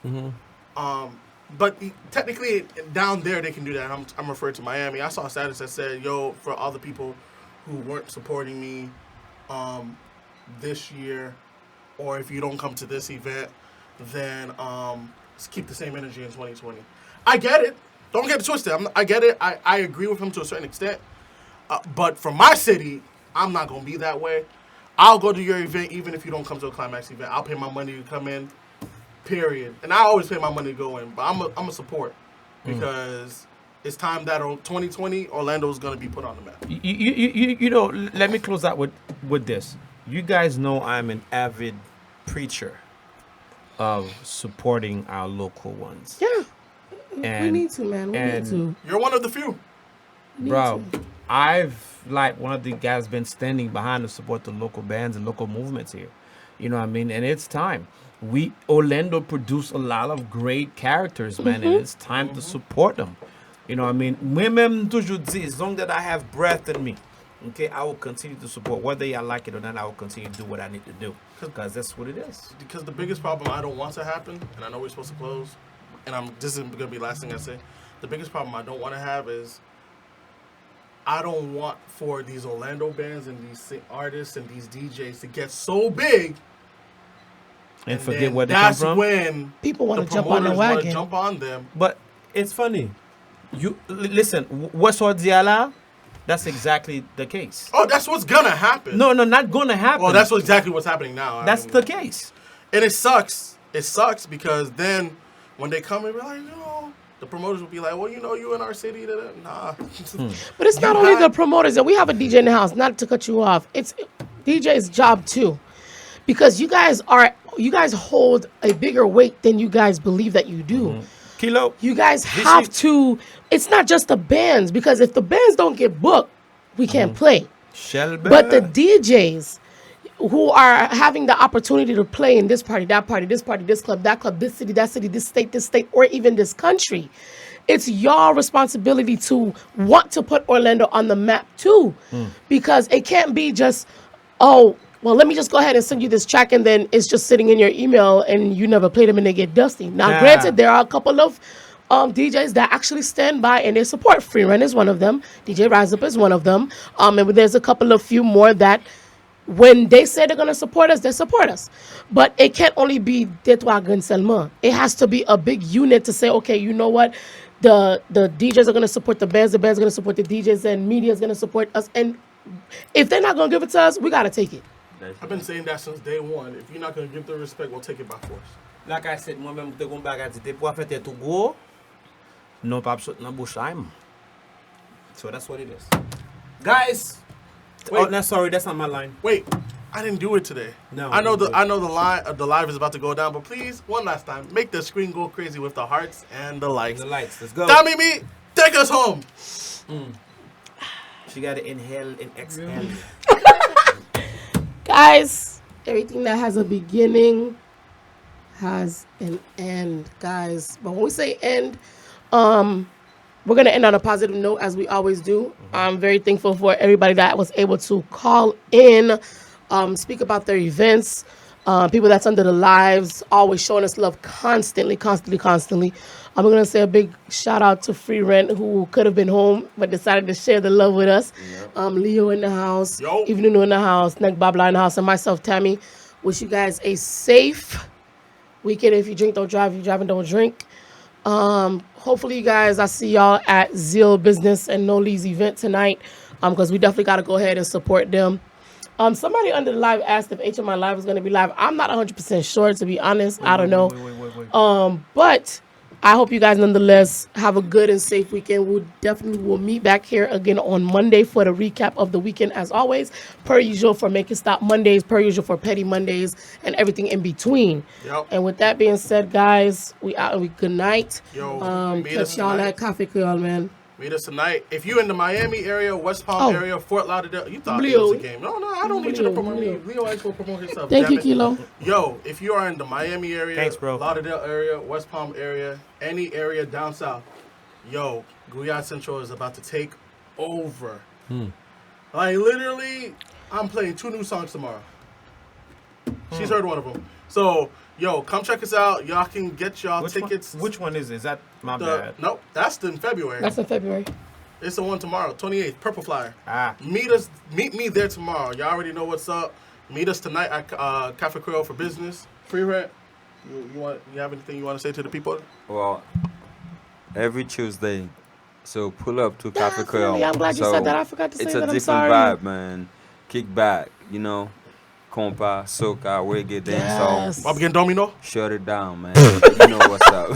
But technically, down there they can do that. I'm referring to Miami. I saw a status that said, "Yo, for all the people who weren't supporting me this year, or if you don't come to this event, then just keep the same energy in 2020." I get it. Don't get it twisted. I get it. I agree with him to a certain extent. But for my city, I'm not going to be that way. I'll go to your event even if you don't come to a Climax event. I'll pay my money to come in, period. And I always pay my money to go in. But I'm a support because it's time that 2020 Orlando is going to be put on the map. You know, let me close out with this. You guys know I'm an avid preacher of supporting our local ones. Yeah. We need to, man. We need to. You're one of the few. Bro, I've, like, one of the guys been standing behind to support the local bands and local movements here. You know what I mean? And it's time. Orlando produced a lot of great characters, man, and it's time to support them. You know what I mean? Moi-même toujours dis, as long that I have breath in me, okay, I will continue to support. Whether I like it or not, I will continue to do what I need to do. Because that's what it is. Because the biggest problem I don't want to happen, and I know we're supposed to close, and this is going to be the last thing I say. The biggest problem I don't want to have is I don't want for these Orlando bands and these artists and these DJs to get so big and forget where they come from. That's when people want to jump on the wagon. Jump on them. But it's funny. You listen. What's what Diala? That's exactly the case. Oh, that's what's gonna happen. No, not gonna happen. Well, that's exactly what's happening now. That's the case. And it sucks. It sucks because then when they come and be like, the promoters will be like, well, you in our city. Nah. But it's not only the promoters. And we have a DJ in the house, not to cut you off. It's DJ's job too. Because you guys hold a bigger weight than you guys believe that you do. Kilo. You guys have to, it's not just the bands, because if the bands don't get booked, we can't play. But the DJs who are having the opportunity to play in this party, that party, this club, this city, this state, or even this country, it's your responsibility to want to put Orlando on the map too. Because it can't be just, well, let me just go ahead and send you this track and then it's just sitting in your email and you never play them and they get dusty. Now, granted, there are a couple of DJs that actually stand by and they support. Free Run is one of them. DJ Rise Up is one of them. And there's a couple of few more that when they say they're going to support us, they support us. But it can't only be Detwagen Selma. It has to be a big unit to say, okay, you know what? The DJs are going to support the bands are going to support the DJs, and media is going to support us. And if they're not going to give it to us, we got to take it. I've been saying that since day one. If you're not going to give the respect, we'll take it by force. Like I said, moi-même, je te bagage, te pour faire tout gros, non pas absolument bouche. So that's what it is. Guys, wait, no, sorry, that's not my line. Wait, I didn't do it today. No, I know the live is about to go down, but please, one last time, make the screen go crazy with the hearts and the likes. The lights, let's go. Mimi, take us home. She got to inhale and exhale. Guys, everything that has a beginning has an end, guys. But when we say end, we're going to end on a positive note, as we always do. I'm very thankful for everybody that was able to call in, speak about their events, people that's under the lives, always showing us love constantly. I'm going to say a big shout out to Free Rent, who could have been home but decided to share the love with us. Leo in the house, Evening in the house, Neg Babla in the house, and myself, Tammy. Wish you guys a safe weekend. If you drink, don't drive. If you drive and don't drink. Hopefully, you guys, I see y'all at Zeal Business and No Lee's event tonight, because we definitely got to go ahead and support them. Somebody under the live asked if HMI Live was going to be live. I'm not 100% sure, to be honest. I don't know. But I hope you guys nonetheless have a good and safe weekend. We definitely will meet back here again on Monday for the recap of the weekend, as always, per usual for Make It Stop Mondays, per usual for Petty Mondays, and everything in between. And with that being said, guys, we out and we good night. Catch y'all at Coffee Creole, man. Meet us tonight. If you're in the Miami area, West Palm area, Fort Lauderdale, you thought it was a game. No, I don't need you to promote me. Leo X will promote himself. Thank you, Kilo. Yo, if you are in the Miami area, thanks, bro. Lauderdale area, West Palm area, any area down south, yo, Guyad Central is about to take over. Like, literally, I'm playing 2 new songs tomorrow. She's heard one of them. So, yo, come check us out. Y'all can get y'all tickets. Which one is it? Is that my bad? Nope, that's in February. That's in February. It's the one tomorrow, 28th, Purple Flyer. Meet me there tomorrow. Y'all already know what's up. Meet us tonight at Cafe Creole for business. Free rent. You have anything you want to say to the people? Well, every Tuesday, so pull up to Cafe Creole. I'm glad you said that. I forgot to say that. I'm sorry. It's a different vibe, man. Kick back, you know. Compa, soca, reggae, dancehall. Bob again, Domino. Shut it down, man. You know what's up.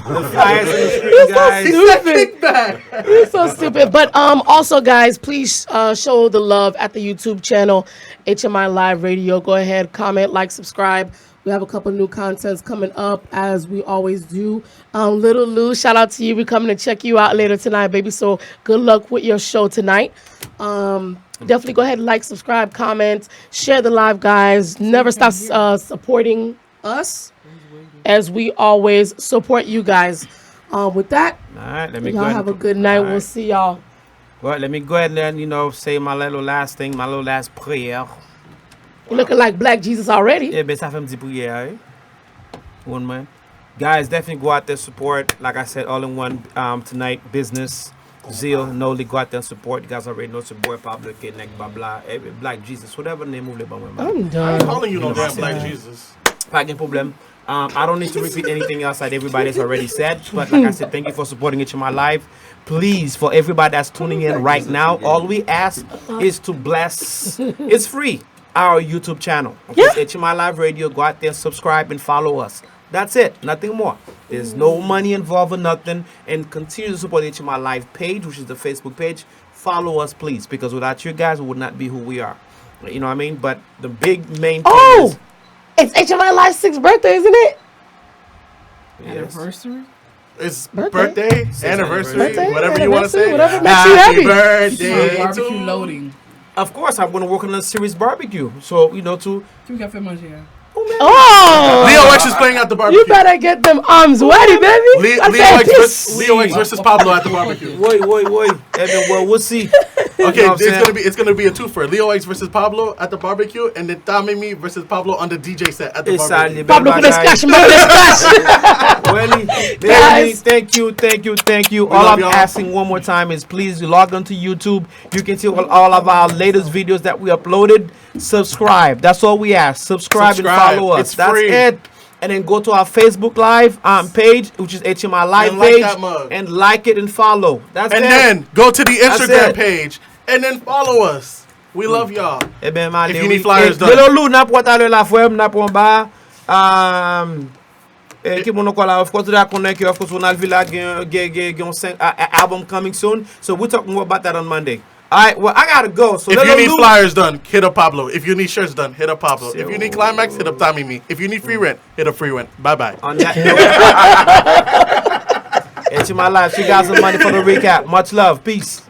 You're so stupid. But also, guys, please show the love at the YouTube channel, HMI Live Radio. Go ahead, comment, like, subscribe. We have a couple new contents coming up, as we always do. Little Lou, shout out to you. We're coming to check you out later tonight, baby. So good luck with your show tonight. Definitely go ahead and like, subscribe, comment, share the live, guys. Never stop supporting us, as we always support you guys. With that, all right, let me y'all have a good night. We'll see y'all. Well, let me go ahead and say my little last thing, my little last prayer. You're looking like Black Jesus already. Yeah, but ça fait un petit prière, eh? One man. Guys, definitely go out there, support. Like I said, all in one tonight, business. Zeal, Noli, go out there and support. You guys already know support Pablo, Nek, Babla, Black Jesus, whatever name of I'm done. I'm calling you no damn Black Jesus. Pas de problem. I don't need to repeat anything else that everybody's already said. But like I said, thank you for supporting HMI Live. Please, for everybody that's tuning in right now, all we ask is to bless. It's free. Our YouTube channel. Okay? Yeah. HMI Live Radio. Go out there, subscribe, and follow us. That's it. Nothing more. There's no money involved or nothing. And continue to support the HMI Live page, which is the Facebook page. Follow us, please, because without you guys, we would not be who we are. You know what I mean? But the big main thing is... it's HMI Live's 6th birthday, isn't it? Yes. Anniversary? It's birthday, anniversary, whatever you want to say. Whatever makes you happy. Birthday barbecue loading. Of course, I'm going to work on a series barbecue. So, you know, to... Oh! Leo X is playing at the barbecue. You better get them arms ready, baby. Leo X versus Pablo at the barbecue. Wait. Well, we'll see. Okay, it's gonna be a twofer. Leo X versus Pablo at the barbecue, and then Tamimi versus Pablo on the DJ set at the barbecue. Pablo con splash. Thank you. All I'm asking one more time is please log on to YouTube. You can see all of our latest videos that we uploaded. Subscribe. That's all we ask. Subscribe and follow us. That's free. It. And then go to our Facebook Live page, which is HMI Live page, and like it and follow. That's it. And then go to the Instagram page and then follow us. We love y'all. If you need flyers done. Of course, album coming soon. So we'll talk more about that on Monday. All right, well, I gotta go. So if you need flyers done, hit up Pablo. If you need shirts done, hit up Pablo. If you need climax, hit up Tamimi. If you need free rent, hit up free rent. Bye. On that note, HMI Live, $3,000 money for the recap. Much love. Peace.